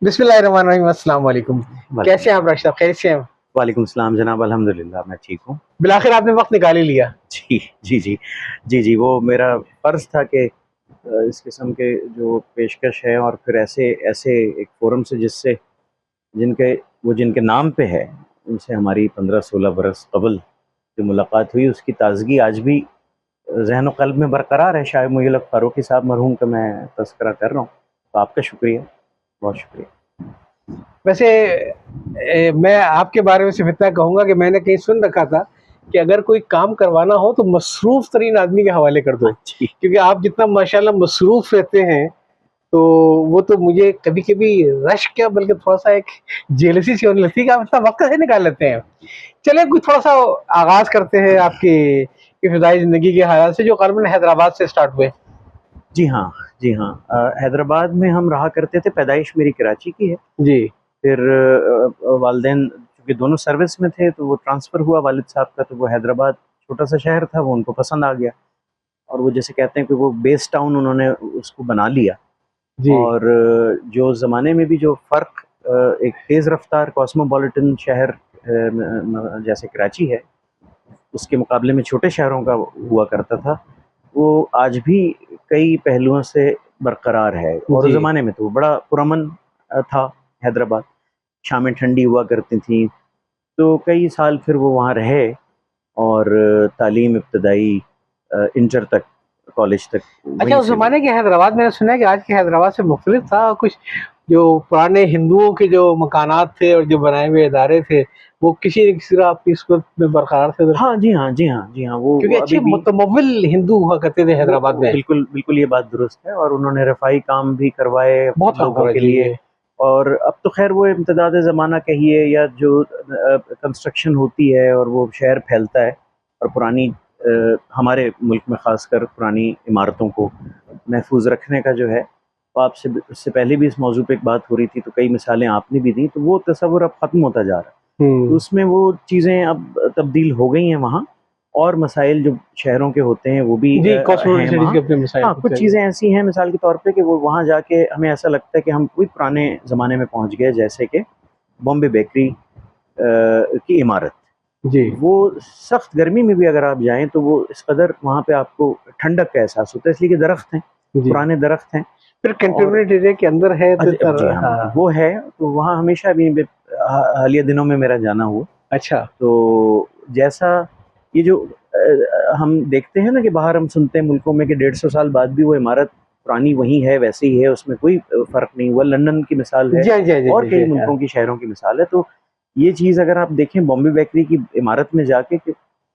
बिस्मिल्लाहिर्रहमानिर्रहीम, अस्सलाम वालेकुम। वालेकुम कैसे हैं आप राशिद साहब, खैरियत से हैं? वालेकुम सलाम जनाब, अल्हम्दुलिल्लाह मैं ठीक हूँ। बिलाखिर आपने वक़्त निकाल ही लिया। जी, जी, जी। जी, जी, वो मेरा फ़र्ज़ था कि इस किस्म के जो पेशकश है और फिर ऐसे ऐसे एक फ़ोरम से जिनके जिनके नाम पे है, उनसे हमारी 15-16 बरस क़बल जो मुलाकात हुई, उसकी ताज़गी आज भी ज़हन-ओ क़ल्ब में बरक़रार है। शायद मुझे लगता फ़ारूक़ी साहब मरहूम का मैं तज़किरा कर रहा हूँ, तो आपका शुक्रिया, बहुत शुक्रिया। वैसे मैं आपके बारे में सिर्फ़ इतना कहूँगा कि मैंने कहीं सुन रखा था कि अगर कोई काम करवाना हो तो मसरूफ़ तरीन आदमी के हवाले कर दो। हाँ जी। क्योंकि आप जितना माशाल्लाह मसरूफ़ रहते हैं, तो वो तो मुझे कभी-कभी रश्क क्या बल्कि थोड़ा-सा एक जेलसी सी होने लगती है कि आप इतना वक़्त कैसे निकाल लेते हैं। चलिए कोई थोड़ा-सा आगाज़ करते हैं आपकी इब्तिदाई ज़िंदगी के हालात से जो ग़ालिबन हैदराबाद से स्टार्ट हुए। जी हाँ, जी हाँ। हैदराबाद में हम रहा करते थे, पैदाइश मेरी कराची की है। जी। फिर वालिदैन चूँकि दोनों सर्विस में थे, तो वो ट्रांसफ़र हुआ वालिद साहब का, तो वो हैदराबाद छोटा-सा शहर था, वो उनको पसंद आ गया और वो जैसे कहते हैं कि वो बेस टाउन उन्होंने उसको बना लिया। जी। और जो ज़माने में भी जो फ़र्क एक तेज़ रफ़्तार कॉस्मोपॉलिटन शहर जैसे कराची है, उसके मुकाबले में छोटे शहरों का हुआ करता था, वो आज भी कई पहलुओं से बरक़रार है और उस जी। ज़माने में तो वो बड़ा पुरअमन था हैदराबाद। शामें ठंडी हुआ करती थीं, तो कई साल फिर वो वहाँ रहे और तालीम इब्तदाई इंटर तक, कॉलेज तक अच्छा, वहीं उस से हुई। ज़माने के हैदराबाद मैंने सुना है कि आज के हैदराबाद से मुख़्तलिफ़ था और कुछ जो पुराने हिंदुओं के जो मकानात थे और जो बनाए हुए इदारे थे, वो किसी न किसी तरह आपकी सूरत में बरक़रार थे उधर? हाँ, जी हाँ, जी हाँ, जी हाँ, क्योंकि वो अच्छे अभी भी मुतमव्विल हिंदू हुआ करते थे हैदराबाद वो में। बिल्कुल, बिल्कुल ये बात दुरुस्त है और उन्होंने रफ़ाही काम भी करवाए बहुत काम लोगों करा के जी, लिए जी। और अब तो ख़ैर वो इम्तिदाद ज़माना कहिए या जो कंस्ट्रक्शन होती है और वो शहर फैलता है और पुरानी हमारे मुल्क में ख़ासकर पुरानी इमारतों को महफूज़ रखने का जो है, वो आपसे इससे पहले भी इस मौज़ू पे एक बात हो रही थी, तो कई मिसालें आपने भी दी, तो वो तसव्वुर अब ख़त्म होता जा रहा है। तो हुँ। उसमें वो चीज़ें अब तब्दील हो गई हैं वहाँ और मसाइल जो शहरों के होते हैं वो भी जी, हैं कॉस्मोपॉलिटन सिटीज़ वहाँ। के अपने मसाइल हाँ, कुछ होते हैं। चीज़ें ऐसी हैं मिसाल के तौर पे कि वो वहाँ जाके हमें ऐसा लगता है कि हम कोई पुराने ज़माने में पहुँच गए, जैसे कि बॉम्बे बेकरी की इमारत। जी। वो सख्त गर्मी में भी अगर आप जाएँ तो वो इस कदर वहाँ पे आपको ठंडक का एहसास होता है, इसलिए कि दरख्त हैं, जी। पुराने दरख्त हैं फिर और कैंटोनमेंट एरिया के अंदर है तो अब तर जी हाँ, हाँ। वो है, तो वहाँ हमेशा भी हालिया दिनों में मेरा जाना हुआ। अच्छा। तो जैसा ये जो हम देखते हैं ना कि बाहर हम सुनते हैं मुल्कों में कि 150 साल बाद भी वो इमारत पुरानी वहीं है, वैसे ही है, उसमें कोई फ़र्क नहीं हुआ। लंदन की मिसाल है जी, हाँ जी, हाँ जी, और जी, जी, कई हाँ। मुल्कों की शहरों की मिसाल है। तो ये चीज़ अगर आप देखें बॉम्बे बेकरी की इमारत में जाके कि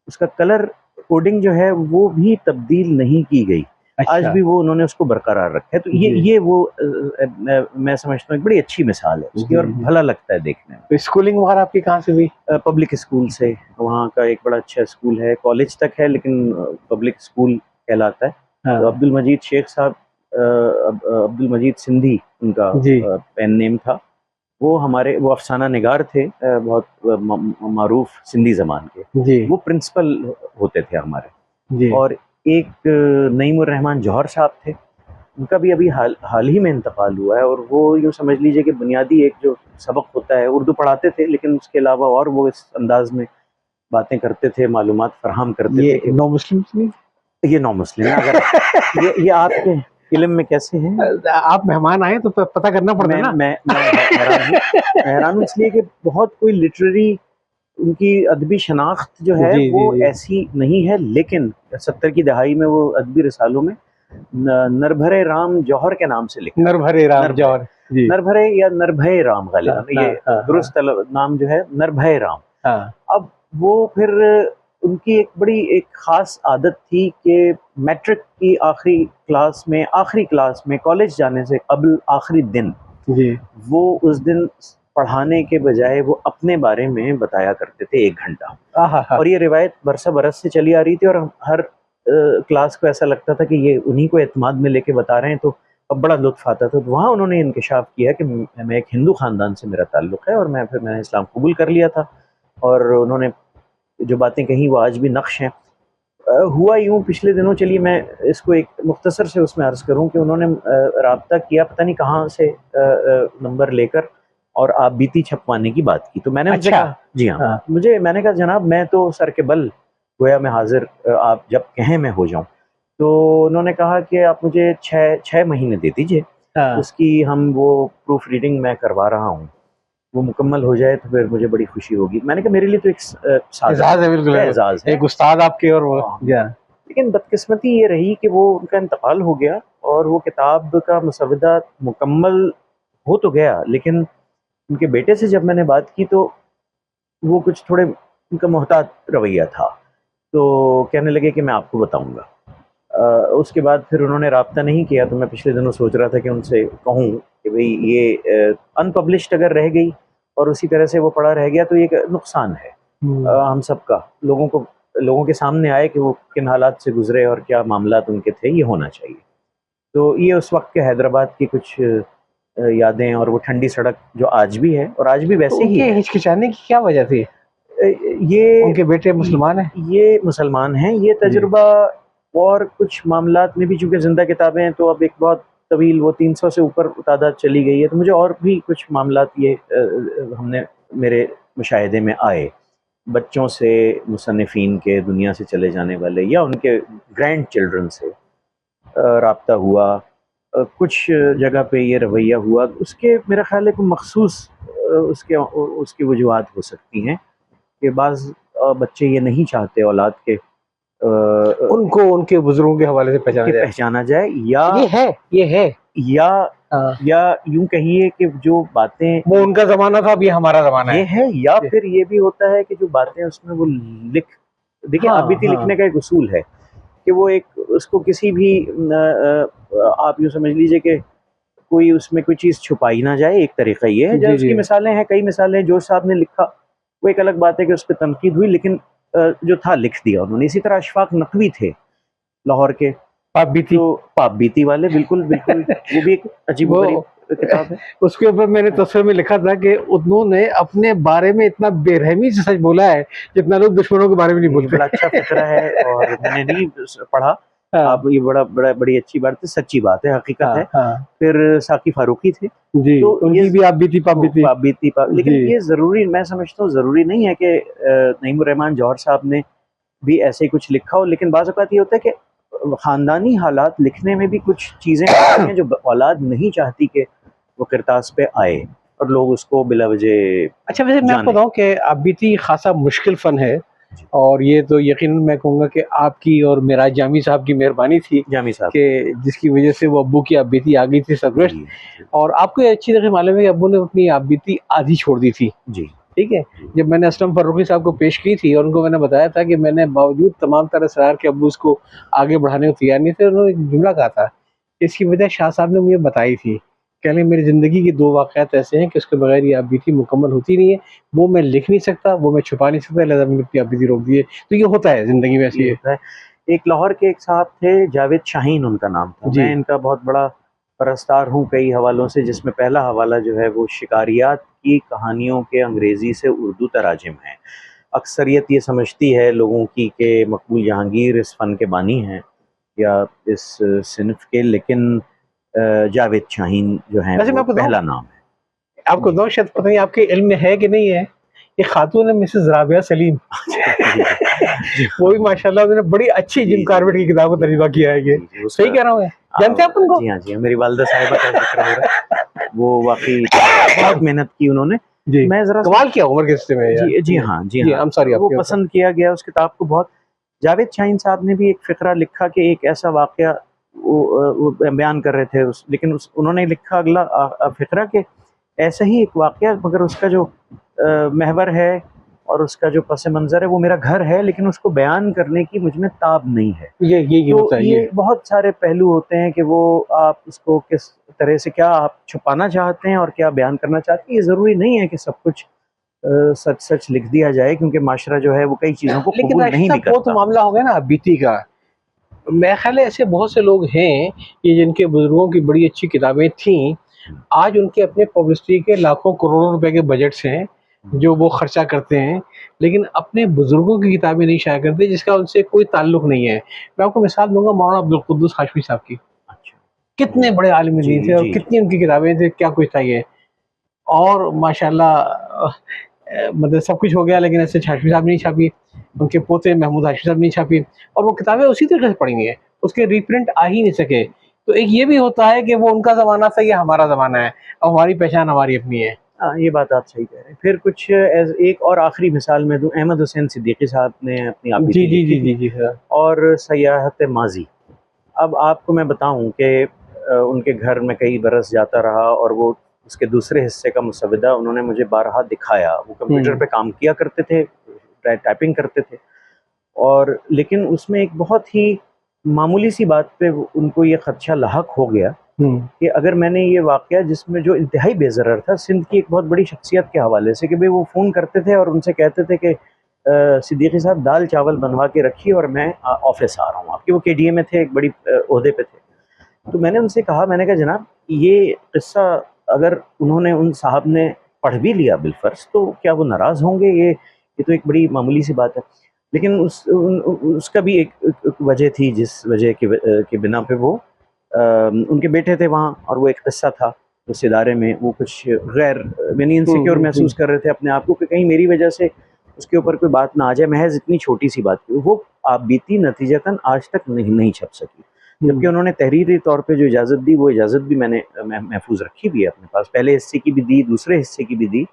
उसका कलर कोडिंग जो है वो भी तब्दील नहीं की गई। आज अच्छा। भी वो उन्होंने उसको बरकरार रखा है। तो जी। ये वो मैं समझता हूँ एक बड़ी अच्छी मिसाल है उसकी जी, और जी। भला लगता है देखने में। तो स्कूलिंग वगैरह आपकी कहाँ से हुई? पब्लिक स्कूल से, वहाँ का एक बड़ा अच्छा स्कूल है, कॉलेज तक है लेकिन पब्लिक स्कूल कहलाता है। तो हाँ। अब्दुल मजीद शेख साहब अब्दुल मजीद सिंधी उनका जी। पेन नेम था। वो अफ़साना निगार थे, बहुत मारूफ़ सिंधी ज़बान के। जी। वो प्रिंसिपल होते थे हमारे जी। और एक नईमुर रहमान जौहर साहब थे, उनका भी अभी हाल ही में इंतकाल हुआ है और वो यूँ समझ लीजिए कि बुनियादी एक जो सबक होता है, उर्दू पढ़ाते थे लेकिन उसके अलावा और वो इस अंदाज़ में बातें करते थे, मालूमात फ़राहम करते ये थे कि नॉन मुस्लिम्स नहीं? ये नॉन मुस्लिम है। अगर ये आपके इल्म में कैसे हैं? आप मेहमान आए तो पता करना पड़ता है ना। मैं हैरान हूँ। मैं हैरान हूँ इसलिए कि बहुत कोई लिटरेरी उनकी अदबी शनाख्त जो है जी, वो जी, जी। ऐसी नहीं है, लेकिन 70 की दहाई में वो अदबी रिसालों में नरभरे राम जौहर के नाम से लिखा नर भरे गया। राम जौहर। जी। नरभरे या नरभय राम हाँ, गालिबन हाँ, ये हाँ, हाँ। दुरुस्त नाम जो है नरभय राम। हाँ। अब वो फिर उनकी एक बड़ी एक ख़ास आदत थी कि मैट्रिक की आखिरी क्लास में कॉलेज जाने से क़ब्ल आखिरी दिन, जी। वो उस दिन पढ़ाने के बजाय वो अपने बारे में बताया करते थे 1 घंटा आहा! और ये रिवायत बरस से चली आ रही थी और हर क्लास को ऐसा लगता था कि ये उन्हीं को एतमाद में लेके बता रहे हैं, तो अब बड़ा लुत्फ़ आता था। तो वहाँ उन्होंने इंकिशाफ़ किया कि मैं एक हिंदू ख़ानदान से मेरा ताल्लुक़ है और मैंने इस्लाम कबूल कर लिया था और उन्होंने जो बातें कहीं वो आज भी नक्श हैं। हुआ यूँ पिछले दिनों, चलिए मैं इसको एक मुख्तसर से उसमें अर्ज़ करूँ कि उन्होंने राब्ता किया पता नहीं कहाँ से नंबर लेकर और आप बीती छपवाने की बात की। तो मैंने उनसे अच्छा। कहा जी हाँ, हाँ। मैंने कहा जनाब मैं तो सर के बल गोया मैं हाज़िर, आप जब कहें मैं हो जाऊँ। तो उन्होंने कहा कि आप मुझे 6 महीने दे दीजिए, हाँ। उसकी हम वो प्रूफ रीडिंग मैं करवा रहा हूँ। वो मुकम्मल हो जाए तो फिर मुझे बड़ी खुशी होगी। मैंने कहा मेरे लिए तो एक सादत एजाज़ है, बिल्कुल है। एज़ाज़ है। एक उस्ताद आपके और वो हाँ, जी हाँ। लेकिन बदकिस्मती ये रही कि वो उनका इंतकाल हो गया और वो किताब का मुसवदा मुकम्मल हो तो गया, लेकिन उनके बेटे से जब मैंने बात की तो वो कुछ थोड़े उनका मोहतात रवैया था। तो कहने लगे कि मैं आपको बताऊँगा। उसके बाद फिर उन्होंने राब्ता नहीं किया, तो मैं पिछले दिनों सोच रहा था कि उनसे कहूँ कि भई ये अनपब्लिश्ड अगर रह गई और उसी तरह से वो पड़ा रह गया तो ये एक नुकसान है हम सबका। लोगों के सामने आए कि वो किन हालात से गुज़रे और क्या मामलात उनके थे, ये होना चाहिए। तो ये उस वक़्त के हैदराबाद की कुछ यादें और वो ठंडी सड़क जो आज भी है और आज भी तो वैसे ही उनके है। हिचकिचाने की क्या वजह थी? ये उनके बेटे मुसलमान हैं? ये मुसलमान हैं, ये जी। तजुर्बा और कुछ मामलात में भी चूँकि ज़िंदा किताबें हैं तो अब एक बहुत तवील वो 300 से ऊपर तादाद चली गई है, तो मुझे और भी कुछ मामलात ये हमने मेरे मुशाहिदे में आए। बच्चों से, मुसन्निफ़ीन के, दुनिया से चले जाने वाले या उनके ग्रैंड चिल्ड्रन से राब्ता हुआ। कुछ जगह पे ये रवैया हुआ, उसके मेरा ख़्याल है कि मख़सूस उसकी वजूहात हो सकती हैं कि बाज़ बच्चे ये नहीं चाहते औलाद के उनको उनके बुज़ुर्गों के हवाले से पहचाना के जाए। पहचाना जाए या ये है। या हाँ। या यूँ कहिए कि जो बातें वो उनका ज़माना था, अब ये हमारा ज़माना ये है। है, या जी। फिर ये भी होता है कि जो बातें उसमें वो लिख देखिए हाँ, आबिती हाँ। लिखने का एक उसूल है कि वो एक उसको किसी भी आप यूँ समझ लीजिए कि कोई उसमें कोई चीज़ छुपाई ना जाए, एक तरीका ये है। जब जी, उसकी जी। मिसालें हैं, कई मिसालें हैं, जोश साहब ने लिखा, वो एक अलग बात है कि उस पे तनकीद हुई, लेकिन जो था लिख दिया उन्होंने। इसी तरह अशफाक नकवी थे लाहौर के, पाप बीती। जो पाप बीती वाले, बिल्कुल, बिल्कुल, वो भी एक वो अजीबो-गरीब किताब है। उसके ऊपर मैंने तस्वीर में लिखा था कि उन्होंने अपने बारे में इतना बेरहमी से सच बोला है, जितना लोग दुश्मनों के बारे में नहीं ये बोलते। बड़ा अच्छा फ़िक्रा है और मैंने नहीं पढ़ा। हाँ, आप ये बड़ी अच्छी बात है, सच्ची बात है, हकीकत हाँ, है। हाँ। फिर साकी फारूकी थे, जी, तो ये उनकी भी आप बीती, पाप बीती। पाप बीती लेकिन जी। ये ज़रूरी, मैं समझता हूँ ज़रूरी नहीं है कि नईमुर रहमान जौहर साहब ने भी ऐसे ही कुछ लिखा हो, लेकिन बाज़ औक़ात ये होता है कि ख़ानदानी हालात लिखने में भी कुछ चीज़ें होती हैं जो औलाद नहीं चाहती कि वो किरतास पे आए और लोग उसको बिलावजह अच्छा, वैसे मैं आपको जानें। बताऊँ कि आप बीती ख़ासा मुश्किल फ़न है जी, और ये तो यकीनन मैं कहूँगा कि आपकी और मेराज जामी साहब की मेहरबानी थी जामी साहब। कि जिसकी वज़ह से वो अब्बू की आप बीती आ गई थी सरगोश्त। जी, जी, और आपको ये अच्छी तरह मालूम है कि अब्बू ने अपनी आप बीती आधी छोड़ दी थी, जी, ठीक है? जी, जब मैंने असलम फ़र्रुख़ी साहब को पेश की थी और उनको मैंने बताया था कि मैंने बावजूद तमाम तरह असरार के अब्बू इसको आगे बढ़ाने को तैयार नहीं थे, उन्होंने एक जुमला कहा था, इसकी वजह शाह साहब ने मुझे बताई थी। कह लें मेरी ज़िंदगी के 2 वाक़यात ऐसे हैं कि उसके बगैर ये आप बीती मुकम्मल होती नहीं है, वो मैं लिख नहीं सकता, वो मैं छुपा नहीं सकता, लिहाज़ा मैंने अपनी आप बीती रोक दी है। तो ये होता है ज़िंदगी में, ये ऐसी है। होता है। एक लाहौर के एक साहब थे, जावेद शाहीन उनका नाम था। मैं जी। इनका बहुत बड़ा परस्तार हूँ कई हवालों से, जिसमें पहला हवाला जो है वो शिकारियात की कहानियों के अंग्रेज़ी से उर्दू तराजिम हैं। अक्सरियत ये समझती है लोगों की कि मकबूल जहांगीर इस फ़न के बानी हैं या इस सिन्फ़ के, लेकिन जावेद शाहीन जो हैं वैसे मैं वो आपको बताऊँ पहला नाम है। आपको जी। बताऊँ शायद पता नहीं आपके इल्म में है कि नहीं है, ये खातून है मिसेज़ राबिया सलीम। जी, जी। जी, वो हाँ। भी माशाल्लाह उन्होंने बड़ी अच्छी जी, जिम जी, कॉर्बेट की किताब को तर्जुमा किया है ये। जी, जी, सही उसका कह रहा हूँ मैं? जानते हैं आप उनको? जी हाँ, जी हाँ, मेरी वालिदा साहिबा का ज़िक्र हो रहा है। वो वाक़ई बहुत मेहनत की उन्होंने। जी, मैं ज़रा-सा कमाल किया उम्र के रिश्ते में यार। जी, जी हाँ, जी जी, हाँ। आई एम सॉरी वो आपके ऊपर। पसंद किया गया उस किताब को बहुत। जावेद शाहीन साहब ने भी एक फ़िक्रा लिखा कि एक ऐसा वाक़या वो बयान कर रहे थे लेकिन उन्होंने लिखा अगला फ़िक्रा कि ऐसा ही एक वाक़या, मगर उसका जो महवर है और उसका जो पस-ए-मंज़र है वो मेरा घर है, लेकिन उसको बयान करने की मुझ में ताब नहीं है। ये तो होता है ये। ये बहुत सारे पहलू होते हैं कि वो आप उसको किस तरह से क्या आप छुपाना चाहते हैं और क्या बयान करना चाहते हैं। ये ज़रूरी नहीं है कि सब कुछ सच-सच लिख दिया जाए, क्योंकि माशरा जो है वो कई चीज़ों को लेकिन कबूल राशिद नहीं भी साहब वो तो करता। मामला हो गया ना बीती का। मेरा ख़्याल है ऐसे बहुत से लोग हैं कि जिनके बुज़ुर्गों की बड़ी अच्छी किताबें थीं, हुँ, आज उनके अपने पब्लिसिटी के लाखों करोड़ों रुपए के बजट्स हैं, हुँ, जो वो खर्चा करते हैं। लेकिन अपने बुजुर्गों की किताबें नहीं शाया करते जिसका उनसे कोई ताल्लुक नहीं है। मैं आपको मिसाल दूंगा मौलाना अब्दुल कुद्दूस हाशमी साहब की। अच्छा। कितने जी बड़े आलिम जी दीन थे और जी जी। कितनी उनकी किताबें थी, क्या कुछ था ये। और माशाल्लाह मतलब सब कुछ हो गया, लेकिन ऐसे हाशमी साहब ने नहीं छापी, उनके पोते महमूद हाशमी साहब ने नहीं छापी, और वो किताबें उसी तरीके से पढ़ी हैं, उसके रीप्रिंट आ ही नहीं सके। तो एक ये भी होता है कि वो उनका ज़माना था, ये हमारा ज़माना है, और हमारी पहचान हमारी अपनी है। हाँ, ये बात आप सही कह रहे हैं। फिर कुछ एक और आखिरी मिसाल मैं दूँ, अहमद हुसैन सिद्दीकी साहब ने अपनी आप जी, बीती जी, लिखी जी, थी, जी, जी, सर। और सयाहत माज़ी। अब आपको मैं बताऊँ कि उनके घर में कई बरस जाता रहा, और वो उसके दूसरे हिस्से का मुसविदा उन्होंने मुझे बारहा दिखाया। वो कंप्यूटर हुँ, पे काम किया करते थे, टाइपिंग करते थे, और लेकिन उसमें एक बहुत ही मामूली सी बात पे उनको ये खदशा लाहक हो गया हुँ, कि अगर मैंने ये वाक़या, जिसमें जो इंतहाई बेज़रर था, सिंध की एक बहुत बड़ी शख्सियत के हवाले से, कि भई वो फ़ोन करते थे और उनसे कहते थे कि सिद्दीकी साहब दाल-चावल बनवा के रखिए और मैं ऑफ़िस आ रहा हूँ आपके। वो केडीए में थे, एक बड़ी ओहदे पे थे। तो मैंने उनसे कहा, मैंने कहा जनाब, ये किस्सा अगर उन्होंने, उन साहब ने पढ़ भी लिया बिलफ़र्ज़, तो क्या वो नाराज़ होंगे? ये तो एक बड़ी मामूली सी बात है। लेकिन उसका भी एक वजह थी, जिस वजह के बिना पे वो उनके बेटे थे वहाँ, और वो एक किस्सा था उस इदारे में। वो कुछ गैर, यानी हुँ, इनसिक्योर हुँ, हुँ, महसूस कर रहे थे अपने आप को कि कहीं मेरी वजह से उसके ऊपर कोई बात ना आ जाए। महज़ इतनी छोटी-सी बात थी। वो आप बीती नतीजतन आज तक नहीं छप सकी। जबकि हुँ, उन्होंने तहरीरी तौर पे जो इजाज़त दी, वो इजाज़त भी मैंने महफ़ूज़ रखी भी है अपने पास। पहले हिस्से की भी दी, दूसरे हिस्से की भी दी,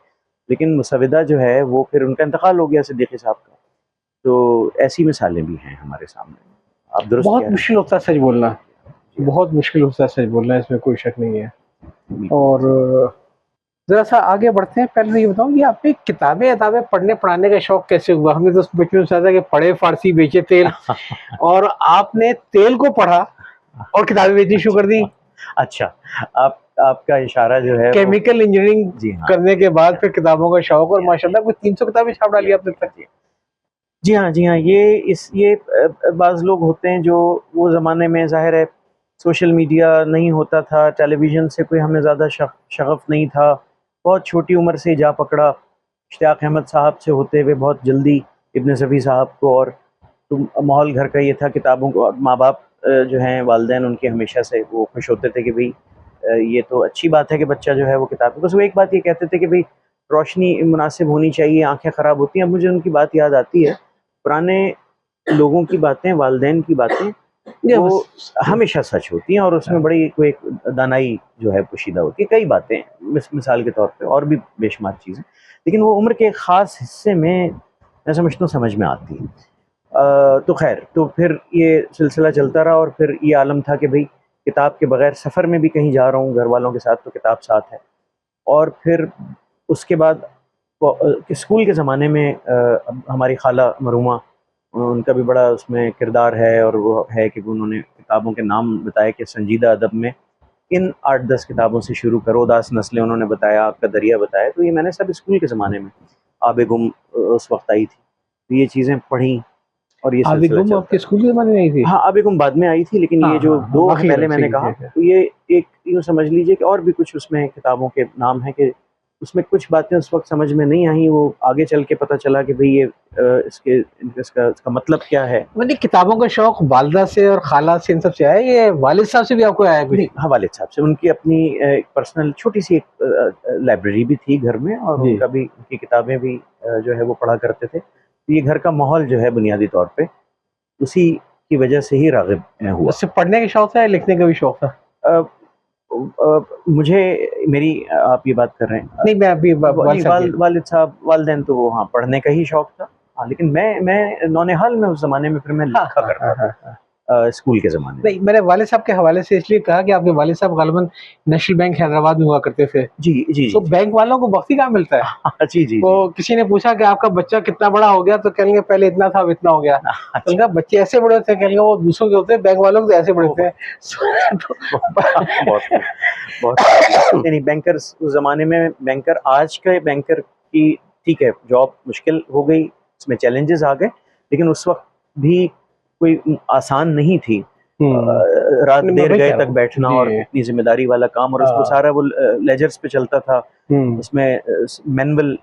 लेकिन मुसविदा जो है वो फिर उनका इंतकाल हो गया, सिद्दीकी साहब का। तो ऐसी मिसालें भी हैं हमारे सामने। आप दुरुस्त बहुत कह रहे मुश्किल होता है सच बोलना, हैं। जी हाँ, बहुत मुश्किल होता है सच बोलना, इसमें कोई शक नहीं है। बिल्कुल। और ज़रा-सा आगे बढ़ते हैं, पहले तो ये बताओ कि आपने किताबें-वताबें पढ़ने-पढ़ाने का शौक कैसे हुआ? हमने तो बचपन में सुना था कि पढ़े फ़ारसी बेचे तेल, और आपने तेल को पढ़ा और किताबें बेचनी शुरू कर दी। अच्छा, अच्छा, आपका इशारा जो है वो, केमिकल इंजीनियरिंग जी हाँ, करने के बाद फिर किताबों का शौक, और जी हाँ, माशाल्लाह कुछ 300 किताबें छाप जी डाली हाँ, आपने जी अब हाँ, तक। जी हाँ। जी हाँ, जी हाँ, बाज़ लोग होते हैं जो, वो ज़माने में ज़ाहिर है सोशल मीडिया नहीं होता था, टेलीविज़न से कोई हमें ज़्यादा शग़फ़ नहीं था। बहुत छोटी उम्र से जा पकड़ा इश्तियाक़ अहमद साहब से होते हुए बहुत जल्दी इब्न सफ़ी साहब को, और तो माहौल घर का ये था, किताबों को माँ-बाप जो हैं, वालिदैन उनके हमेशा से वो खुश होते थे कि भई ये तो अच्छी बात है कि बच्चा जो है वो किताबें, बस वो एक बात ये कहते थे कि भई रोशनी मुनासिब होनी चाहिए, आँखें ख़राब होती हैं। अब मुझे उनकी बात याद आती है, पुराने लोगों की बातें, वालिदैन की बातें, ये वो बस हमेशा सच होती हैं, और उसमें बड़ी कोई एक दानाई जो है पोशीदा होती है। कई बातें, मिसाल के तौर पे और भी बेशुमार चीज़ें, लेकिन वो उम्र के एक ख़ास हिस्से में मैं समझता हूँ समझ में आती हैं। तो ख़ैर, तो फिर ये सिलसिला चलता रहा, और फिर ये आलम था कि भई किताब के बगैर, सफ़र में भी कहीं जा रहा हूँ घर वालों के साथ, तो किताब साथ है। और फिर उसके बाद कि स्कूल के ज़माने में अब हमारी ख़ाला मरहूमा, उनका भी बड़ा उसमें किरदार है, और वो है कि उन्होंने किताबों के नाम बताए कि संजीदा अदब में इन 8-10 किताबों से शुरू करो। उदास नस्लें उन्होंने बताया, आपका दरिया बताया, तो ये मैंने सब स्कूल के ज़माने में, आबे गुम उस वक़्त आई थी। तो ये चीज़ें पढ़ी, और ये आबे सिलसिला गुम चलता आपके रहा। स्कूल के ज़माने में आई थी? हाँ, आबे गुम बाद में आई थी, लेकिन हाँ, ये जो हाँ, हाँ, 2 आखिरी पहले तरफ, मैंने सही कहा, है। तो ये एक यूँ समझ लीजिए कि और भी कुछ उसमें किताबों के नाम हैं कि उसमें कुछ बातें उस वक़्त समझ में नहीं आई, वो आगे चल के पता चला कि भई ये इसका मतलब क्या है। मतलब किताबों का शौक वालिदा से और खाला से, इन सब से आया है, ये वालिद साहब से भी आपको आया है कुछ? नहीं, हाँ, वालिद साहब से उनकी अपनी एक पर्सनल छोटी-सी एक लाइब्रेरी भी थी घर में, और जी। उनका भी, उनकी किताबें भी जो है वो पढ़ा करते थे। तो ये घर का माहौल जो है बुनियादी तौर पे उसी की वजह से ही राग़िब मैं हुआ। बस सिर्फ़ पढ़ने का शौक था या लिखने का भी शौक था? अ मुझे, मेरी, आप ये बात कर रहे हैं, नहीं, मैं अभी वालिद नहीं, साहब की। वालिद साहब, वालिदैन तो वो, हाँ, पढ़ने का ही शौक था। हाँ, लेकिन मैं नौनिहाल में उस ज़माने में फिर मैं हाँ, लिखा हाँ, करता हाँ, था हाँ, हाँ। स्कूल के ज़माने में। नहीं, मैंने वालिद साहब के हवाले से इसलिए कहा कि आपके वालिद साहब ग़ालिबन नेशनल बैंक हैदराबाद में हुआ करते थे। जी, जी, तो जी, जी। बैंक वालों को वक़्त ही कहाँ मिलता है? हाँ, जी, जी, जी, वो जी। किसी ने पूछा कि आपका बच्चा कितना बड़ा हो गया? तो कहेंगे पहले इतना था, अब इतना हो गया। तो अच्छा। उनका बच्चे ऐसे बड़े होते हैं, कहेंगे वो दूसरों के होते हैं, बैंक वालों के तो ऐसे बड़े ओह! होते हैं। बहुत खूब, बहुत खूब। तो नहीं, नहीं, बैंकर्स उस ज़माने में, बैंकर आज के बैंकर की, ठीक है, जॉब मुश्किल हो गई, उसमें चैलेंजेस आ गए, लेकिन उस वक़्त भी कोई आसान नहीं थी। रात मैं देर वही गए कह रहा तक हूँ बैठना और जी। इतनी जिम्मेदारी वाला काम, और उसको हाँ। सारा वो लेजर्स पे चलता था, उसमें मैनुअल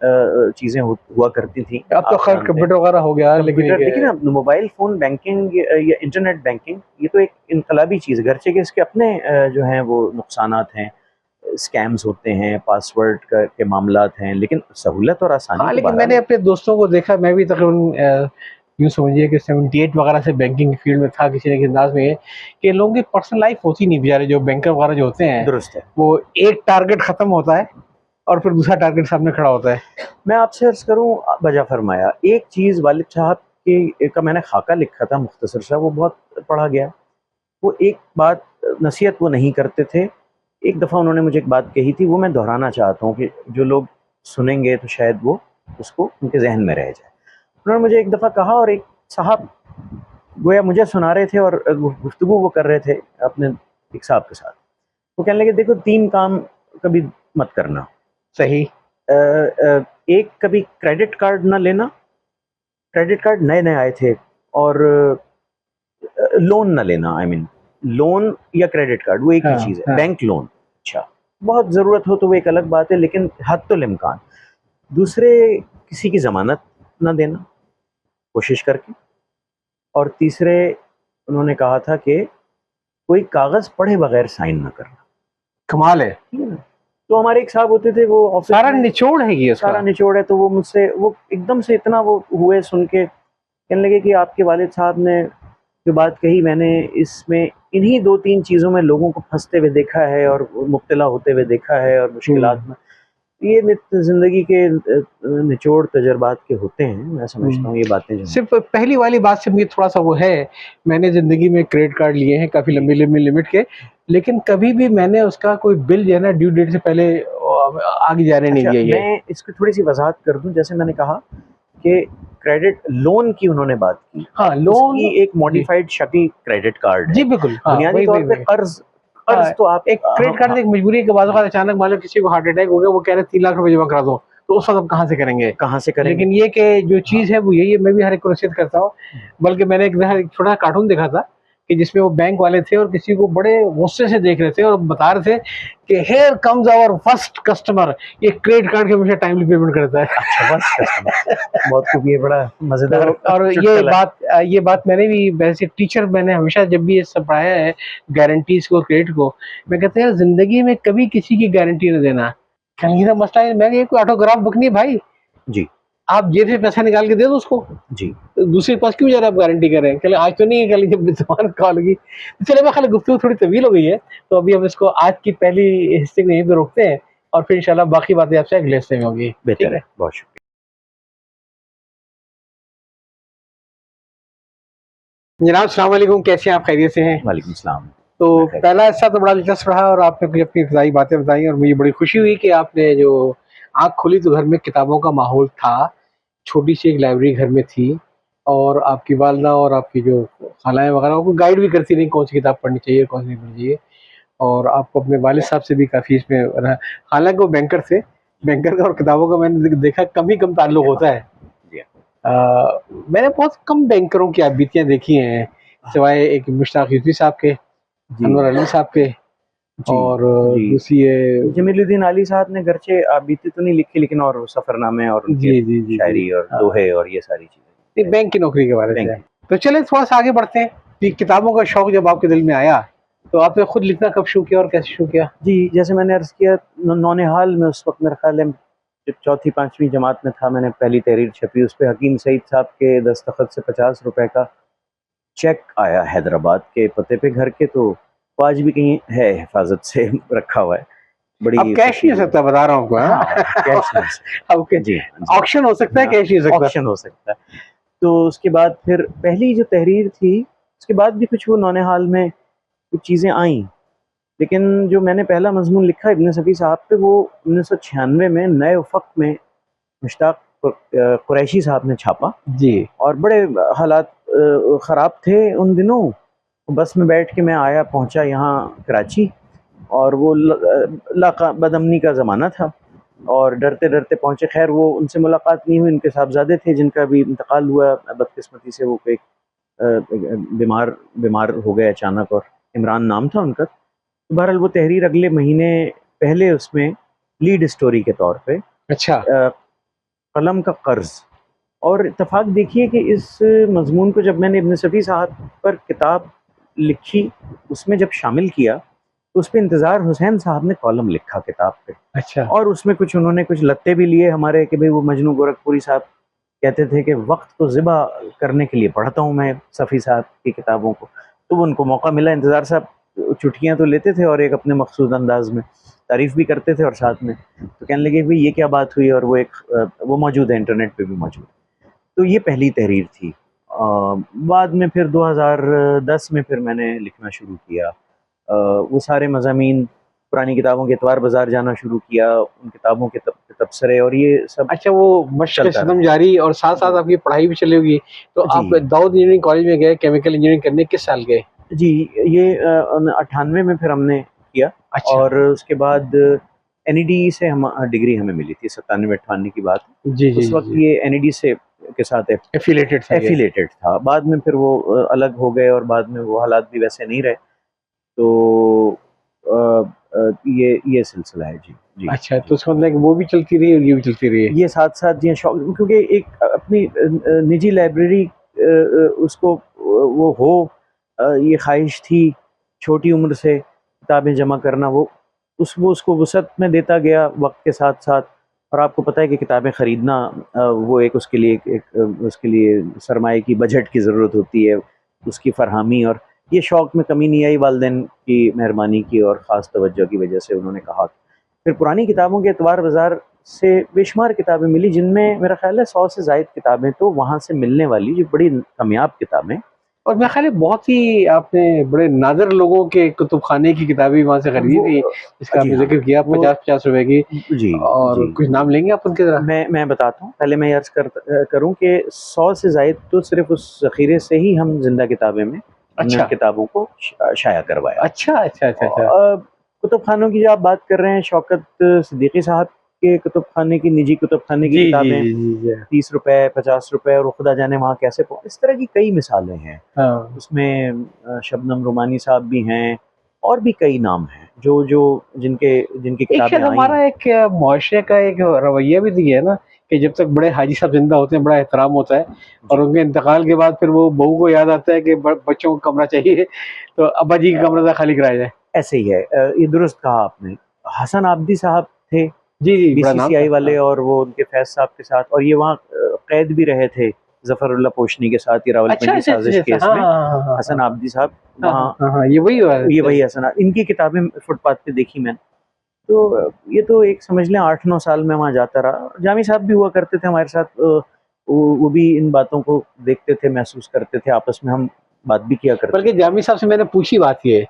चीजें हुआ करती थी, अब तो आप खैर जानते हैं। कंप्यूटर वगैरह हो गया, लेकिन कंप्यूटर, देखिए एक ना, मोबाइल फोन बैंकिंग या इंटरनेट बैंकिंग, ये तो एक इनकलाबी चीज़ है। गर्चे के इसके अपने जो हैं वो नुकसानात हैं, स्कैम्स होते हैं, पासवर्ड के मामलात हैं, लेकिन सहूलत और आसानी हाँ, तो लेकिन बहरहाल मैंने है। अपने दोस्तों को देखा, मैं भी तकरीबन यूँ समझिए कि 78 वगैरह से बैंकिंग फील्ड में था किसी न किसी अंदाज में, कि लोगों की पर्सनल लाइफ होती नहीं बेचारे, जो बैंकर वगैरह जो होते हैं, दुरुस्त है। वो एक टारगेट खत्म होता है और फिर दूसरा टारगेट सामने खड़ा होता है। मैं आपसे अर्ज करूं, बजा फरमाया। एक चीज़ वालिद साहब की का मैंने खाका लिखा था मुख्तसर सा, वो बहुत पढ़ा गया। वो एक बात, नसीहत वो नहीं करते थे। एक दफ़ा उन्होंने मुझे एक बात कही थी, वो मैं दोहराना चाहता हूँ कि जो लोग सुनेंगे तो शायद वो उसको उनके जहन में रह जाए। उन्होंने मुझे एक दफ़ा कहा, और एक साहब गोया मुझे सुना रहे थे और गुफ्तगू वो कर रहे थे अपने एक साहब के साथ। वो कहने लगे, देखो 3 काम कभी मत करना। सही। एक, कभी क्रेडिट कार्ड ना लेना। क्रेडिट कार्ड नए-नए आए थे। और लोन ना लेना, आई मीन लोन या क्रेडिट कार्ड वो एक ही हाँ, चीज़ है। हाँ। बैंक लोन, अच्छा, बहुत ज़रूरत हो तो वो एक अलग बात है, लेकिन हद इम्कान। दूसरे, किसी की ज़मानत ना देना कोशिश करके। और तीसरे, उन्होंने कहा था कि कोई कागज़ पढ़े बगैर साइन ना करना। कमाल है। ठीक है ना? तो हमारे एक साहब होते थे, वो ऑफिस सारा में निचोड़ है ये सारा उसका। निचोड़ है, तो वो मुझसे वो एकदम से इतना वो हुए सुन के, कहने लगे कि आपके वालिद साहब ने जो बात कही, मैंने इसमें इन्हीं 2-3 चीज़ों में लोगों को फंसते हुए देखा है और मुब्तला होते हुए देखा है, और मुश्किलात में। ये ज़िंदगी के निचोड़ तजर्बात के होते हैं। मैं समझता हूँ ये बातें जो हैं। सिर्फ पहली वाली बात से मुझे थोड़ा-सा वो है, मैंने ज़िंदगी में क्रेडिट कार्ड लिए हैं काफ़ी जी। लंबी-लंबी लिमिट के, लेकिन कभी भी मैंने उसका कोई बिल जो है ना ड्यू डेट से पहले आगे जाने नहीं अच्छा, दिया ये। मैं इसकी थोड़ी-सी वज़ाहत कर दूँ। जैसे मैंने कहा कि क्रेडिट लोन की उन्होंने बात की, हाँ, लोन। उसकी एक जी। मॉडिफाइड शक्ल क्रेडिट कार्ड जी, है। बिल्कुल। हाँ, बुनियादी वही, तौर वही, पे वही। कर्ज़ हाँ, कर्ज़ तो आप एक क्रेडिट कार्ड हाँ, से एक मजबूरी के बाद हाँ, अचानक मान लो किसी को हार्ट अटैक हो गया, वो कह रहे हैं 3 लाख रुपए जमा करा दो, तो उस वक़्त आप कहाँ से करेंगे? कहाँ से करेंगे? लेकिन ये कि जो हाँ। चीज़ है वो यही है, मैं भी हर एक को नसीहत करता हूँ। बल्कि मैंने एक दफ़ा एक छोटा कार्टून देखा था कि जिसमें वो बैंक वाले थे और किसी को बड़े गुस्से से देख रहे थे और बता रहे थे कि here comes our first customer, ये क्रेडिट कार्ड के हमेशा टाइमली पेमेंट करता है। अच्छा, फर्स्ट कस्टमर, बहुत खूब, ये बड़ा तो मज़ेदार और चुटकुला है। ये बात मैंने भी वैसे टीचर मैंने हमेशा जब भी ये सब पढ़ाया है गारंटीज़ को, क्रेडिट को, मैं कहता है यार ज़िंदगी में कभी किसी की गारंटी ना देना। कहीं का मसला है, मैंने ये कोई ऑटोग्राफ बुक नहीं है भाई, जी, आप जेब से पैसा निकाल के दे दो उसको। जी। दूसरे के पास क्यों जा रहे हैं आप गारंटी कर रहे हैं? चलो आज तो नहीं है, कल जब ज़मानत कॉल होगी। चलिए मैं खाली गुफ्तगू थोड़ी तवील हो गई है, तो अभी हम इसको आज की पहली हिस्से को यहीं पे रोकते हैं और फिर इंशाल्लाह बाकी बातें आपसे अगले हिस्से में होंगी। ठीक बेहतर है? है, बहुत शुक्रिया। जनाब अस्सलाम वालेकुम, कैसे हैं आप? खैरियत से हैं? वालेकुम सलाम। तो मैं खैर पहला हिस्सा तो बड़ा दिलचस्प रहा और आपने कुछ अपनी इब्तिदाई बातें बताई और मुझे बड़ी खुशी हुई कि आपने जो आँख खोली तो घर में किताबों का माहौल था। छोटी-सी एक लाइब्रेरी घर में थी और आपकी वालिदा और आपकी जो खालाएँ वगैरह वो गाइड भी करती रहीं कौन-सी किताब पढ़नी चाहिए, कौन-सी नहीं पढ़नी चाहिए। और आपको अपने वालिद साहब से भी काफ़ी इसमें रहा, हालाँकि वो बैंकर थे, बैंकर का और किताबों का मैंने देखा कम ही कम ताल्लुक जी हाँ, होता है। जी हाँ। मैंने बहुत कम बैंकरों की बीतियाँ देखी हैं, सिवाय एक मुश्ताक यूसुफ़ी साहब के, जी, अनवर अली साहब के जी, और जी। दूसरी है। जमीलुद्दीन आली साहब ने गरचे बीती तो नहीं लिखी, लेकिन और सफ़रनामे और उनके जी, जी, जी, जी। शायरी और हाँ, दोहे और ये सारी ये चीज़ें। बैंक की नौकरी के बारे से बैंक है। तो चलिए थोड़ा-सा आगे बढ़ते हैं कि किताबों का शौक जब आपके दिल में आया, तो आपने खुद लिखना कब शुरू किया और कैसे शुरू किया? जी, जैसे मैंने अर्ज़ किया, नौनिहाल में उस वक़्त मेरा ख़्याल है जब चौथी 5वीं जमात में था, मैंने पहली तहरीर छपी, उस पे हकीम सईद साहब के दस्तखत से ₹50 का चेक आया हैदराबाद के पते पे घर के, तो वो आज भी कहीं है, हिफ़ाज़त से रखा हुआ है। अब बड़ी कैश नहीं खुशी हो हुई। सकता, बता रहा हूँ आपको, हाँ, कैश नहीं हाँ। हो सकता। अब के जी हाँ, जी ऑक्शन हो सकता है, हाँ। कैश नहीं हो सकता। ऑक्शन हो सकता है। तो उसके बाद फिर पहली जो तहरीर थी, उसके बाद भी कुछ वो नौनिहाल में कुछ चीज़ें आईं। लेकिन जो मैंने पहला मज़मून लिखा इब्न सफ़ी साहब पे, वो 1996 में नए उफ़क़ में मुश्ताक कुरैशी साहब ने छापा। जी। और बड़े हालात ख़राब थे उन दिनों। बस में बैठ के मैं आया, पहुँचा यहाँ कराची, और वो लाका बदअमनी का ज़माना था और डरते-डरते पहुँचे। ख़ैर वो उनसे मुलाकात नहीं हुई, उनके साहबज़ादे थे जिनका भी इंतकाल हुआ बदकिस्मती से, वो एक बीमार बीमार हो गए अचानक, और इमरान नाम था उनका। तो बहरहाल वो तहरीर अगले महीने पहले उसमें लीड स्टोरी के तौर पे अच्छा। कलम का कर्ज। और इत्तेफाक देखिए कि इस मजमून को जब मैंने इब्न सफ़ी साहब पर किताब लिखी, उसमें जब शामिल किया, तो उस पर इंतज़ार हुसैन साहब ने कॉलम लिखा किताब पे। अच्छा। और उसमें कुछ उन्होंने कुछ लत्ते भी लिए हमारे कि भाई वो मजनू गोरखपुरी साहब कहते थे कि वक्त को ज़िबा करने के लिए पढ़ता हूँ मैं सफ़ी साहब की किताबों को। तो उनको मौका मिला, इंतज़ार साहब चुटकियाँ तो लेते थे और एक अपने मखसूस अंदाज में तारीफ़ भी करते थे, और साथ में तो कहने लगे भाई ये क्या बात हुई, और वो एक वो मौजूद है, इंटरनेट पे भी मौजूद। तो ये पहली तहरीर थी। बाद में फिर 2010 में फिर मैंने लिखना शुरू किया। वो सारे मज़ामीन, पुरानी किताबों के एतवार बाज़ार जाना शुरू किया, उन किताबों के तबसरे और ये सब अच्छा, वो मश्क चलता सितम रहा। जारी और साथ-साथ आपकी पढ़ाई भी चली होगी। तो जी। आप दाऊद इंजीनियरिंग कॉलेज में गए केमिकल इंजीनियरिंग करने, किस साल गए? जी, ये 98 में फिर हमने किया, अच्छा। और उसके बाद एनईडी से हम डिग्री हमें मिली थी, 97-98 की बात है। जी, जी, उस जी, वक़्त जी। ये एनईडी से के साथ एफ़िलिएटेड था ये। एफ़िलिएटेड था। बाद में फिर वो अलग हो गए, और बाद में वो हालात भी वैसे नहीं रहे। तो ये सिलसिला है। जी, जी, अच्छा, तो जी। उसका मतलब है कि वो भी चलती रही और ये भी चलती रही है। ये साथ-साथ जी शौक, क्योंकि एक अपनी निजी लाइब्रेरी उसको वो हो, ये ख़्वाहिश थी छोटी उम्र से किताबें जमा करना। वो उसको वुसअत में देता गया वक़्त के साथ-साथ। और आपको पता है कि किताबें ख़रीदना वो एक उसके लिए उसके लिए सरमाए की, बजट की ज़रूरत होती है, उसकी फ़रहमी। और ये शौक़ में कमी नहीं आई, वालिदैन की मेहरबानी की और ख़ास तवज्जो की वजह से उन्होंने कहा। फिर पुरानी किताबों के एतवार बाज़ार से बेशुमार किताबें मिली, जिनमें मेरा ख़्याल है 100 से ज़ायद किताबें तो वहाँ से मिलने वाली, जो बड़ी कामयाब किताबें। और मेरा ख़्याल है बहुत ही आपने बड़े नादिर लोगों के कुतुबखाने की किताबें वहाँ से खरीदी वो थी, जिसका जी आपने हाँ, ज़िक्र किया वो 50-50 रुपए की। जी, और जी। कुछ नाम लेंगे आप उनके ज़रा? मैं बताता हूँ। पहले मैं ये अर्ज़ करूँ कि 100 से ज़ायद तो सिर्फ़ उस ज़ख़ीरे से ही हम ज़िंदा किताबें में हमने अच्छा। किताबों को शाया करवाया। अच्छा, अच्छा, अच्छा, अच्छा। कुतुबखानों की जो आप बात कर रहे हैं, शौकत सिद्दीकी साहब के कुतुबखाने की, निजी कुतुबखाने की जी, जी, किताबें जी, जी, जी। ₹30, ₹50, और वो खुदा जाने वहाँ कैसे इस तरह की कई मिसालें हैं। हाँ। उसमें शबनम रोमानी साहब भी हैं, और भी कई नाम हैं जो जो जिनके जिनकी एक शायद किताबें आई। हमारा एक मुआशरे का एक रवैया भी तो ये है ना कि जब तक बड़े हाजी साहब ज़िंदा होते हैं, बड़ा एहतराम होता है, और जी, उनके इंतकाल के बाद फिर वो बहू को याद आता है कि बच्चों को कमरा चाहिए, तो अब्बा जी का कमरा ज़रा खाली कराया जाए। ऐसे ही है। ये दुरुस्त कहा आपने। हसन आबदी साहब थे जी, जी, बड़ा नाम बीसीसीआई था। वाले, हाँ। और वो उनके फैज़ साहब के साथ, और ये वहाँ कैद भी रहे थे ज़फ़रुल्लाह पोशनी के साथ, ये अच्छा, रावलपिंडी अच्छा, अच्छा, साज़िश अच्छा। केस हाँ, में। हाँ, हाँ, हाँ, हसन हाँ, आबदी साहब हाँ, हाँ, वहाँ, हाँ, हाँ, ये वही हुआ है। ये वही हसन इनकी किताबें फुटपाथ पे देखी मैंने। तो ये तो एक समझ लें 8-9 साल मैं वहाँ जाता रहा। जामी साहब भी हुआ करते थे हमारे साथ। वो भी इन बातों को देखते थे, महसूस करते थे, आपस में हम बात भी किया करते बल्कि थे। जामी साहब से मैंने पूछी बात ये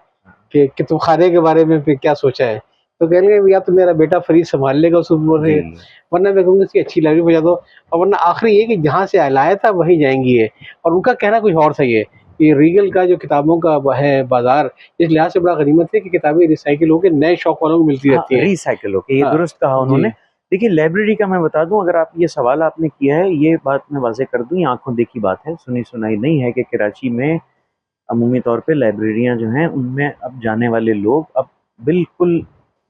कि तुम खाने के बारे में फिर क्या सोचा है? तो कह रहे हैं या तो मेरा बेटा फ्रिज सँभाल लेगा उस उम्र से, जी, वरना मैं कहूँगा इसकी अच्छी लाइब्रेरी बजा दो, और वरना आखिरी ये कि जहाँ से लाया था वहीं जाएँगी ये। और उनका कहना कुछ और था ये, कि रीगल का जो किताबों का है बाज़ार, इस लिहाज़ से बड़ा गनीमत है कि किताबें रिसाइकिल होके नए शौक वालों को मिलती हाँ, रहती हैं। रीसाइकिल होके, ये हाँ, दुरुस्त कहा उन्होंने। जी। देखिए लाइब्रेरी का मैं बता दूँ, अगर आप ये सवाल आपने किया है, ये बात मैं वाज़ेह कर दूँ, ये आँखों देखी बात है, सुनी-सुनाई नहीं है कि कराची में अमूमी तौर पे लाइब्रेरियाँ जो हैं, उनमें अब जाने वाले लोग अब बिल्कुल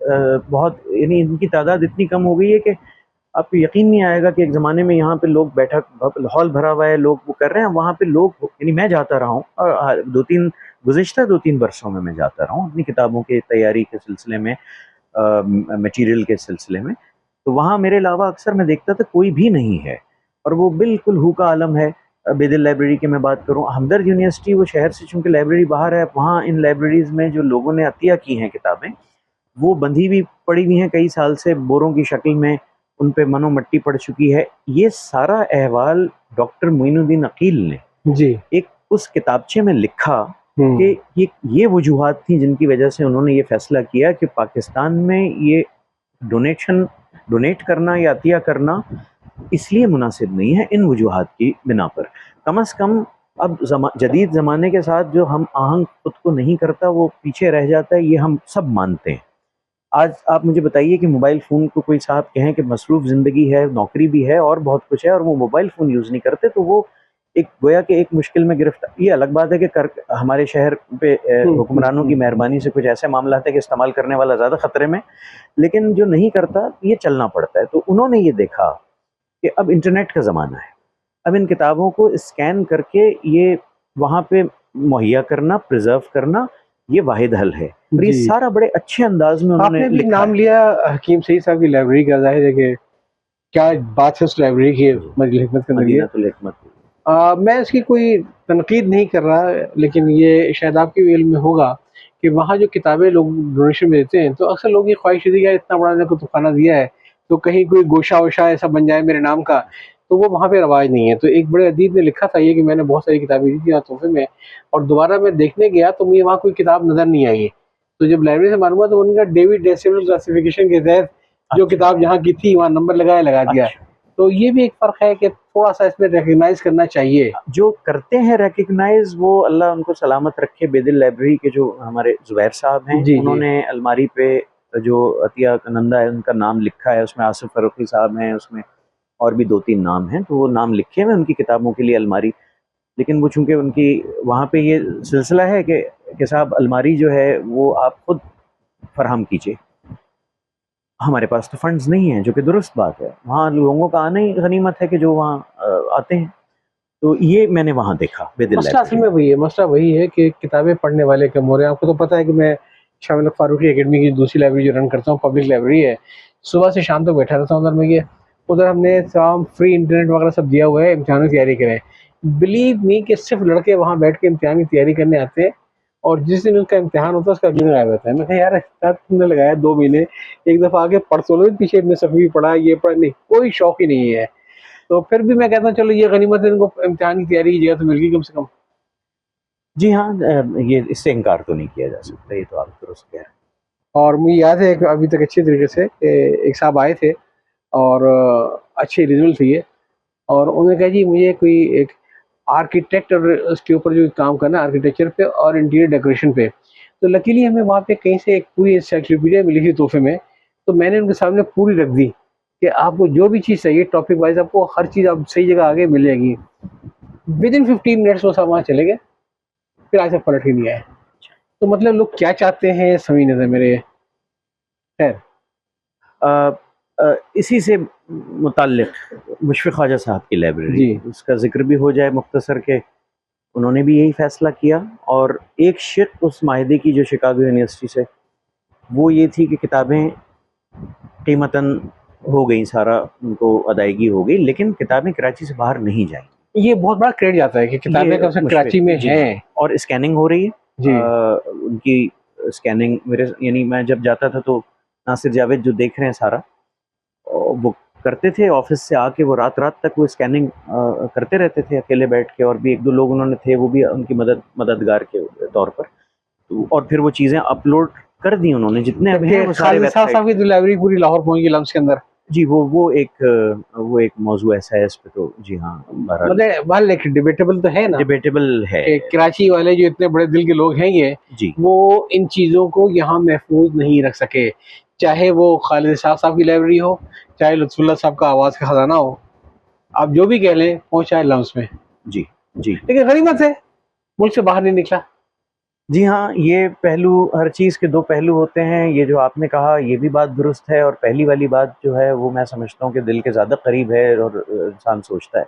बहुत, यानी इनकी तादाद इतनी कम हो गई है कि आपको यकीन नहीं आएगा कि एक ज़माने में यहाँ पे लोग बैठक हॉल भरा हुआ है, लोग वो कर रहे हैं, वहाँ पे लोग, यानी मैं जाता रहा हूँ, 2-3 गुज़िश्ता 2-3 बरसों में मैं जाता रहा हूँ अपनी किताबों की तैयारी के सिलसिले में, मटेरियल के सिलसिले में। तो वहाँ मेरे अलावा अक्सर मैं देखता था कोई भी नहीं है, और वो बिल्कुल हू का आलम है। बेदिल लाइब्रेरी की मैं बात करूँ, हमदर्द यूनिवर्सिटी, वो शहर से चूँकि लाइब्रेरी बाहर है, वहाँ इन लाइब्रेरीज़ में जो लोगों ने अतिया की हैं किताबें, वो बंधी हुई पड़ी हुई हैं कई साल से बोरों की शक्ल में, उन पे मनो मिट्टी पड़ चुकी है। ये सारा अहवाल डॉक्टर मोइनुद्दीन अकील ने जी। एक उस किताबचे में लिखा कि हुँ। ये वजूहात थी जिनकी वजह से उन्होंने ये फैसला किया कि पाकिस्तान में ये डोनेट करना या अतिया करना इसलिए मुनासिब नहीं है, इन वजूहात की बिना पर। कम अज़ कम अब जदीद ज़माने के साथ जो हम आहंग खुद को नहीं करता, वो पीछे रह जाता है, ये हम सब मानते हैं। आज आप मुझे बताइए कि मोबाइल फ़ोन को कोई साहब कहें कि मसरूफ़ ज़िंदगी है, नौकरी भी है और बहुत कुछ है, और वो मोबाइल फ़ोन यूज़ नहीं करते, तो वो एक गोया कि एक मुश्किल में गिरफ्तार, ये अलग बात है कि हमारे शहर पे हुक्मरानों की मेहरबानी से कुछ ऐसे मामला है कि इस्तेमाल करने वाला ज़्यादा ख़तरे में, लेकिन जो नहीं करता ये चलना पड़ता है। तो उन्होंने ये देखा कि अब इंटरनेट का ज़माना है, अब इन किताबों को स्कैन करके ये वहाँ पे मुहैया करना, प्रिजर्व करना, ये वाहिद हल है। और ये जी। सारा बड़े अच्छे अंदाज में उन्होंने आपने भी लिखा नाम है। लिया हकीम सईद साहब की लाइब्रेरी का, जाहिर है कि क्या बात है उस लाइब्रेरी की मजलिस हिकमत के अंदर ये। मदीनातुल हिकमत। मैं इसकी कोई तनकीद नहीं कर रहा, लेकिन ये शायद आपके भी इल्म में होगा कि वहाँ जो किताबें लोग डोनेशन में देते हैं, तो अक्सर लोग ये ख्वाहिश होती है यार इतना बड़ा इन्होंने कुतुबखाना दिया है, तो कहीं कोई गोशा वोशा ऐसा बन जाए मेरे नाम का, तो वो वहाँ पे रवाज नहीं है। तो एक बड़े अदीब ने लिखा था ये कि मैंने बहुत सारी किताबें दी थी वहाँ तोहफे में, और दोबारा मैं देखने गया तो मुझे वहाँ कोई किताब नज़र नहीं आई है। तो जब लाइब्रेरी से मालूम हुआ तो उनका डेविड डेसिमल क्लासिफिकेशन के तहत जो अच्छा, किताब जहाँ की थी वहाँ नंबर लगा दिया। अच्छा। तो ये भी एक फ़र्क है कि थोड़ा-सा इसमें रिकॉग्नाइज़ करना चाहिए। जो करते हैं रिकग्नाइज, वो अल्लाह उनको सलामत रखे। बेदिल लाइब्रेरी के जो हमारे ज़ुबैर साहब हैं, जी, जी। उन्होंने अलमारी पे जो अतिया नंदा है उनका नाम लिखा है, उसमें आसिफ फ़ारूक़ी साहब हैं, उसमें और भी 2-3 नाम हैं, तो वो नाम लिखे हुए हैं उनकी किताबों के लिए अलमारी। लेकिन वो चूँकि उनकी वहाँ पे ये सिलसिला है कि साहब अलमारी जो है वो आप खुद फराहम कीजिए, हमारे पास तो फंड्स नहीं हैं, जो कि दुरुस्त बात है। वहाँ लोगों का आना ही गनीमत है कि जो वहाँ आते हैं। तो ये मैंने वहाँ देखा बेदिल मसला असल लाइब्रेरी में में। वही है, मसला वही है कि किताबें पढ़ने वाले कम हो रहे हैं। आपको तो पता है कि मैं शामिल फारूकी एकेडमी की दूसरी लाइब्रेरी जो रन करता हूँ, पब्लिक लाइब्रेरी है। सुबह से शाम तक बैठा रहता हूँ उधर में, ये उधर हमने तमाम फ्री इंटरनेट वगैरह सब दिया हुआ है इम्तिहानों की तैयारी करें। बिलीव मी कि सिर्फ लड़के वहाँ बैठ के इम्तिहान की तैयारी करने आते हैं, और जिस दिन उनका इम्तिहान होता है उसका अगले दिन गायब होता है। मैं कहा यार इतना तुमने लगाया 2 महीने, एक दफ़ा आके पढ़ तो लो, पीछे इब्न सफ़ी भी पढ़ा, ये पढ़ा, नहीं कोई शौक ही नहीं है। तो फिर भी मैं कहता हूँ चलो ये गनीमत है, इनको इम्तिहान की तैयारी की जगह तो मिल गई कम से कम। जी हाँ, ये इससे इनकार तो नहीं किया जा सकता, ये तो आप दुरुस्त कह रहे हैं। और मुझे याद है कि अभी तक अच्छे तरीके से एक साहब आए थे, और अच्छे रिजल्ट थे, और उन्होंने कहा जी मुझे कोई एक आर्किटेक्ट और उसके ऊपर जो काम करना है आर्किटेक्चर पे और इंटीरियर डेकोरेशन पे। तो लकीली हमें वहाँ पे कहीं से एक पूरी इंसाइक्लोपीडिया मिली थी तोहफे में। तो मैंने उनके सामने पूरी रख दी कि आपको जो भी चीज़ चाहिए टॉपिक वाइज, आपको हर चीज़ आप सही जगह आगे मिल जाएगी। विद इन 15 मिनट्स वो सब वहाँ चले गए, फिर आज तक पलट ही नहीं आए। तो मतलब लोग क्या चाहते हैं समझ नहीं आता मेरे। खैर। अ, इसी से मुताल्लिक़ मुशफ़िक़ ख्वाजा साहब की लाइब्रेरी, जी। उसका ज़िक्र भी हो जाए मुख्तसर के। उन्होंने भी यही फ़ैसला किया, और एक शर्त उस माहिदे की जो शिकागो यूनिवर्सिटी से, वो ये थी कि किताबें कीमतन हो गई, सारा उनको अदायगी हो गई, लेकिन किताबें कराची से बाहर नहीं जाएँ। ये बहुत बड़ा क्रेडिट जाता है कि किताबें ये कम से कम कराची मुशफ़िक़, में जी हाँ, हैं। और स्कैनिंग हो रही है। जी। उनकी स्कैनिंग मेरे, यानी मैं जब जाता था तो नासिर जावेद जो देख रहे हैं सारा, वो करते थे ऑफिस से आके, वो रात-रात तक वो स्कैनिंग करते रहते थे अकेले बैठ के, और भी 1-2 लोग उन्होंने थे, वो भी उनकी मददगार के तौर पर। तो और फिर वो चीज़ें अपलोड कर दी उन्होंने, जितने अब हैं जबकि वो सारे खालिद साहब वेबसाइट। की तो लाइब्रेरी पूरी लाहौर पहुँच गई लम्स के अंदर। जी, वो एक मौज़ू ऐसा है, इस पे तो जी हाँ, बहरहाल मतलब वेल एक डिबेटेबल तो है ना डिबेटेबल है। कि कराची वाले जो इतने बड़े दिल के लोग हैं ये, जी, वो इन चीज़ों को यहाँ महफूज नहीं रख सके। चाहे वो खालिद साहब की लाइब्रेरी हो, चाहे लुत्फ़ुल्लाह साहब का आवाज़ का खजाना हो, आप जो भी कह लें पहुँचा है लम्स में। जी, जी। लेकिन गनीमत है मुल्क से बाहर नहीं निकला। जी हाँ, ये पहलू, हर चीज़ के 2 पहलू होते हैं। ये जो आपने कहा ये भी बात दुरुस्त है, और पहली वाली बात जो है वो मैं समझता हूँ कि दिल के ज़्यादा करीब है, और इंसान सोचता है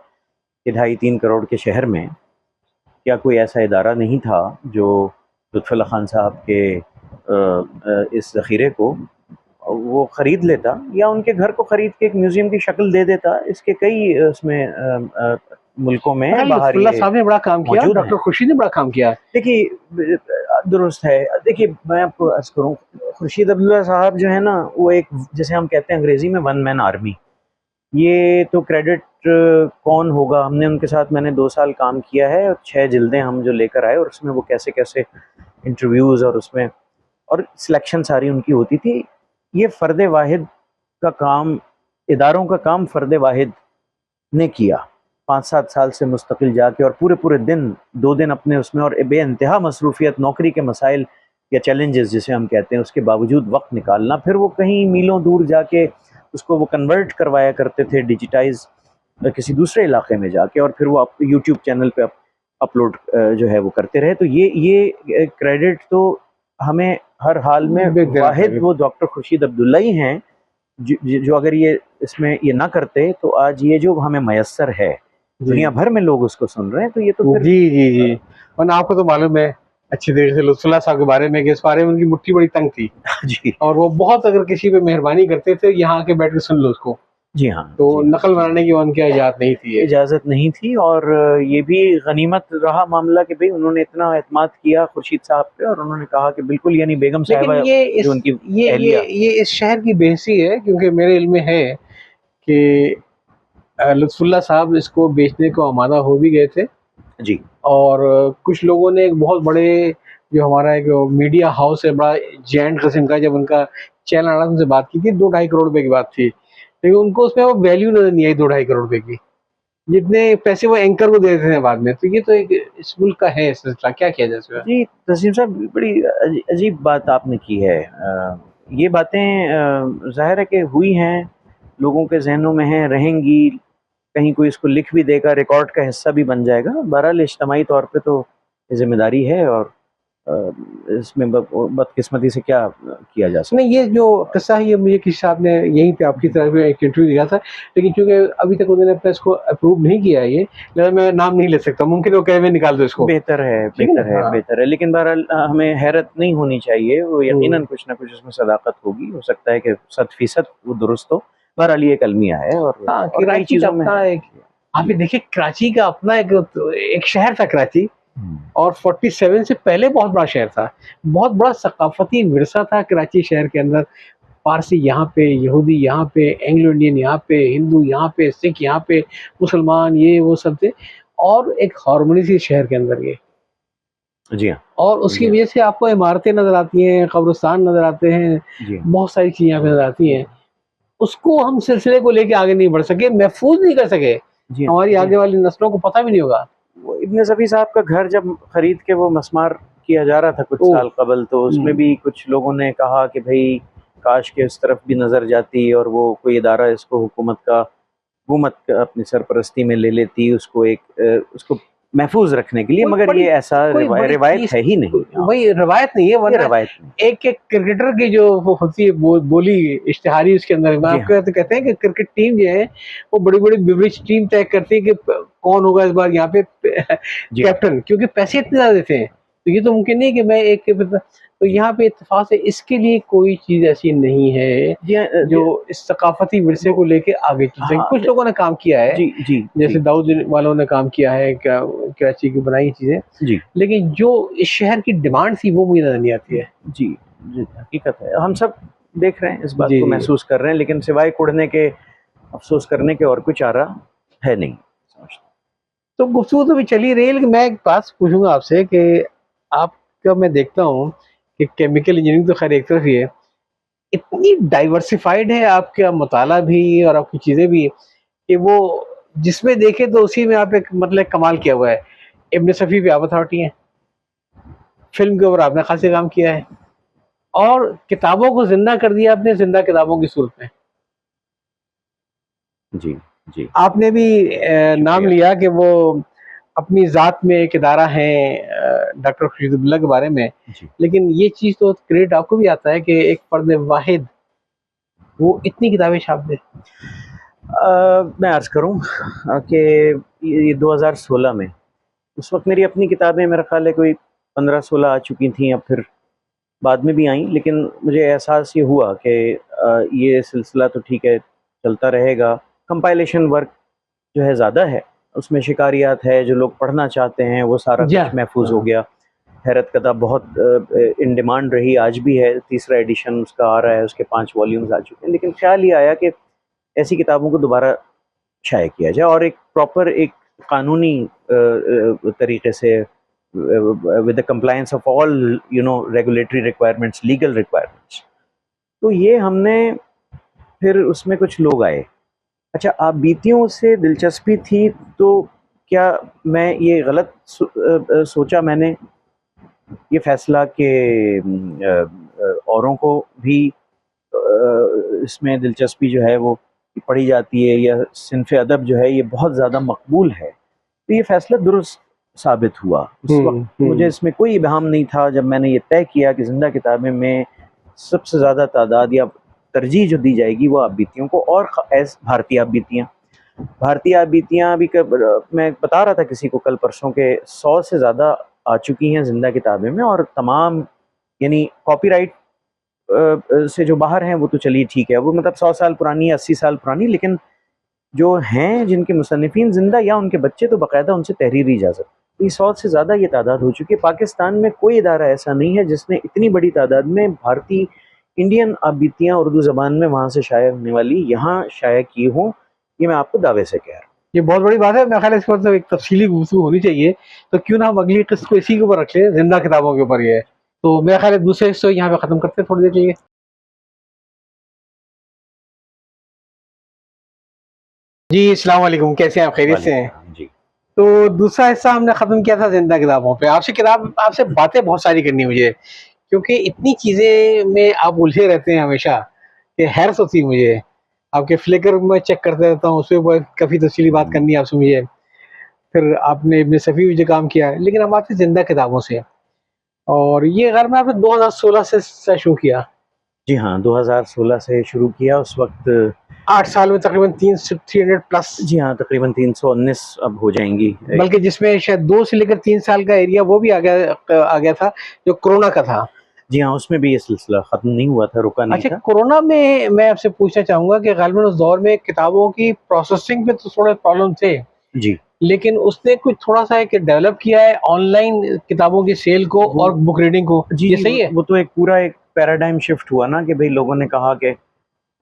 कि 2.5-3 करोड़ के शहर में क्या कोई ऐसा इदारा नहीं था जो लुत्फ़ुल्लाह खान साहब के इस ज़ख़ीरे को वो ख़रीद लेता, या उनके घर को ख़रीद के एक म्यूज़ियम की शक्ल दे देता। इसके कई उसमें मुल्कों में बाहर लुत्फ़ुल्लाह ये साहब ने बड़ा काम किया, मौजूद हैं। डॉक्टर खुर्शीद ने बड़ा काम किया। देखिए, दुरुस्त है। देखिए, मैं आपको अर्ज़ करूँ, खुर्शीद अब्दुल्ला साहब जो है ना, वो एक, जैसे हम कहते हैं अंग्रेज़ी में, वन मैन आर्मी। ये तो क्रेडिट कौन होगा, हमने उनके साथ, मैंने 2 साल काम किया है, और 6 जिल्दें हम जो लेकर आए, और उसमें वो कैसे-कैसे इंटरव्यूज़, और उसमें और सिलेक्शन सारी उनकी होती थी। ये फ़र्द वाहिद का काम, इदारों का काम फ़र्द वाहिद ने किया 5-7 साल से मुस्तकिल जाके, और पूरे-पूरे दिन 2 दिन अपने उसमें, और बेइंतहा मसरूफ़ियत, नौकरी के मसाइल या चैलेंजेस जिसे हम कहते हैं, उसके बावजूद वक़्त निकालना, फिर वो कहीं मीलों दूर जाके उसको वो कन्वर्ट करवाया करते थे, डिजिटाइज़ किसी दूसरे इलाके में जाके, और फिर वो आप यूट्यूब चैनल पे अपलोड जो है वो करते रहे। तो ये क्रेडिट तो हमें हर हाल में देना वाहिद चाहिए। वो डॉक्टर खुर्शीद अब्दुल्ला ही हैं, जो अगर ये इसमें ये ना करते तो आज ये जो हमें मयस्सर है, जी दुनिया भर में लोग उसको सुन रहे हैं, तो ये तो फिर जी जी जी। और आपको तो मालूम है अच्छी तरीके से लुत्फुल्लाह साहब के बारे में कि इस बारे में उनकी मुट्ठी बड़ी तंग थी, जी और वो बहुत अगर किसी पे मेहरबानी करते थे यहाँ आके बैठ के सुन लो उसको, जी हाँ तो जी हाँ नकल बनाने की उनकी इजाज़त नहीं थी ये। इजाज़त नहीं थी। और ये भी गनीमत रहा मामला कि भाई उन्होंने इतना एतमाद किया खुर्शीद साहब पे, और उन्होंने कहा कि बिल्कुल, यानी बेगम लेकिन साहिबा ये जो इस उनकी ये अहलिया। ये इस शहर की बेइज्जती है, क्योंकि मेरे इल्म में है कि लुत्फुल्लाह साहब इसको बेचने को आमादा हो भी गए थे, जी और कुछ लोगों ने एक बहुत बड़े, जो हमारा एक मीडिया हाउस है बड़ा जेंट किस्म का, जब उनका चैनल आना उनसे बात की थी, 2-2.5 करोड़ रुपए की बात थी, लेकिन उनको उसमें वो वैल्यू नजर नहीं आई 2-2.5 करोड़ रुपए की, जितने पैसे वो एंकर को दे देते हैं बाद में। तो ये तो एक इस मुल्क का है सिलसिला, क्या किया जाए इसमें। जी तस्लीम साहब, बड़ी अजीब बात आपने की है। ये बातें ज़ाहिर है कि हुई हैं, लोगों के जहनों में हैं, रहेंगी, कहीं कोई इसको लिख भी देगा, रिकॉर्ड का हिस्सा भी बन जाएगा। बहरहाल इज्तमाही तौर पे तो ये जिम्मेदारी है, और अ, इसमें बदकिस्मती से क्या किया जा नहीं, सकता ये जो किस्सा है ये मुझे किसी साहब ने यहीं पे आपकी तरफ एक इंटरव्यू दिया था, लेकिन चूंकि अभी तक उन्होंने अपना इसको अप्रूव नहीं किया है, ये लिहाजा मैं नाम नहीं ले सकता, मुमकिन है वो कहे हुए निकाल दो है। इसको। बेहतर है, ठीक है ना, बेहतर है, हाँ। बेहतर है, लेकिन बहरहाल हमें हैरत नहीं होनी चाहिए, वो हम्म। यकीनन कुछ ना कुछ उसमें सदाकत होगी, हो सकता है कि 100% वो दुरुस्त हो। बहरहाल ये एक अलमिया है, हाँ, और कई कराची का चीज़ों में अपना है। एक, आप जी। ये देखिए कराची का अपना एक शहर था कराची, हम्म, और 47 से पहले बहुत बड़ा शहर था, बहुत बड़ा सकाफती विरसा था कराची शहर के अंदर। पारसी यहाँ पे, यहूदी यहाँ पे, एंग्लो इंडियन यहाँ पे, हिंदू यहाँ पे, सिख यहाँ पे, मुसलमान ये वो सब थे, और एक हार्मनी थी शहर के अंदर ये। जी हाँ और जी उसकी हाँ वजह से आपको इमारतें नज़र आती हैं, कब्रिस्तान नज़र आते हैं, जी हाँ बहुत सारी चीज़ें यहाँ पे नज़र आती हैं। उसको हम सिलसिले को लेके आगे नहीं बढ़ सके, महफूज नहीं कर सके, जी हाँ हमारी जी हाँ। आगे वाली नस्लों को पता भी नहीं होगा। वो इब्न सफ़ी साहब का घर जब खरीद के वो मस्मार किया जा रहा था कुछ ओह! साल कबल, तो उसमें भी कुछ लोगों ने कहा कि भाई काश के उस तरफ भी नज़र जाती, और वो कोई इदारा इसको हुकूमत का अपनी सरपरस्ती में ले लेती, उसको उसको महफूज रखने के लिए, कोई मगर बड़ी ये ऐसा कोई बड़ी रिवायत चीज़, है ही नहीं। हाँ, वही रवायत नहीं है, ये वरना रवायत नहीं। एक-एक क्रिकेटर की जो वो होती है बोली इश्तिहारी उसके अंदर, मैं जी आपको हाँ तो कहते हैं कि क्रिकेट टीम जो है, वो बड़ी-बड़ी बिवरेज टीम तय करती है कि कौन होगा इस बार यहाँ पे जी हाँ कैप्टन, क्योंकि पैसे इतने ज़्यादा देते हैं। तो ये तो मुमकिन नहीं कि मैं एक, तो जी यहाँ पे इत्तेफ़ाक से इसके लिए कोई चीज़ ऐसी नहीं है, जी हाँ, जो इस सकाफ़ती विरसे वो को लेके आगे चल सके। हाँ कुछ लोगों ने काम किया है, जी जी जैसे जी दाऊद वालों ने काम किया है, कराची की बनाई चीज़ें, जी लेकिन जो इस शहर की डिमांड थी वो मुझे नज़र नहीं आती है। जी जी, हकीकत है, हम सब देख रहे हैं, इस बात जी, को जी। महसूस कर रहे हैं, लेकिन सिवाय कुड़ने के, अफ़सोस करने के, और कुछ चारा है नहीं, समझता तो गुफ्तगू तो अभी चल ही रही है, लेकिन मैं एक बात पूछूँगा आपसे कि आपका मैं देखता हूँ कि केमिकल इंजीनियरिंग तो ख़ैर एक तरफ ही है, इतनी डाइवर्सिफ़ाइड है आपका मुताला भी और आपकी चीज़ें भी, कि वो जिसमें देखें तो उसी में आप एक मतलब कमाल किया हुआ है। इब्न सफ़ी पे आप अथॉरिटी हैं, फ़िल्म के ऊपर आपने ख़ासा काम किया है, और किताबों को ज़िंदा कर दिया आपने, ज़िंदा किताबों की सूरत में। जी, जी, आपने भी नाम शुक्रिया। लिया कि वो अपनी ज़ात में एक इदारा है डॉक्टर ख़ुर्शीद अब्दुल्ला के बारे में, जी। लेकिन ये चीज़ तो क्रेडिट आपको भी आता है कि एक फ़र्द वाहिद वो इतनी किताबें छाप दे। मैं अर्ज़ करूँ कि ये 2016 में, उस वक़्त मेरी अपनी किताबें मेरा ख़्याल है कोई 15-16 आ चुकी थीं, अब फिर बाद में भी आईं, लेकिन मुझे एहसास ये हुआ कि ये सिलसिला तो ठीक है, चलता रहेगा। कंपाइलेशन वर्क जो है ज़्यादा है, उसमें शिकारियात है, जो लोग पढ़ना चाहते हैं, वो सारा जी कुछ हाँ, महफूज़ हो हाँ। गया। हैरत किताब बहुत इन डिमांड रही, आज भी है, तीसरा एडिशन उसका आ रहा है, उसके 5 वॉल्यूम्स आ चुके हैं, लेकिन ख़्याल ये आया कि ऐसी किताबों को दोबारा शाये किया जाए, और एक प्रॉपर, एक कानूनी तरीके से, with the compliance of all regulatory requirements, legal requirements. तो ये हमने, फिर उसमें कुछ लोग आए। अच्छा, आप बीतियों से दिलचस्पी थी, तो क्या मैं ये गलत सोचा मैंने ये फैसला कि औरों को भी इसमें दिलचस्पी जो है वो पढ़ी जाती है या सिनफ़ अदब जो है ये बहुत ज़्यादा मकबूल है, तो ये फ़ैसला दुरुस्त साबित हुआ। उस वक़्त मुझे इसमें कोई इब्हाम नहीं था जब मैंने ये तय किया कि ज़िंदा किताबें में सबसे ज़्यादा तादाद या तरजीह जो दी जाएगी वो आप बीतियों को, और एज़ भारतीय आप बीतियाँ अभी मैं बता रहा था किसी को कल परसों के 100 से ज़्यादा आ चुकी हैं ज़िंदा किताबें में, और तमाम यानी कॉपीराइट से जो बाहर हैं वो तो चलिए ठीक है, वो मतलब 100 साल पुरानी या 80 साल पुरानी, लेकिन जो हैं जिनके मुसन्निफ़ीन ज़िंदा या उनके बच्चे तो बाकायदा उनसे तहरीरी इजाज़त, तो 100 से ज़्यादा ये तादाद हो चुकी है। पाकिस्तान में कोई इदारा ऐसा नहीं है जिसने इतनी बड़ी तादाद में भारतीय इंडियन आबितियाँ उर्दू ज़बान में वहाँ से शाया होने वाली यहाँ शाया की हों, ये मैं आपको दावे से कह रहा हूँ। ये बहुत बड़ी बात है। मेरे ख्याल है इसके मतलब एक तफसीली गुफ्तगू होनी चाहिए, तो क्यों ना हम अगली किस्त को इसी के ऊपर रख लें, जिंदा किताबों के ऊपर। ये तो मेरा ख्याल है दूसरे हिस्से को यहाँ पे ख़त्म करते हैं थोड़ी देर के लिए। जी, अस्सलाम वालेकुम, कैसे हैं आप? खैरियत से हैं? जी। तो दूसरा हिस्सा हमने ख़त्म किया था जिंदा किताबों पे। आपसे बातें बहुत सारी करनी है मुझे, क्योंकि इतनी चीज़ें में आप उलझे रहते हैं हमेशा कि हैरत होती है मुझे। आपके फ्लिकर में चेक करते रहता हूँ, उसपे काफ़ी तफसीली बात करनी है आपसे मुझे। फिर आपने इब्न सफ़ी भी जो काम किया है, लेकिन हम आते हैं ज़िंदा किताबों से, और ये अगर मैं आपने 2016 से शुरू किया। जी हाँ, 2016 से शुरू किया, उस वक़्त 8 साल में तकरीबन 300 प्लस। जी हाँ, तकरीबन 319 अब हो जाएँगी। बल्कि जिसमें शायद 2 से लेकर 3 साल का एरिया वो भी आ गया था, जो कोरोना का था। जी हाँ, उसमें भी ये सिलसिला ख़त्म नहीं हुआ था, रुका नहीं अच्छा, था। कोरोना में मैं आपसे पूछना चाहूँगा कि ग़ालिबन उस दौर में किताबों की प्रोसेसिंग पे तो थोड़े प्रॉब्लम थे, जी। लेकिन उसने कुछ थोड़ा-सा एक डेवलप किया है ऑनलाइन किताबों की सेल को और बुक रीडिंग को। ये सही है? वो तो एक पूरा एक पैराडाइम शिफ्ट हुआ ना कि भई लोगों ने कहा कि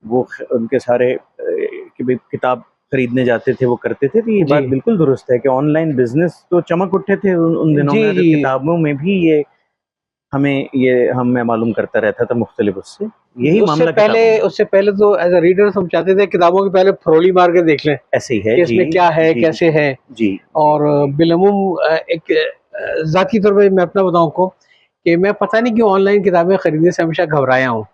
वो उनके सारे कि भई किताब खरीदने जाते थे, वो करते थे, तो ये बात जी। बिल्कुल दुरुस्त है कि ऑनलाइन बिज़नेस तो चमक उठे थे उन दिनों जी, में, अगर जी। किताबों में भी मैं मालूम करता रहता था मुख्तलिफ उससे, यही उससे मामला पहले किताबों में उससे पहले तो एज़ अ रीडर्स हम चाहते थे किताबों की पहले फरोली मार के देख लें ऐसे ही है। कि जी, इसमें क्या है, जी, कैसे है। जी, जी, और बिलअमूम एक ज़ाती तौर पे मैं अपना बताऊँ आपको कि मैं पता नहीं क्यों ऑनलाइन किताबें खरीदने से हमेशा घबराया हूँ।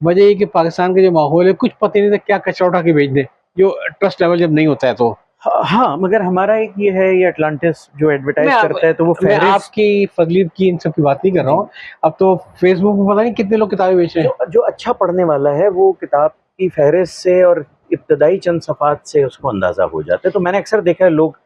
वजह ये कि पाकिस्तान का जो माहौल है, कुछ पता नहीं था क्या कचरा उठा के भेज दें, जो ट्रस्ट लेवल जब नहीं होता है तो। हाँ, मगर हमारा एक ये है, ये अटलांटिस जो मैं एडवर्टाइज़ आप करता है तो वो मैं फ़हरिस्त। आपकी फ़ज़ीलत की इन सब की बात नहीं कर रहा जी। हूँ। अब तो फ़ेसबुक पे पता नहीं कितने लोग किताबें बेच रहे हैं। जो जो अच्छा पढ़ने वाला है वो किताब की फ़हरिस्त से और इब्तदाई चंद सफ़हात से उसको अंदाज़ा हो जाता है। तो मैंने अक्सर देखा है लोग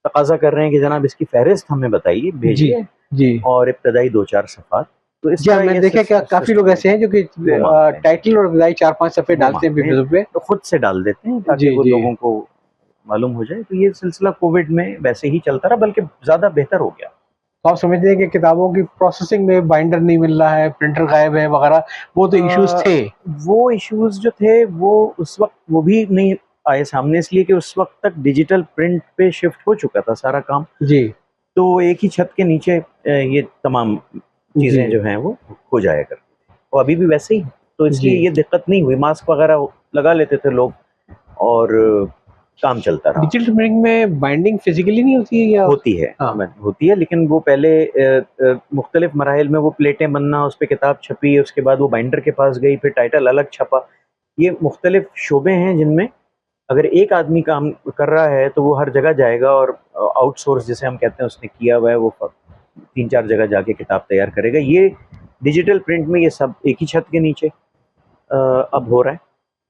तकाज़ा कर रहे हैं कि जनाब इसकी फ़हरिस्त हमें बताइए, जी, भेजिए, जी। और इब्तदाई 2-4 सफ़हात। तो इस जी हाँ, तरह मैंने ये देखा क्या काफ़ी लोग सिस्टम ऐसे हैं जो कि वो माँगते हैं। टाइटल और इब्तिदाई 4-5 सफ़े वो डालते हैं माँगते हैं, फ़ेसबुक पे। तो खुद से डाल देते हैं ताकि जी, वो जी। लोगों को मालूम हो जाए। तो ये सिलसिला कोविड में वैसे ही चलता रहा, बल्कि ज़्यादा बेहतर हो गया। तो आप समझते हैं कि किताबों की प्रोसेसिंग में बाइंडर नहीं मिल रहा है, प्रिंटर गायब है वगैरह, वो तो इश्यूज़ अ, थे। वो इश्यूज़ जो थे वो उस वक़्त वो भी नहीं आए सामने, इसलिए कि उस वक़्त तक डिजिटल प्रिंट पे शिफ्ट हो चुका था सारा काम। जी, तो एक ही छत के नीचे ये तमाम जी, चीज़ें जो हैं वो हो जाया करती थी। और अभी भी वैसे ही है, तो जी। इसलिए ये दिक्कत नहीं हुई। मास्क वग़ैरह लगा लेते थे लोग, और काम चलता रहा। डिजिटल प्रिंटिंग में बाइंडिंग फिज़िकली नहीं होती है या? हाँ, होती है, लेकिन वो पहले मुख्तलिफ मराहिल में वो प्लेटें बनना, उस पे किताब छपी, उसके बाद वो बाइंडर के पास गई, फिर टाइटल अलग छपा। ये मुख्तलिफ शोबे हैं जिनमें अगर एक आदमी काम कर रहा है तो वो हर जगह जाएगा, और आउटसोर्स जिसे हम कहते हैं उसने किया हुआ है, वो 3-4 जगह जाके किताब तैयार करेगा। ये डिजिटल प्रिंट में ये सब एक ही छत के नीचे अब हो रहा है,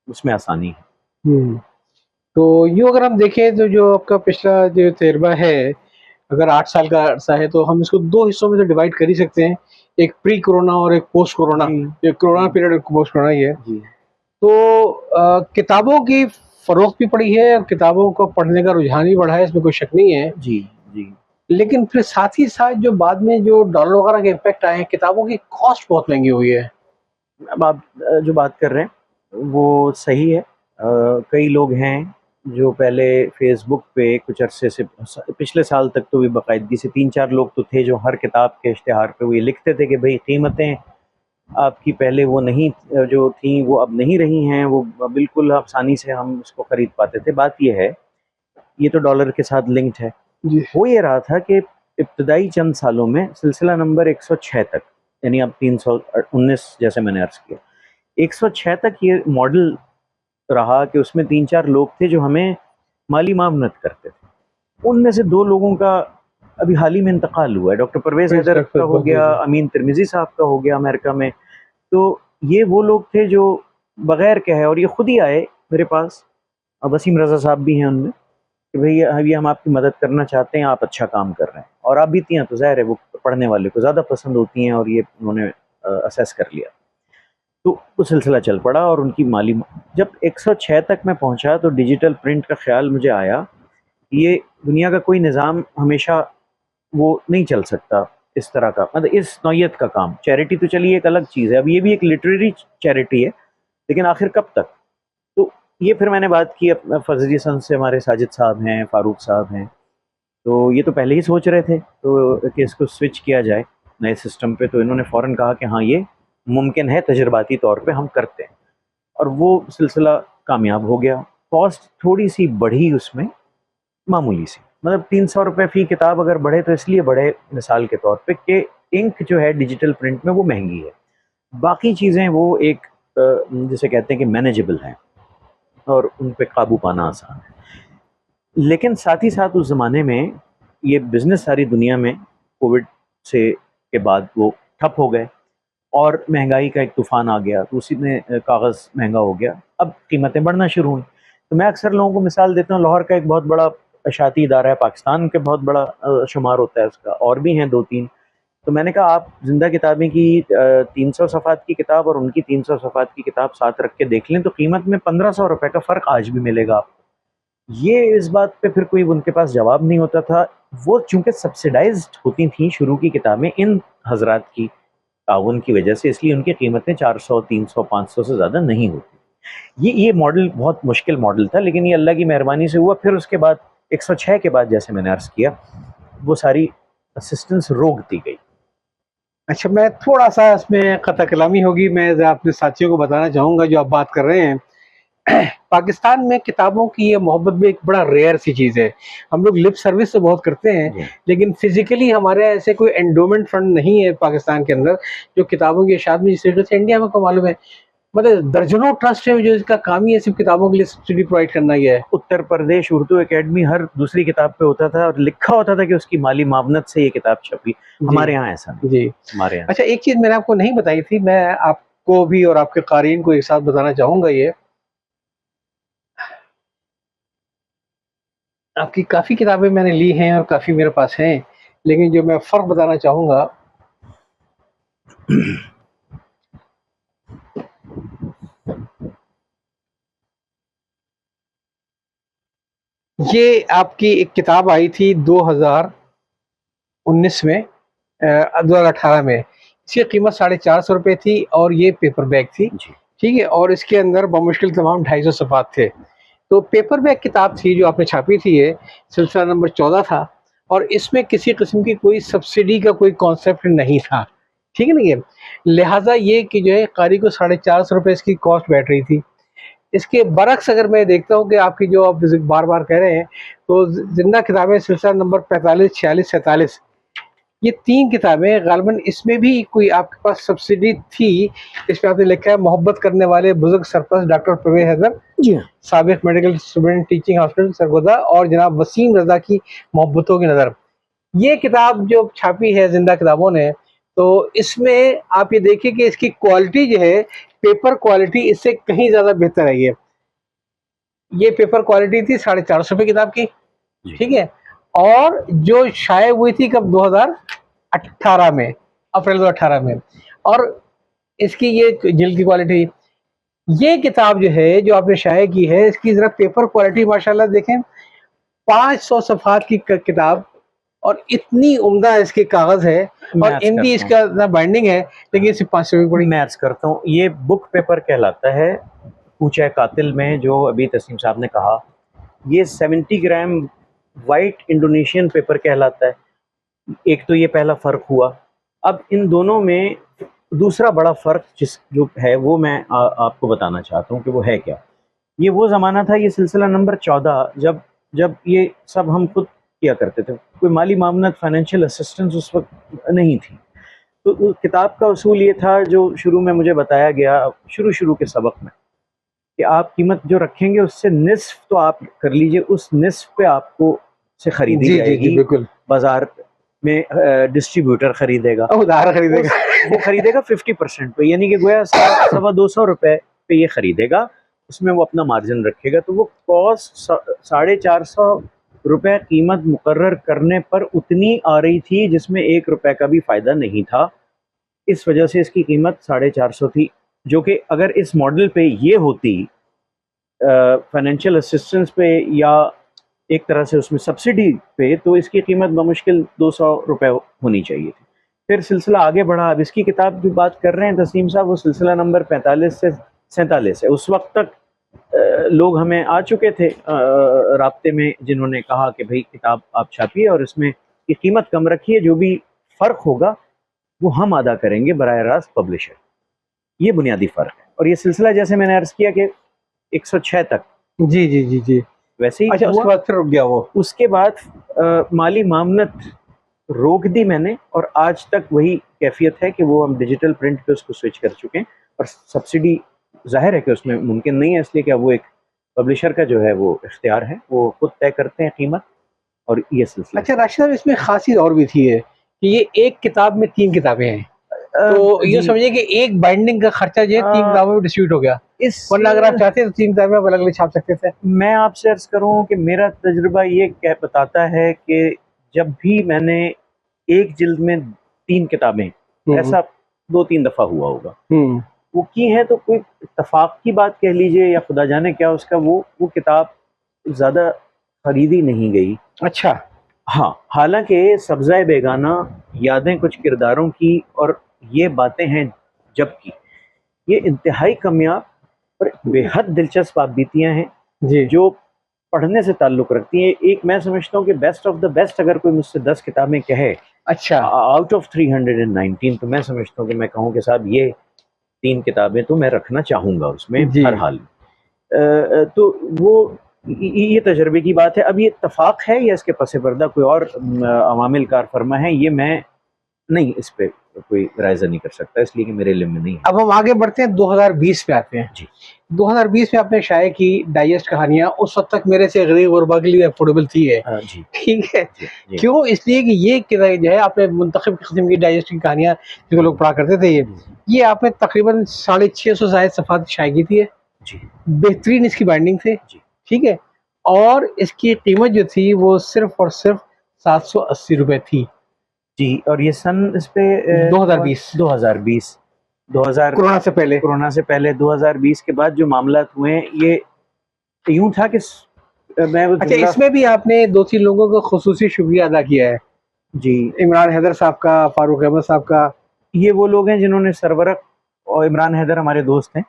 उसमें आसानी है। हुँ। तो यूँ अगर हम देखें तो जो आपका पिछला जो तजुर्बा है, अगर 8 साल का अरसा है, तो हम इसको 2 हिस्सों में तो डिवाइड कर ही सकते हैं। एक प्री कोरोना और एक पोस्ट कोरोना। जी, एक कोरोना जी, पीरियड, एक पोस्ट कोरोना ही है। जी। तो किताबों की फ़रोख्त भी बढ़ी है और किताबों को पढ़ने का रुझान भी बढ़ा है, इसमें कोई शक नहीं है। जी, जी। लेकिन फिर साथ ही साथ जो बाद में जो डॉलर वगैरह के इम्पैक्ट आए हैं, किताबों की कॉस्ट बहुत महँगी हुई है। अब आप जो बात कर रहे हैं वो सही है। कई लोग हैं जो पहले फ़ेसबुक पे कुछ अरसे से पिछले साल तक तो भी बाकायदगी से 3-4 लोग तो थे जो हर किताब के इश्तिहार पे वो ये लिखते थे कि भई कीमतें आपकी पहले वो नहीं जो थी वो अब नहीं रही हैं, वो बिल्कुल आसानी से हम उसको खरीद पाते थे। बात ये है, ये तो डॉलर के साथ लिंक्ड है। जी। हो ये रहा था कि इब्तदाई चंद सालों में सिलसिला नंबर 106 तक, यानी अब 319 जैसे मैंने अर्ज़ किया, 106 तक ये मॉडल रहा कि उसमें 3-4 लोग थे जो हमें माली मावनत करते थे। उनमें से 2 लोगों का अभी हाल ही में इंतकाल हुआ है। डॉक्टर परवेज़ हैदर का हो गया, अमीन तिरमिज़ी साहब का हो गया अमेरिका में। तो ये वो लोग थे जो बग़ैर कहे, और ये खुद ही आए मेरे पास, वसीम रज़ा साहब भी हैं उनमें, कि भई अभी हम आपकी मदद करना चाहते हैं, आप अच्छा काम कर रहे हैं। और आप बीतियाँ तो ज़ाहिर है वो पढ़ने वाले को ज़्यादा पसंद होती हैं, और ये उन्होंने असेस कर लिया। तो वो सिलसिला चल पड़ा, और उनकी माली जब 106 तक मैं पहुंचा तो डिजिटल प्रिंट का ख्याल मुझे आया, ये दुनिया का कोई निज़ाम हमेशा वो नहीं चल सकता इस तरह का, मतलब इस नौयत का काम। चैरिटी तो चलिए एक अलग चीज़ है, अब ये भी एक लिटरेरी चैरिटी है, लेकिन आखिर कब तक। तो ये फिर मैंने बात की अपना फजली सन से, हमारे साजिद साहब हैं, फ़ारूक साहब हैं, तो ये तो पहले ही सोच रहे थे तो कि इसको स्विच किया जाए नए सिस्टम पे। तो इन्होंने फ़ौरन कहा कि हाँ ये मुमकिन है, तजर्बाती तौर पे हम करते हैं, और वो सिलसिला कामयाब हो गया। कॉस्ट थोड़ी सी बढ़ी उसमें, मामूली सी, मतलब 300 रुपये फ़ी किताब अगर बढ़े तो इसलिए बढ़े मिसाल के तौर पे कि इंक जो है डिजिटल प्रिंट में वो महंगी है, बाकी चीज़ें वो एक जिसे कहते हैं कि मैनेजेबल हैं और उन पे काबू पाना आसान है। लेकिन साथ ही साथ उस ज़माने में ये बिज़नेस सारी दुनिया में कोविड से के बाद वो ठप हो गए, और महंगाई का एक तूफ़ान आ गया, तो उसी में कागज़ महंगा हो गया, अब कीमतें बढ़ना शुरू हुई। तो मैं अक्सर लोगों को मिसाल देता हूँ, लाहौर का एक बहुत बड़ा अशाती इदारा है, पाकिस्तान के बहुत बड़ा शुमार होता है उसका, और भी हैं 2-3। तो मैंने कहा आप ज़िंदा किताबें की 300 सफ़हात की किताब और उनकी 300 सफ़हात की किताब साथ रख के देख लें, तो कीमत में 1500 रुपये का फ़र्क आज भी मिलेगा आपको। ये इस बात पे फिर कोई उनके पास जवाब नहीं होता था। वो चूँकि सब्सिडाइज़्ड होती थी शुरू की किताबें इन हज़रात की ताउन की वजह से, इसलिए उनकी कीमतें 400, 300, 500 से ज़्यादा नहीं होती। ये मॉडल बहुत मुश्किल मॉडल था, लेकिन ये अल्लाह की मेहरबानी से हुआ। फिर उसके बाद 106 के बाद, जैसे मैंने अर्ज़ किया, वो सारी असिस्टेंस रोक दी गई। अच्छा, मैं थोड़ा-सा इसमें क़ता कलामी होगी, मैं ज़रा अपने साथियों को बताना चाहूँगा जो आप बात कर रहे हैं। पाकिस्तान में किताबों की ये मोहब्बत भी एक बड़ा रेयर सी चीज़ है। हम लोग लिप सर्विस तो बहुत करते हैं, लेकिन फ़िज़िकली हमारे ऐसे कोई एंडोमेंट फंड नहीं है पाकिस्तान के अंदर, जो किताबों की इशाअत में, जिस तरीके से इंडिया में आपको मालूम है, मतलब दर्जनों ट्रस्ट है जो इसका काम ही है सिर्फ़ किताबों के लिए सब्सिडी प्रोवाइड करना ही है। उत्तर प्रदेश उर्दू एकेडमी हर दूसरी किताब पे होता था, और लिखा होता था कि उसकी माली मावनत से ये किताब छपी। जी, हमारे यहाँ ऐसा नहीं, जी। हमारे यहाँ। अच्छा, एक चीज़ मैंने आपको नहीं बताई थी, मैं आपको भी और आपके क़ारीन को एक साथ बताना चाहूँगा ये। आपकी काफ़ी किताबें मैंने ली हैं और काफ़ी मेरे पास हैं, लेकिन जो मैं फ़र्क बताना चाहूँगा, ये आपकी एक किताब आई थी 2019 में, 2018 में। इसकी कीमत 450 रुपए थी और ये पेपर बैक थी, जी, ठीक है? और इसके अंदर बमुश्किल तमाम 250 सफ़हात थे। तो पेपर बैक किताब थी जो आपने छापी थी, ये सिलसिला नंबर 14 था, और इसमें किसी किस्म की कोई सब्सिडी का कोई कॉन्सेप्ट नहीं था, ठीक है ना ये? लिहाज़ा ये कि जो है क़ारी को 450 रुपए इसकी कॉस्ट बैठ रही थी। इसके बरअक्स अगर मैं देखता हूँ कि आपकी जो आप बार-बार कह रहे हैं, तो ज़िंदा किताबें सिलसिला नंबर 45, 46, 47, ये 3 किताबें गालिबन, इसमें भी कोई आपके पास सब्सिडी थी। इसमें आपने लिखा है मोहब्बत करने वाले बुज़ुर्ग सरपंच डॉक्टर परवेज़ हैदर, जी हाँ। साबिक़ medical student, teaching hospital Sargodha, और जनाब वसीम रज़ा की मोहब्बतों की नज़र। ये किताब जो छापी है ज़िंदा किताबों ने, तो इसमें आप ये देखिए कि इसकी क्वालिटी जो है, पेपर क्वालिटी इससे कहीं ज़्यादा बेहतर है ये। ये पेपर क्वालिटी थी 450 रुपए किताब की, जी, ठीक है? और जो शाये हुई थी कब, 2018 में, अप्रैल 2018 में, और इसकी ये जिल्द की क्वालिटी। ये किताब जो है, जो आपने शाये की है, इसकी ज़रा पेपर क्वालिटी माशाल्लाह देखें, 500 सफ़हात की किताब, और इतनी उम्दा इसके कागज़ है, मैं और अर्ज़ इनकी करता हूँ, इसका ना बाइंडिंग है, लेकिन ये सिर्फ़ 500 रुपए पड़ी। मैं अर्ज़ करता हूँ, ये बुक पेपर कहलाता है। कूचा कातिल में जो अभी तस्लीम साहब ने कहा, ये 70 ग्राम वाइट इंडोनेशियन पेपर कहलाता है। एक तो ये पहला फ़र्क हुआ। अब इन दोनों में दूसरा बड़ा फ़र्क जो है वो मैं आपको बताना चाहता हूँ कि वो है क्या। ये वो ज़माना था, ये सिलसिला नंबर 14, जब जब ये सब हम खुद किया करते थे। कोई माली मामनत, फाइनेंशियल असिस्टेंस उस वक़्त नहीं थी। तो किताब का उसूल ये था, जो शुरू में मुझे बताया गया, शुरू के सबक में, कि आप कीमत जो रखेंगे उससे निस्फ तो आप कर लीजिए, उस निस्फ पे आपको से खरीदी जी जी जी जाएगी। बिल्कुल। बाजार में डिस्ट्रीब्यूटर खरीदेगा, उधार खरीदेगा। वो खरीदेगा 50% पे, यानी कि गोया 100-125 रुपए पे ये खरीदेगा, उसमें वो अपना मार्जिन रखेगा। तो वो कॉस्ट 450 रुपए कीमत मुकर्रर करने पर उतनी आ रही थी जिसमें 1 रुपए का भी फायदा नहीं था। इस वजह से इसकी कीमत 450 थी, जो कि अगर इस मॉडल पे ये होती फाइनेंशियल असिस्टेंस पे या एक तरह से उसमें सब्सिडी पे, तो इसकी कीमत बमुश्किल 200 रुपए होनी चाहिए थी। फिर सिलसिला आगे बढ़ा। अब इसकी किताब की बात कर रहे हैं तस्लीम साहब, वो सिलसिला नंबर 45 से 47 है। उस वक्त तक लोग हमें आ चुके थे राब्ते में, जिन्होंने कहा कि भाई किताब आप छापिए और इसमें की कीमत कम रखिए, जो भी फ़र्क होगा वो हम अदा करेंगे बराह रास्त पब्लिशर। ये बुनियादी फ़र्क है। और ये सिलसिला जैसे मैंने अर्ज़ किया कि 106 तक जी जी जी जी। वैसे ही अच्छा, उसके हुआ। बाद फिर रुक गया वो। उसके बाद माली मामनत रोक दी मैंने, और आज तक वही कैफियत है कि वो हम डिजिटल प्रिंट पे उसको स्विच कर चुके हैं। और सब्सिडी जाहिर है कि उसमें मुमकिन नहीं है, इसलिए कि वो एक पब्लिशर का जो है वो इख्तियार है, वो खुद तय करते हैं कीमत। और ये सिलसिला। अच्छा राशिद साहब, इसमें खासी और भी थी है कि ये एक किताब में 3 किताबें हैं, तो ये जी, समझिए कि एक बाइंडिंग का खर्चा जो है 3 किताबों में डिस्ट्रीब्यूट हो गया। इस वरना अगर आप चाहते तो 3 किताबें आप अलग अलग छाप सकते थे। मैं आपसे अर्ज करूं कि मेरा तजुर्बा ये क्या बताता है कि जब भी मैंने एक जिल्द में 3 किताबें, ऐसा 2-3 दफा हुआ होगा, वो की है, तो कोई इत्तफाक की बात कह लीजिए या खुदा जाने क्या उसका, वो किताब ज़्यादा खरीदी नहीं गई। अच्छा। हाँ, हालांकि सब्ज़ाए बेगाना, यादें कुछ किरदारों की और ये बातें हैं जबकि, ये इंतहाई कामयाब और बेहद दिलचस्प आप बीतियाँ हैं जी। जो पढ़ने से ताल्लुक़ रखती हैं। एक मैं समझता हूँ कि बेस्ट ऑफ द बेस्ट अगर कोई मुझसे 10 किताबें कहे अच्छा। आउट ऑफ 319, तो मैं समझता हूँ कि मैं कहूँ कि साहब ये 3 किताबें तो मैं रखना चाहूँगा उसमें जी। हर हाल में। तो वो ये तजर्बे की बात है। अब ये इत्तफाक है या इसके पस पर्दा कोई और अवामिल कार फरमा है, ये मैं नहीं इस पे कोई रायज़ा नहीं कर सकता, इसलिए कि मेरे इल्म में नहीं है। अब हम आगे बढ़ते हैं, 2020 पे आते हैं। जी। 2020 में आपने शाये की डाइजेस्ट कहानियां उस वक्त तक मेरे से गरीब गुरबा के लिए अफोर्डेबल थी है। जी। ठीक है। जी, जी। क्यों? इसलिए कि ये जो है आपने मुंतखब किस्म की डाइजेस्ट की कहानियां जो लोग पढ़ा करते थे, ये आपने तकरीबन 650 शायद सफ़ात शाये की थी है। जी। बेहतरीन इसकी बाइंडिंग से। जी। ठीक है। और इसकी कीमत जो थी वो सिर्फ और सिर्फ 780 रुपए थी। जी। और ये सन इस पे 2020 2000 कोरोना से पहले। 2020 के बाद जो मामला हुए हैं, ये यूं था कि मैं अच्छा, इसमें भी आपने 2-3 लोगों का खुसूसी शुक्रिया अदा किया है। जी। इमरान हैदर साहब का, फारूक अहमद साहब का। ये वो लोग हैं जिन्होंने सरवरक, और इमरान हैदर हमारे दोस्त हैं,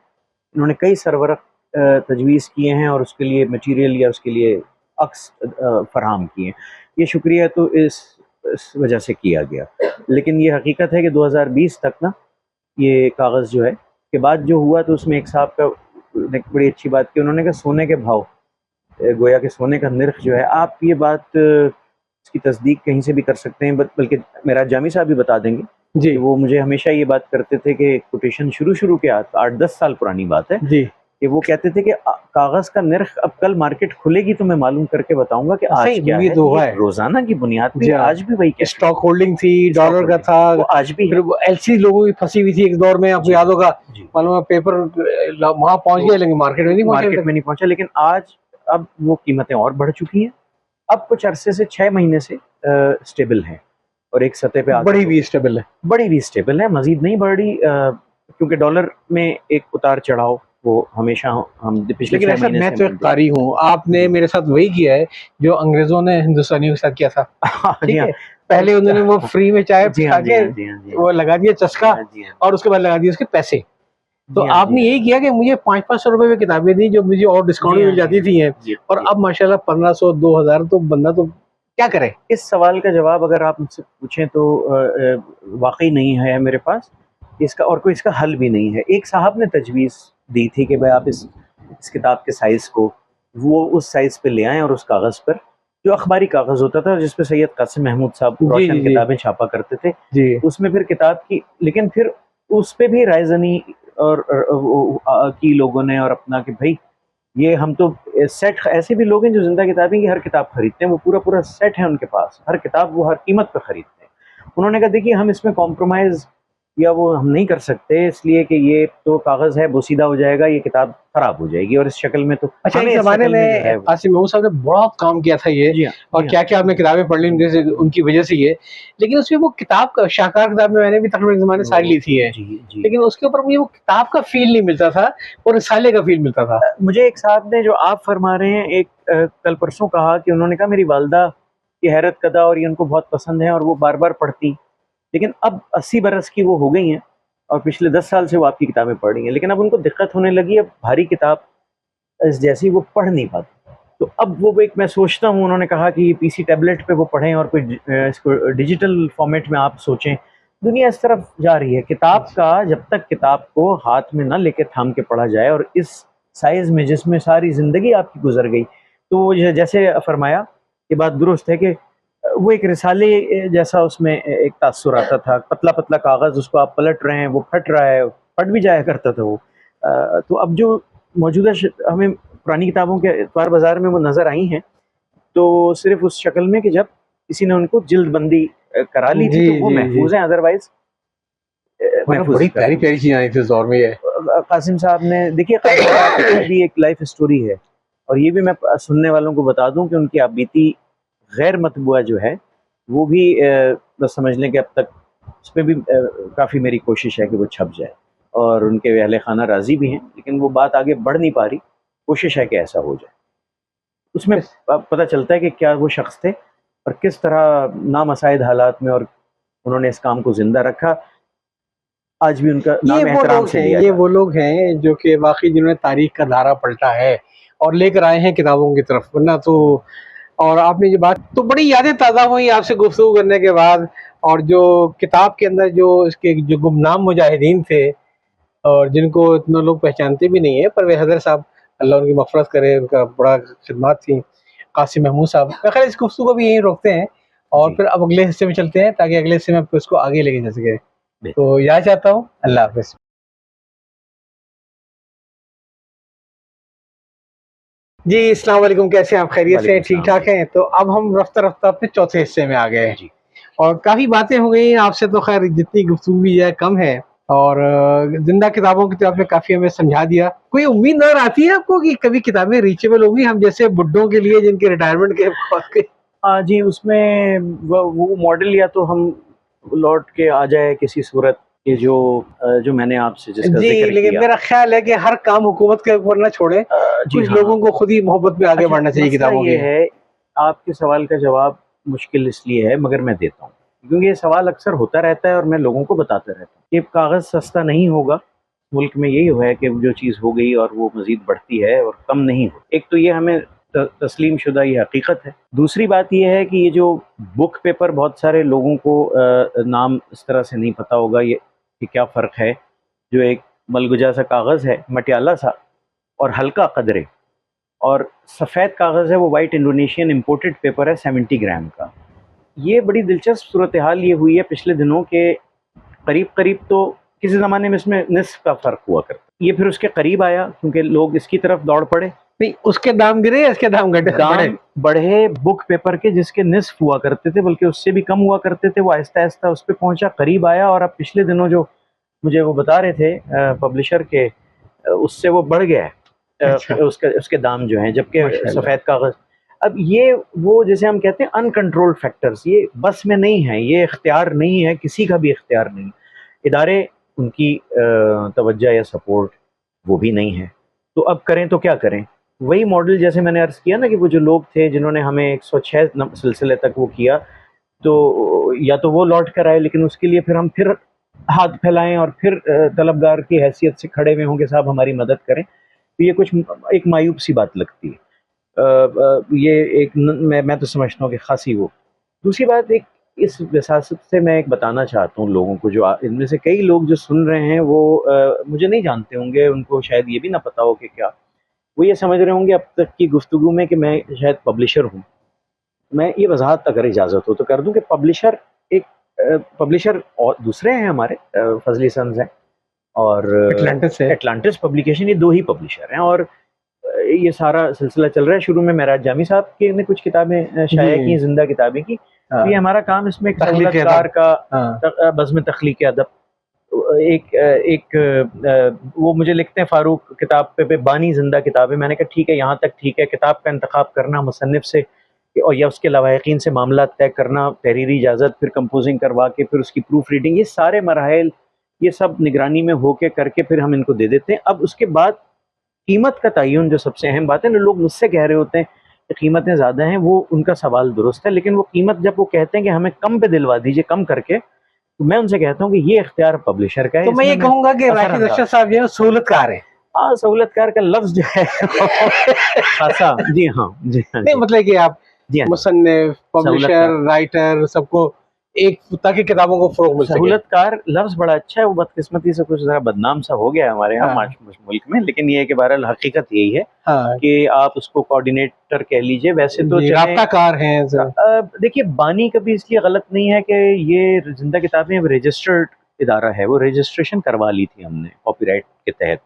इन्होंने कई सरवरक तजवीज़ किए हैं और उसके लिए मटीरियल या उसके लिए अक्स फराहम किए हैं। ये शुक्रिया तो इस वजह से किया गया। लेकिन ये हकीकत है कि 2020 तक ना ये कागज़ जो है के बाद जो हुआ, तो उसमें एक साहब का बड़ी अच्छी बात की, उन्होंने कहा सोने के भाव, गोया कि सोने का निर्ख जो है, आप ये बात इसकी तस्दीक कहीं से भी कर सकते हैं, बल्कि मेरा जामी साहब भी बता देंगे जी। वो मुझे हमेशा ये बात करते थे कि कोटेशन शुरू के 8-10 साल पुरानी बात है जी। कि वो कहते थे कि कागज़ का निर्ख अब कल मार्केट खुलेगी तो मैं मालूम करके बताऊंगा कि आज क्या है। तो है रोजाना की बुनियाद पे आज भी वही स्टॉक होल्डिंग थी, डॉलर का था, वो आज भी फिर एलसी लोगों की फंसी हुई थी एक दौर में, आपको याद होगा, मालूम है पेपर वहां पहुंच गया लेकिन मार्केट में नहीं पहुंचा। लेकिन आज अब वो कीमतें और बढ़ चुकी हैं। अब कुछ अरसे से 6 महीने से स्टेबल है और एक सतह पे बड़ी भी स्टेबल है, मजीद नहीं बढ़ रही, क्योंकि डॉलर में एक उतार चढ़ाव वो हमेशा हम पिछले 6 महीने मैं तो एक कारी हूँ, आपने मेरे साथ वही किया है जो अंग्रेजों ने हिंदुस्तानियों के साथ किया था। ठीक है, पहले उन्होंने वो फ्री में चाय पिला के वो लगा दिया चस्का, और उसके बाद लगा दिए उसके पैसे। तो आपने यही किया कि मुझे 500-500 रुपए में किताबें दी जो मुझे और डिस्काउंट मिल जाती थी, और अब माशाल्लाह 1500-2000, तो बंदा तो क्या करे। इस सवाल का जवाब अगर आप मुझसे पूछें तो वाकई नहीं है मेरे पास इसका, और कोई इसका हल भी नहीं है। एक साहब ने तजवीज़ दी थी कि भाई आप इस किताब के साइज़ को वो उस साइज़ पे ले आएँ, और उस कागज़ पर जो अखबारी कागज़ होता था जिस पे सैयद कासिम महमूद साहब रोशन किताबें छापा करते थे, उसमें फिर किताब की, लेकिन फिर उस पे भी रायज़नी की लोगों ने और अपना कि भाई ये हम तो सेट, ऐसे भी लोग हैं जो जिंदा किताबें की हर किताब खरीदते हैं, वो पूरा पूरा सेट है उनके पास, हर किताब वो हर कीमत पर खरीदते हैं। उन्होंने कहा देखिए हम इसमें कॉम्प्रोमाइज़ या वो हम नहीं कर सकते, इसलिए कि ये तो कागज़ है, बोसीदा हो जाएगा, ये किताब खराब हो जाएगी, और इस शक्ल में तो अच्छा, एक हमें इस ज़माने शक्ल में जो में है कासिम महमूद साहब ने बहुत काम किया था ये, जी हाँ, और जी हाँ, क्या-क्या आपने किताबें पढ़ ली उनके से, उनकी वजह से ये। लेकिन उसमें वो किताब का शाहकार किताब में मैंने भी तकरीबन एक ज़माने सारी ली थी ये। जी, जी। लेकिन उसके ऊपर मुझे वो किताब का फ़ील नहीं मिलता था, और रिसाले का फ़ील मिलता था। मुझे एक साहब ने, जो आप फरमा रहे हैं, एक कल परसों कहा कि उन्होंने कहा मेरी वालदा की हैरत कदा और ये उनको बहुत पसंद है और वो बार-बार पढ़ती। लेकिन अब 80 बरस की वो हो गई हैं और पिछले 10 साल से वो आपकी किताबें पढ़ रही हैं। लेकिन अब उनको दिक्कत होने लगी, अब भारी किताब इस जैसी वो पढ़ नहीं पाती। तो अब वो एक, मैं सोचता हूँ, उन्होंने कहा कि पीसी टैबलेट पे वो पढ़ें और कोई इसको डिजिटल फॉर्मेट में आप सोचें। दुनिया इस तरफ जा रही है। किताब का, जब तक किताब को हाथ में ना लेके थाम के पढ़ा जाए, और इस साइज़ में जिसमें सारी ज़िंदगी आपकी गुजर गई, तो वो जैसे फरमाया, ये बात दुरुस्त है कि वो एक रिसाले जैसा उसमें एक तासुर आता था, पतला-पतला कागज़, उसको आप पलट रहे हैं, वो फट रहा है, फट भी जाया करता था वो। तो अब जो मौजूदा हमें पुरानी किताबों के इतवार बाज़ार में वो नज़र आई हैं, तो सिर्फ़ उस शक्ल में कि जब किसी ने उनको जिल्दबंदी करा ली थी, जी, तो वो जी, जी। महफूज़ हैं, अदरवाइज़ मतलब महफूज़ बड़ी कर रहे हैं। प्यारी-प्यारी चीज़ें आई थी उस दौर में ये। कासिम साहब ने, देखिए कासिम साहब की भी एक लाइफ़ स्टोरी है, और ये भी मैं सुनने वालों को बता दूँ कि उनकी आप बीती गैर मतबूआ जो है, वो भी बस समझ लें कि अब तक उसपे भी काफ़ी मेरी कोशिश है कि वो छप जाए, और उनके अहले खाना राज़ी भी हैं, लेकिन वो बात आगे बढ़ नहीं पा रही। कोशिश है कि ऐसा हो जाए। उसमें इस पता चलता है कि क्या वो शख्स थे और किस तरह नामसाइद हालात में, और उन्होंने इस काम को ज़िंदा रखा। आज भी उनका ये नाम वो एहतराम लोग से हैं, लिया ये जाता वो लोग हैं जो कि वाक़ई जिन्होंने तारीख़ का धारा पलटा है और लेकर आए हैं किताबों की तरफ, वरना तो। और आपने ये बात तो, बड़ी यादें ताज़ा हुई आपसे गुफ्तगू करने के बाद। और जो किताब के अंदर जो इसके जो गुमनाम मुजाहिदीन थे, और जिनको इतने लोग पहचानते भी नहीं है, परवेज़ हैदर साहब, अल्लाह उनकी मग़फ़िरत करे, उनका बड़ा खिदमत थी। कासिम महमूद साहब, मैं ख़ैर इस गुफ्तगू को भी यहीं रोकते हैं, है। और जी, फिर अब अगले हिस्से में चलते हैं, ताकि अगले हिस्से में आप इसको आगे लेके जा सकें। बेहतर। तो यह चाहता हूँ, अल्लाह हाफ़िज़। जी, अस्सलाम वालेकुम, कैसे हैं आप? खैरियत से हैं? वालेकुम सलाम ठीक-ठाक भाई। हैं? तो अब हम रफ्ता-रफ्ता अपने चौथे हिस्से में आ गए हैं, जी, और काफ़ी बातें हो गई हैं आपसे, तो खैर जितनी गुफ्तगू की जाए कम है। और ज़िंदा किताबों की तो आपने काफ़ी हमें समझा दिया। कोई उम्मीद नज़र आती है आपको कि कभी किताबें रीचेबल होंगी हम जैसे बुड्ढों के लिए, जिनके रिटायरमेंट के बाद के? जी, उसमें वो मॉडल या तो हम लौट के आ जाए किसी सूरत के, जो मैंने आपसे जिसका जी, ज़िक्र लेकिन किया। मेरा ख़्याल है कि हर काम हुकूमत के ऊपर ना छोड़ें, जी कुछ हाँ। लोगों को खुद ही मोहब्बत में आगे अच्छा, बढ़ना चाहिए मसला किताबों ये की। है, आपके सवाल का जवाब मुश्किल इसलिए है, मगर मैं देता हूँ, क्योंकि ये सवाल अक्सर होता रहता है और मैं लोगों को बताता रहता हूँ कि कागज़ सस्ता नहीं होगा। मुल्क में यही हुआ है कि जो चीज़ हो गई और वो मज़ीद बढ़ती है और कम नहीं हो। एक तो ये हमें तस्लीम शुदा ये हकीकत है। दूसरी बात ये है कि ये जो बुक पेपर, बहुत सारे लोगों को नाम इस तरह से नहीं पता होगा ये कि क्या फ़र्क है। जो एक मलगुजा सा कागज़ है, मटियाला सा और हल्का कदरे, और सफ़ेद कागज़ है, वो वाइट इंडोनेशियन इम्पोर्टेड पेपर है 70 ग्राम का। ये बड़ी दिलचस्प सूरत हाल ये हुई है पिछले दिनों के, करीब-करीब तो किसी ज़माने में इसमें निस्फ़ का फ़र्क हुआ करता। ये फिर उसके करीब आया क्योंकि लोग इसकी तरफ दौड़ पड़े। नहीं, उसके दाम गिरे या इसके दाम घटे बढ़े? दाम बढ़े बुक पेपर के, जिसके निस्फ़ हुआ करते थे, बल्कि उससे भी कम हुआ करते थे, वो आहिस्ता-आहिस्ता उस पे पहुँचा, करीब आया, और अब पिछले दिनों जो मुझे वो बता रहे थे पब्लिशर के, उससे वो बढ़ गया है अच्छा, उसके उसके दाम जो हैं, जबकि माशाअल्लाह। सफ़ेद कागज़। अब ये वो जिसे हम कहते हैं अनकंट्रोल्ड फैक्टर्स, ये बस में नहीं है, ये इख्तियार नहीं है, किसी का भी इख्तियार नहीं। इदारे, उनकी तवज्जो या सपोर्ट वो भी नहीं है। तो अब करें तो क्या करें? वही मॉडल जैसे मैंने अर्ज़ किया ना कि वो जो लोग थे जिन्होंने हमें 106 सिलसिले तक वो किया, तो या तो वो लौट कर आए, लेकिन उसके लिए फिर हम फिर हाथ फैलाएँ और फिर तलबगार की हैसियत से खड़े हुए हों कि साहब हमारी मदद करें, तो ये कुछ एक मायूब सी बात लगती है। ये एक मैं तो समझता हूँ कि ख़ासी वो। दूसरी बात, एक इस वसासत से मैं एक बताना चाहता हूँ लोगों को, जो इनमें से कई लोग जो सुन रहे हैं वो मुझे नहीं जानते होंगे, उनको शायद ये भी ना पता हो कि क्या, वो ये समझ रहे होंगे अब तक की गुफ्तगू में कि मैं शायद पब्लिशर हूँ। मैं ये वज़ाहत अगर इजाज़त हो तो कर दूँ कि पब्लिशर एक पब्लिशर और दूसरे हैं हमारे, फ़ज़ली सन्स हैं, और एटलांटिस है। एटलांटिस पब्लिकेशन, ये 2 ही पब्लिशर हैं। और ये सारा सिलसिला चल रहा है। शुरू में महराज जामी साहब के ने कुछ किताबें शाया की, जिंदा किताबें की। हाँ। ये हमारा काम इसमें एक तख्लीक़ सहूलतकार अदब। का हाँ। बज़्म तख्लीक़ अदब, वो मुझे लिखते हैं फारूक किताब पे बानी जिंदा किताबें। मैंने कहा ठीक है, यहाँ तक ठीक है। किताब का इंतखाब करना मुसन्निफ से और या उसके लवाहिकीन से मामला तय करना, तहरीरी इजाज़त, फिर कंपोजिंग करवा के, फिर उसकी प्रूफ रीडिंग, ये सारे मराहिल ये सब निगरानी में होके करके फिर हम इनको दे देते हैं। अब उसके बाद कीमत का तयन जो सबसे अहम बात है ना, लोग मुझसे कह रहे होते हैं कि कीमतें ज़्यादा हैं, वो उनका सवाल दुरुस्त है, लेकिन वो कीमत जब वो कहते हैं कि हमें कम पे दिलवा दीजिए, कम करके, तो मैं उनसे कहता हूँ कि ये इख्तियार पब्लिशर का है। तो मैं ये कहूंगा कि राशिद अशरफ साहब जो है सहूलतकार है। हाँ, सहूलतकार का लफ्ज जो है खासा। जी हाँ, जी हाँ, नहीं मतलब कि आप जी हाँ, मुसन्निफ, पब्लिशर, राइटर सबको एक, ताकि किताबों को फरोग मिल सके। सहूलतकार लफ्ज बड़ा अच्छा है, वो बदकिस्मती से कुछ जरा बदनाम सा हो गया है हमारे यहाँ हाँ। मुल्क में, लेकिन ये है कि बहरहाल हकीकत यही है हाँ। कि आप उसको कोऑर्डिनेटर कह लीजिए। वैसे तो राब्ताकार हैं। देखिए, बानी कभी इसलिए गलत नहीं है कि ये जिंदा किताबें रजिस्टर्ड इदारा है, वो रजिस्ट्रेशन करवा ली थी हमने कॉपीराइट के तहत,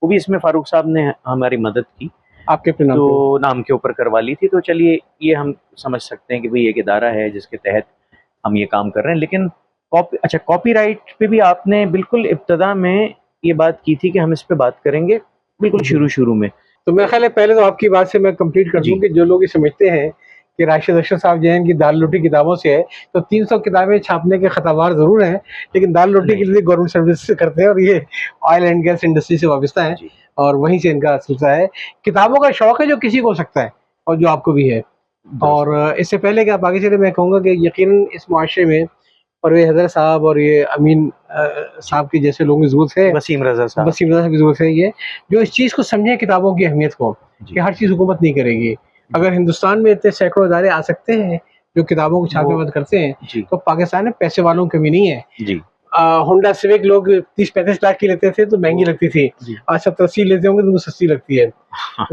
वो भी इसमें फारूक साहब ने हमारी मदद की, आपके तो नाम के ऊपर करवा ली थी। तो चलिए, ये हम समझ सकते हैं कि भाई एक इदारा है जिसके तहत हम ये काम कर रहे हैं। लेकिन कॉपीराइट पे भी आपने बिल्कुल इब्तदा में ये बात की थी कि हम इस पे बात करेंगे, बिल्कुल शुरू में। तो मेरा ख्याल है पहले तो आपकी बात से मैं कंप्लीट कर दूं कि जो लोग ये समझते हैं कि राशिद अशरफ साहब जो है इनकी दाल रोटी किताबों से है, तो 300 किताबें छापने के खतावार जरूर हैं, लेकिन दाल रोटी के लिए गवर्नमेंट सर्विस से करते हैं और ये ऑयल एंड गैस इंडस्ट्री से वाबस्ता है और वहीं से इनका सिलसिला है। किताबों का शौक है जो किसी को हो सकता है और जो आपको भी है। और इससे पहले कि आप आगे चले, मैं कहूँगा कि यकीनन इस मुआशरे में परवेज़ हैदर साहब और ये अमीन साहब के जैसे लोगों की ज़रूरत है, वसीम रज़ा साहब की ज़रूरत है, ये जो इस चीज़ को समझे किताबों की अहमियत को, कि हर चीज़ हुकूमत नहीं करेगी। अगर हिंदुस्तान में इतने सैकड़ों इदारे आ सकते हैं जो किताबों को छापे बंद करते हैं, तो पाकिस्तान में पैसे वालों की कमी नहीं है। होंडा सिविक लोग 30-35 लाख की लेते थे तो महंगी लगती थी, आज 70-80 लेते होंगे तो उनको सस्ती लगती है।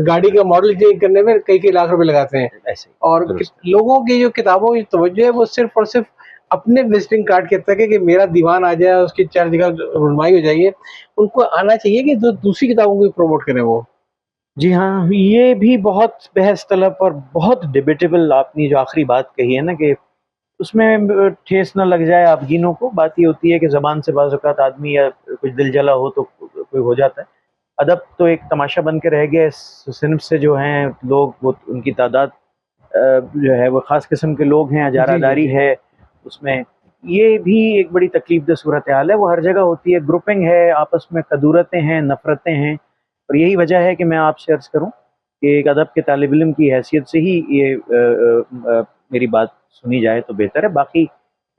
गाड़ी का मॉडल चेंज करने में कई लाख रुपए लगाते हैं। और लोगों की जो किताबों की तवज्जो है वो सिर्फ और सिर्फ अपने विजिटिंग कार्ड के तक है कि मेरा दीवान आ जाए, उसकी 4 जगह रुनमाई हो जाइए। उनको आना चाहिए कि जो दूसरी किताबों को प्रमोट करें वो। जी हाँ, ये भी बहुत बहस तलब और बहुत डिबेटेबल आपने जो आखिरी बात कही है ना, कि उसमें ठेस न लग जाए आपगीनों को। बात ये होती है कि ज़बान से बाज़ औक़ात आदमी या कुछ दिल जला हो तो कोई हो जाता है। अदब तो एक तमाशा बन के रह गया। इस सिन्फ से जो हैं लोग, वो उनकी तादाद जो है वो ख़ास किस्म के लोग हैं, अजारादारी है उसमें। ये भी एक बड़ी तकलीफ़देह सूरत हाल है, वो हर जगह होती है। ग्रुपिंग है, आपस में कदूरतें हैं, नफ़रतें हैं, और यही वजह है कि मैं आपसे अर्ज़ करूँ कि एक अदब के तालिब इल्म की हैसियत से ही ये मेरी बात सुनी जाए तो बेहतर है। बाकी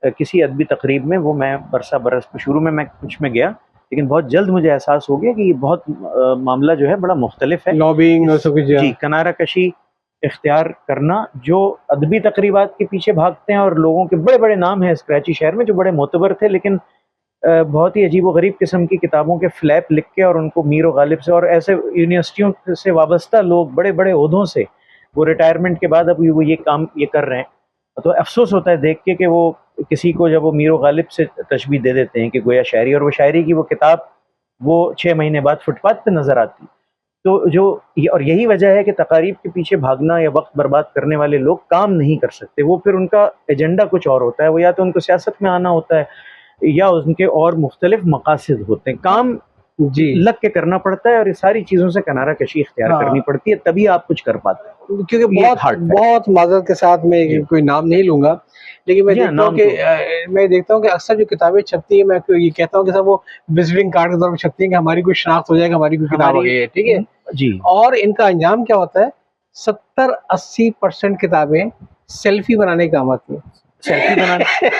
किसी अदबी तकरीब में वो मैं बरसा बरस शुरू में मैं कुछ में गया, लेकिन बहुत जल्द मुझे एहसास हो गया कि ये बहुत मामला जो है बड़ा मुख्तलिफ है। लॉबिंग और सब कुछ जी, किनारा कशी इख्तियार करना, जो अदबी तकरीबात के पीछे भागते हैं, और लोगों के बड़े बड़े नाम हैं इस कराची शहर में जो बड़े मोतबर थे, लेकिन बहुत ही अजीब व गरीब किस्म की किताबों के फ्लैप लिख के, और उनको मीर व गालिब से और ऐसे यूनिवर्सिटियों से वाबस्ता लोग बड़े बड़े ओहदों से वो रिटायरमेंट के बाद अब वो ये काम ये कर रहे हैं। तो अफसोस होता है देख के कि वो किसी को जब वो मीर व गालिब से तशबीह दे देते हैं कि गोया शायरी, और वो शायरी की वो किताब वो 6 महीने बाद फुटपाथ पे नज़र आती। तो जो और यही वजह है कि तकारीब के पीछे भागना या वक्त बर्बाद करने वाले लोग काम नहीं कर सकते। वो फिर उनका एजेंडा कुछ और होता है, वो या तो उनको सियासत में आना होता है या उनके और मुख्तलिफ मकासद होते हैं। काम लग के करना पड़ता है और ये सारी चीज़ों से किनारा कशी इख्तियार करनी पड़ती है, तभी आप कुछ कर पाते हैं। क्योंकि बहुत माज़रत के साथ मैं कोई नाम नहीं लूँगा, लेकिन मैं देखता हूँ कि अक्सर जो किताबें छपती है, मैं ये कहता हूँ कि सब वो विजिटिंग कार्ड के तौर पर छपती है कि हमारी कोई शनाख्त हो जाएगा, हमारी कोई किताब आ गई है, ठीक है जी। और इनका अंजाम क्या होता है? 70-80% किताबें सेल्फी बनाने के काम आती है।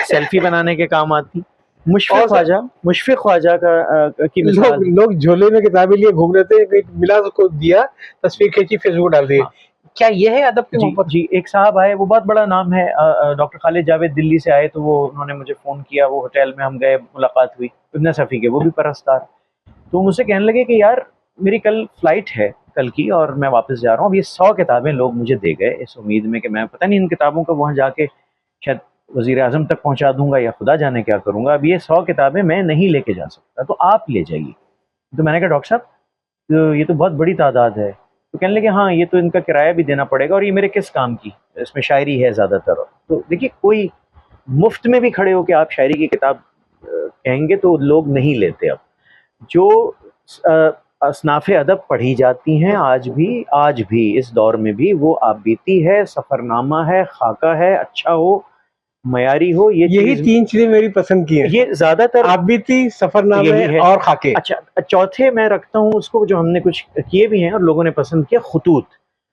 सेल्फी बनाने के काम आती। मुशफ़िक़ ख्वाजा का की मिसाल, लोग झोले में किताबें लिए घूम रहे थे, मिला उसको दिया, तस्वीर खींची, फेसबुक डाल दी। क्या ये है अदब की मोहब्बत? जी, एक साहब आए, वो बहुत बड़ा नाम है, डॉक्टर खालिद जावेद दिल्ली से आए, तो वो उन्होंने मुझे फ़ोन किया, वो होटल में हम गए, मुलाकात हुई। इब्न सफ़ी के, वो भी परस्तार, तो मुझसे कहने लगे कि यार मेरी कल फ़्लाइट है कल की और मैं वापस जा रहा हूँ। अब ये 100 किताबें लोग मुझे दे गए इस उम्मीद में कि मैं पता नहीं इन किताबों को वहाँ जाके शायद वज़ीर आज़म तक पहुँचा दूँगा या खुदा जाने क्या करूँगा। अब ये 100 किताबें मैं नहीं लेके जा सकता, तो आप ले जाइए। तो मैंने कहा डॉक्टर साहब तो ये तो बहुत बड़ी तादाद है। तो कहने लगे हाँ, ये तो इनका किराया भी देना पड़ेगा और ये मेरे किस काम की, इसमें शायरी है ज़्यादातर। तो देखिए, कोई मुफ्त में भी खड़े होकर आप शायरी की किताब कहेंगे तो लोग नहीं लेते। अब जो असनाफ़े अदब पढ़ी जाती हैं आज भी इस दौर में भी, वो आबिती है, सफ़रनामा है, खाका है, अच्छा हो, मयारी हो, यही तीन चीजें मेरी पसंद की हैं, ये ज्यादातर आबिती, सफरनामे और खाके। अच्छा, चौथे मैं रखता हूँ उसको, जो हमने कुछ किए भी हैं और लोगों ने पसंद किया, खुतूत।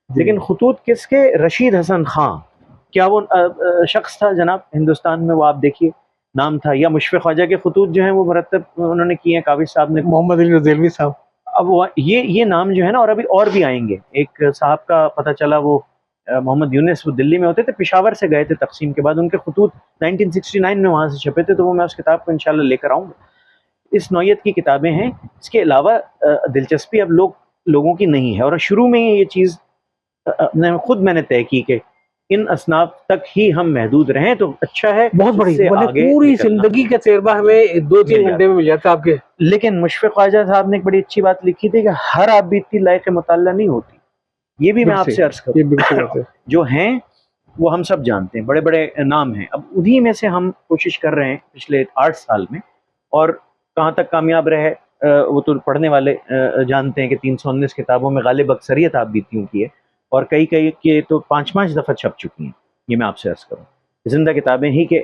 लेकिन खुतूत किसके? रशीद हसन खां, क्या वो शख्स था जनाब हिंदुस्तान में? वो आप देखिए नाम था। या मुशफ़िक़ ख्वाजा के खुतूत जो हैं वो मुरत्तब उन्होंने किए हैं, काबिज साहब ने, मोहम्मद अली रज़ेलवी साहब। अब वो ये नाम जो है ना, और अभी और भी आएंगे। एक साहब का पता चला, वो मोहम्मद यूनिस, वो दिल्ली में होते थे, पेशावर से गए थे तकसीम के बाद, उनके खुतूत 1969 में वहाँ से छपे थे। तो वो मैं उस किताब को इंशाल्लाह लेकर आऊँगा। इस नौयत की किताबें हैं। इसके अलावा दिलचस्पी अब लोगों की नहीं है, और शुरू में ये चीज़ मैंने तय की कि इन असनाफ तक ही हम महदूद रहें तो अच्छा है। बहुत बड़ी, पूरी जिंदगी का तजर्बा हमें 2-3 घंटे में मिल जाता है आपके। लेकिन मुशफ़िक़ ख्वाजा साहब ने एक बड़ी अच्छी बात लिखी थी कि हर आबिदी लायक मुताल्ला नहीं होती। ये भी मैं आपसे अर्ज करूँ, जो हैं वो हम सब जानते हैं, बड़े बड़े नाम हैं। अब उन्हीं में से हम कोशिश कर रहे हैं पिछले 8 साल में, और कहाँ तक कामयाब रहे वो तो पढ़ने वाले जानते हैं कि 319 किताबों में गालिब अक्सरियत आबिदियों की है, और कई के तो 5-5 दफ़ा छप चुकी हैं। ये मैं आपसे अर्ज करूँ, जिंदा किताबें ही के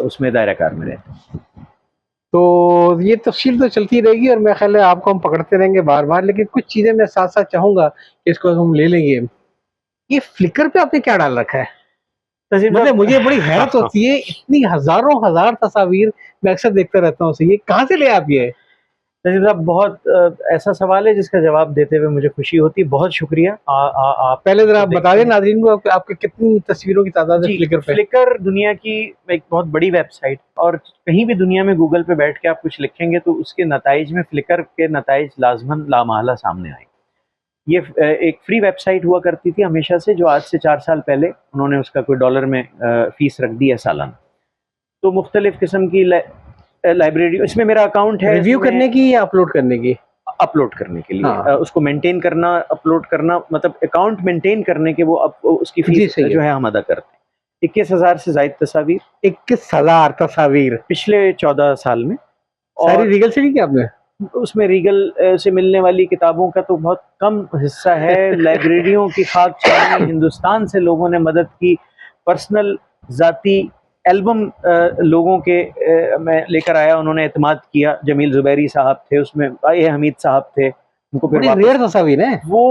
उसमें दायरा कार में रहते हैं। तो ये तफसील तो चलती रहेगी, और मेरा ख्याल है आपको हम पकड़ते रहेंगे बार बार। लेकिन कुछ चीजें मैं साथ साथ चाहूंगा कि इसको हम ले लेंगे। ये फ्लिकर पे आपने क्या डाल रखा है? मतलब मुझे बड़ी हैरत होती है, इतनी हजारों हजार तस्वीर मैं अक्सर देखता रहता हूँ, ये कहाँ से ले आप? ये नजीब साहब, बहुत ऐसा सवाल है जिसका जवाब देते हुए मुझे खुशी होती है। बहुत शुक्रिया। आप पहले जरा आप बता दें नाज़रीन को आपके कितनी तस्वीरों की तादाद है फ्लिकर पे? फ्लिकर दुनिया की एक बहुत बड़ी वेबसाइट, और कहीं भी दुनिया में गूगल पे बैठ के आप कुछ लिखेंगे तो उसके नताइज में फ्लिकर के नताइज लाजमन लामहला सामने आएंगे। ये एक फ्री वेबसाइट हुआ करती थी हमेशा से, जो आज से 4 साल पहले उन्होंने उसका कोई डॉलर में फीस रख दी है सालाना। तो मुख्तलिफ किस्म की लाइब्रेरी, इसमें मेरा अकाउंट है। रिव्यू करने की या अपलोड करने की? अपलोड करने के लिए। हाँ। उसको मेंटेन करना, अपलोड करना, मतलब अकाउंट मेंटेन करने के वो उसकी फीस जो है हम अदा करते हैं। 21,000 से ज़ायद तस्वीर। 21,000 तस्वीर पिछले 14 साल में। सारी रीगल से ली क्या आपने? उसमें रीगल से मिलने वाली किताबों का तो बहुत कम हिस्सा है। लाइब्रेरियों की खाक छानी, हिंदुस्तान से लोगों ने मदद की, पर्सनल ज़ाती एल्बम लोगों के मैं लेकर आया, उन्होंने एतमाद किया। जमील ज़ुबैरी साहब थे उसमें, ए हमीद साहब थे, उनको फिर रेयर तस्वीर है। वो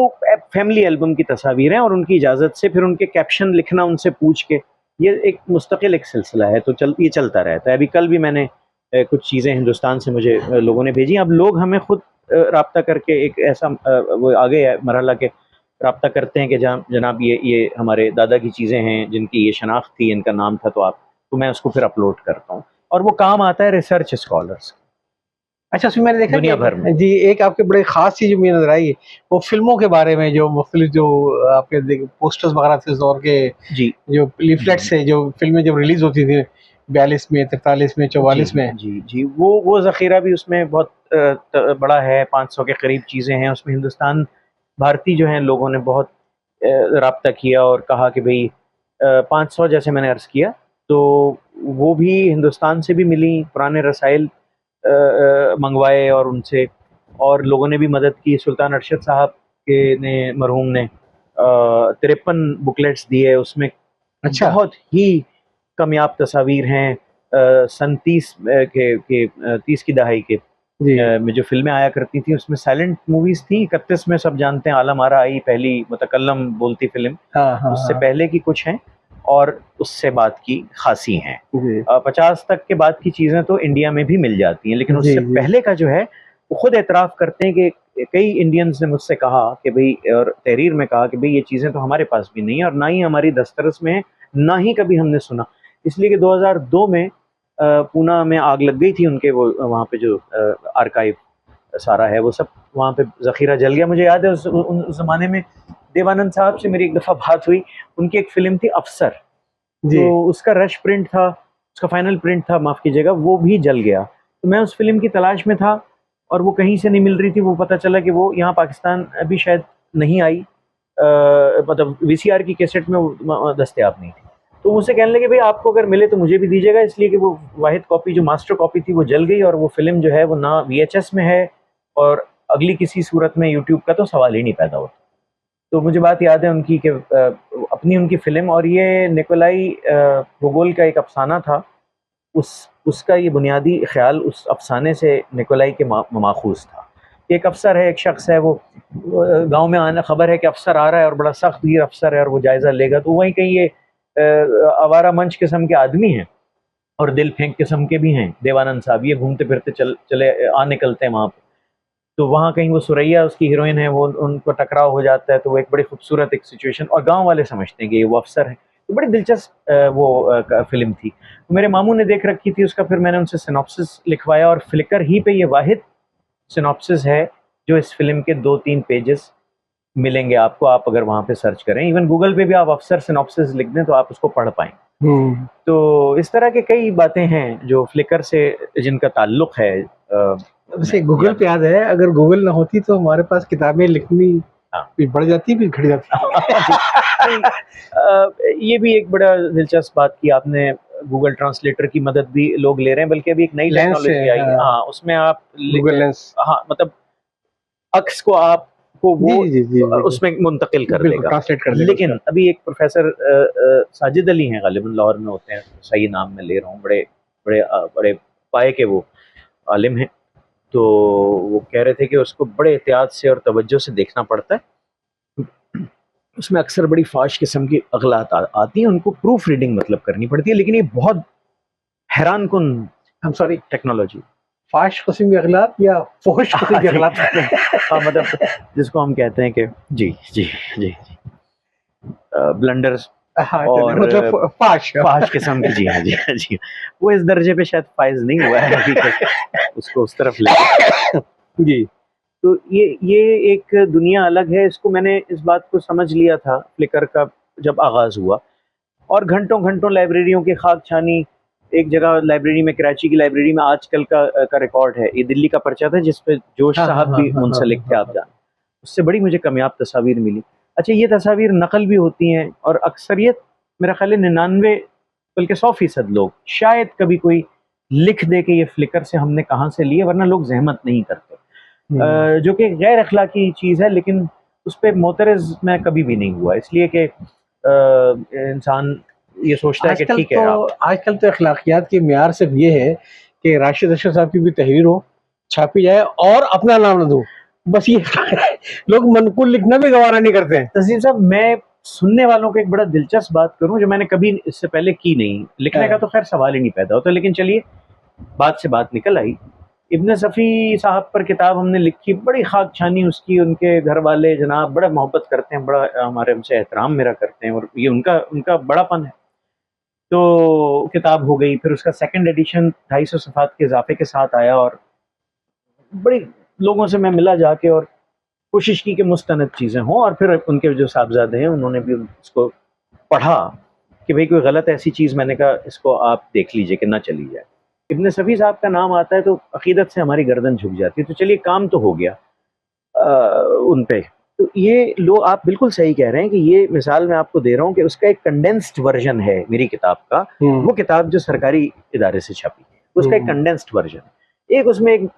फैमिली एल्बम की तस्वीर हैं, और उनकी इजाज़त से फिर उनके कैप्शन लिखना उनसे पूछ के, ये एक मुस्तकिल एक सिलसिला है, तो ये चलता रहता है। अभी कल भी मैंने कुछ चीज़ें हिंदुस्तान से मुझे लोगों ने भेजी। अब लोग हमें खुद राब्ता करके एक ऐसा वो आ गया मरहला के राब्ता करते हैं कि जनाब ये हमारे दादा की चीज़ें हैं, जिनकी ये शनाख्त थी, इनका नाम था, तो मैं उसको फिर अपलोड करता हूँ, और वो काम आता है रिसर्च स्कॉलर्स। अच्छा, उसमें मैंने देखा दुनिया भर में। जी, एक आपके बड़े खास चीज मुझे नजर आई, वो फिल्मों के बारे में, जो मुख्तलिफ जो आपके पोस्टर्स वगैरह थे उस दौर के, जी, जो लीफलेट्स है, जो फिल्में जब रिलीज होती थी 42 में, 43 में, 44 में। जी, वो ज़ख़ीरा भी उसमें बहुत बड़ा है। 500 के करीब चीज़ें हैं उसमें। हिंदुस्तान भारतीय जो हैं लोगों ने बहुत राब्ता किया और कहा कि भाई 500 जैसे मैंने अर्ज़ किया, तो वो भी हिंदुस्तान से भी मिली, पुराने रसाइल मंगवाए और उनसे, और लोगों ने भी मदद की। सुल्तान अरशद साहब ने, मरहूम ने 53 बुकलेट्स दिए उसमें। अच्छा। बहुत ही कामयाब तस्वीर हैं। सन 30 की दहाई के में जो फिल्में आया करती थी, उसमें साइलेंट मूवीज़ थी। 31 में सब जानते हैं आलम आरा आई, पहली मुतकल्लम बोलती फिल्म। उससे पहले की कुछ हैं, और उससे बाद की खासी हैं। 50 तक के बाद की चीज़ें तो इंडिया में भी मिल जाती हैं, लेकिन उससे पहले का जो है वो खुद एतराफ़ करते हैं कि कई इंडियंस ने मुझसे कहा कि भाई, और तहरीर में कहा कि भाई ये चीज़ें तो हमारे पास भी नहीं है, और ना ही हमारी दस्तरस में है, ना ही कभी हमने सुना। इसलिए कि 2002 में पूना में आग लग गई थी उनके, वो वहाँ पे जो आर्काइव सारा है वो सब वहाँ पे ज़ख़ीरा जल गया। मुझे याद है उस ज़माने में देवानंद साहब से मेरी एक दफ़ा बात हुई। उनकी एक फ़िल्म थी अफसर, तो उसका रश प्रिंट था, उसका फाइनल प्रिंट था, माफ़ कीजिएगा, वो भी जल गया। तो मैं उस फिल्म की तलाश में था, और वो कहीं से नहीं मिल रही थी। वो पता चला कि वो यहाँ पाकिस्तान अभी शायद नहीं आई, मतलब वीसीआर की कैसेट में वो दस्तयाब नहीं थी। तो मुझसे कहने लगे भाई आपको अगर मिले तो मुझे भी दीजिएगा, इसलिए कि वो वाहिद कॉपी जो मास्टर कॉपी थी वो जल गई, और वो फिल्म जो है वो ना वीएचएस में है और अगली किसी सूरत में यूट्यूब का तो सवाल ही नहीं पैदा होता। तो मुझे बात याद है उनकी कि अपनी उनकी फ़िल्म, और ये निकोलाई गोगोल का एक अफ़साना था, उसका ये बुनियादी ख़्याल उस अफ़साने से निकोलाई के माख़ूज़ था। एक अफ़सर है, एक शख़्स है, वो गाँव में आना, ख़बर है कि अफ़सर आ रहा है और बड़ा सख्त वीर अफ़सर है और वो जायज़ा लेगा, तो वहीं कहीं ये आवारा मंच किस्म के आदमी हैं और दिल फेंक किस्म के भी हैं, देवानंद साहब, ये घूमते फिरते चले निकलते हैं वहाँ पे। तो वहाँ कहीं वो सुरैया उसकी हीरोइन है, वो उनको टकराव हो जाता है, तो वो एक बड़ी खूबसूरत एक सिचुएशन, और गांव वाले समझते हैं कि ये वो अफसर है। तो बड़ी दिलचस्प वो फिल्म थी। तो मेरे मामू ने देख रखी थी उसका, फिर मैंने उनसे सिनॉप्सिस लिखवाया, और फ्लिकर ही पे ये वाहिद सिनॉप्सिस है जो इस फिल्म के 2-3 पेजेस मिलेंगे आपको, आप अगर वहाँ पे सर्च करें, इवन गूगल पे भी आप अफसर सिनॉप्सिस लिख दें तो आप उसको पढ़ पाएंगे। तो इस तरह के कई बातें हैं जो फ्लिकर से जिनका ताल्लुक है। वैसे गूगल पे याद है, अगर गूगल ना होती तो हमारे पास किताबें लिखनी भी बढ़ जाती, भी घट जाती। ये भी एक बड़ा दिलचस्प बात की आपने, गूगल ट्रांसलेटर की मदद भी लोग ले रहे हैं, बल्कि अभी एक नई टेक्नोलॉजी आई है, हाँ, उसमें आप गूगल लेंस, हाँ, मतलब अक्स को आपको वो जी, उसमें मुंतकिल कर देगा, ट्रांसलेट कर देगा। लेकिन अभी एक प्रोफेसर साजिद अली हैं, गालिबन लाहौर में होते हैं, सही नाम मैं ले रहा हूँ, बड़े बड़े बड़े पाए के वो आलिम हैं, तो वो कह रहे थे कि उसको बड़े एहतियात से और तवज्जो से देखना पड़ता है, उसमें अक्सर बड़ी फाश किस्म की अगलात आती हैं, उनको प्रूफ रीडिंग मतलब करनी पड़ती है, लेकिन ये बहुत हैरान कुन टेक्नोलॉजी। फाश किस्म की अगलात या फोश किस्म की अगलात? हाँ, मतलब जिसको हम कहते हैं कि जी जी जी जी ब्लंडर्स, और मतलब फाश किस्म की, जी हाँ जी हाँ जी, वो इस दर्जे पे शायद फाइज नहीं हुआ है अभी तक उसको उस तरफ ले जी। तो ये एक दुनिया अलग है, इसको मैंने इस बात को समझ लिया था फ्लिकर का जब आगाज़ हुआ, और घंटों घंटों लाइब्रेरियों की खाक छानी। एक जगह लाइब्रेरी में, कराची की लाइब्रेरी में आजकल का रिकॉर्ड है, ये दिल्ली का पर्चा था जिस पे जोश साहब भी मुंसलिक थे, आप जान, उससे बड़ी मुझे कामयाब तस्वीर मिली। अच्छा, ये तस्वीर नकल भी होती हैं, और अक्सरियत मेरा ख्याल है 99 बल्कि 100% लोग शायद कभी कोई लिख दे कि ये फ्लिकर से हमने कहाँ से लिए, वरना लोग जहमत नहीं करते, जो कि गैर अखलाकी चीज़ है, लेकिन उस पर मोतरज़ मैं कभी भी नहीं हुआ, इसलिए कि इंसान ये सोचता है कि ठीक है। आजकल तो अखलाकियात के म्यार सिर्फ ये है कि राशिद अशरफ साहब की भी तहरीर हो, छापी जाए और अपना नाम न दो, बस ये लोग मनकुल लिखना भी गवारा नहीं करते हैं। तस्लीम साहब, मैं सुनने वालों को एक बड़ा दिलचस्प बात करूं जो मैंने कभी इससे पहले की नहीं, लिखने का तो खैर सवाल ही नहीं पैदा होता, लेकिन चलिए बात से बात निकल आई। इब्न सफ़ी साहब पर किताब हमने लिखी, बड़ी खाक छानी उसकी, उनके घर वाले जनाब बड़ा मोहब्बत करते हैं, बड़ा हमारे हमसे एहतराम मेरा करते हैं, और ये उनका बड़ापन है। तो किताब हो गई, फिर उसका सेकंड एडिशन 250 सफ़ात के इजाफे के साथ आया, और बड़ी लोगों से मैं मिला जाके और कोशिश की कि मुस्तनद चीज़ें हों, और फिर उनके जो साहबजादे हैं उन्होंने भी उसको पढ़ा कि भाई कोई गलत ऐसी चीज़, मैंने कहा इसको आप देख लीजिए कि ना चली जाए। इब्न सफ़ी साहब का नाम आता है तो अकीदत से हमारी गर्दन झुक जाती है, तो चलिए काम तो हो गया उन पे। तो ये लो, आप बिल्कुल सही कह रहे हैं कि ये मिसाल मैं आपको दे रहा हूँ कि उसका एक कंडेंस्ड वर्जन है मेरी किताब का, वो किताब जो सरकारी इदारे से छपी, उसका एक कंडेंस्ड वर्जन, एक उसमें एक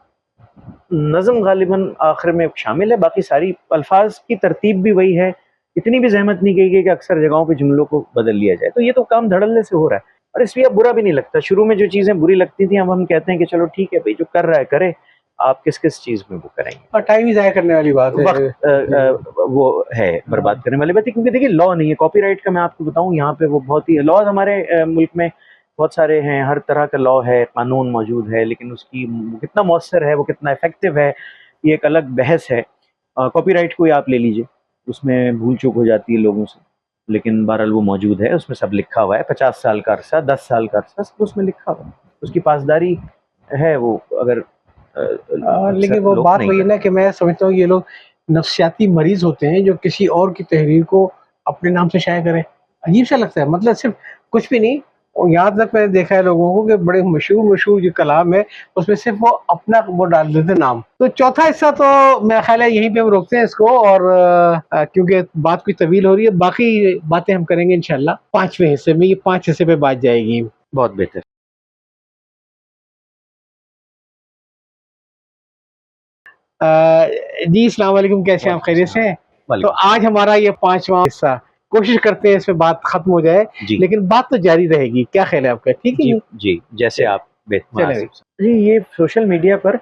नज़म गालिबन आखिर में शामिल है, बाकी सारी अल्फाज की तरतीब भी वही है, इतनी भी जहमत नहीं की गई कि अक्सर जगहों पे जुमलों को बदल लिया जाए, तो ये तो काम धड़ल्ले से हो रहा है, और इसलिए अब बुरा भी नहीं लगता। शुरू में जो चीज़ें बुरी लगती थी, अब हम कहते हैं कि चलो ठीक है भाई, जो कर रहा है करे, आप किस किस चीज़ में वो करेंगे, और टाइम ही ज़ाया करने वाली बात है, वक्त वो है बर्बाद करने वाली बात है, क्योंकि देखिए लॉ नहीं है कॉपीराइट का, मैं आपको बताऊं यहाँ पे वो बहुत ही लॉज हमारे मुल्क में बहुत सारे हैं, हर तरह का लॉ है, कानून मौजूद है, लेकिन उसकी कितना मौसर है, वो कितना इफेक्टिव है, ये एक अलग बहस है। कॉपीराइट को ही आप ले लीजिए, उसमें भूल चूक हो जाती है लोगों से, लेकिन बहरहाल वो मौजूद है, उसमें सब लिखा हुआ है, 50 साल का अरसा, 10 साल का अरसा, सब उसमें लिखा हुआ है, उसकी पासदारी है वो, अगर लेकिन वो बात वही है ना कि मैं समझता हूँ ये लोग नफ्सियाती मरीज होते हैं जो किसी और की तहरीर को अपने नाम से शाया करें, अजीब सा लगता है, मतलब सिर्फ कुछ भी नहीं, और यहाँ तक मैंने देखा है लोगों को कि बड़े मशहूर मशहूर जो कलाम है उसमें सिर्फ वो अपना वो डाल देते नाम। तो चौथा हिस्सा तो मेरा ख्याल है यहीं पे हम रोकते हैं इसको, और क्योंकि बात कुछ तवील हो रही है, बाकी बातें हम करेंगे इंशाल्लाह 5वें हिस्से में। ये 5 हिस्से पे बात जाएगी। बहुत बेहतर। जी अस्सलाम वालेकुम, कैसे हैं आप? खैरियत से हैं? तो वालेकुम। आज हमारा ये 5वां हिस्सा, कोशिश करते हैं इसमें बात खत्म हो जाए, जी लेकिन बात तो जारी रहेगी। क्या ख्याल है आपका? ठीक है जी जी? जी, जैसे आप चले मुनासिब जी। ये सोशल मीडिया पर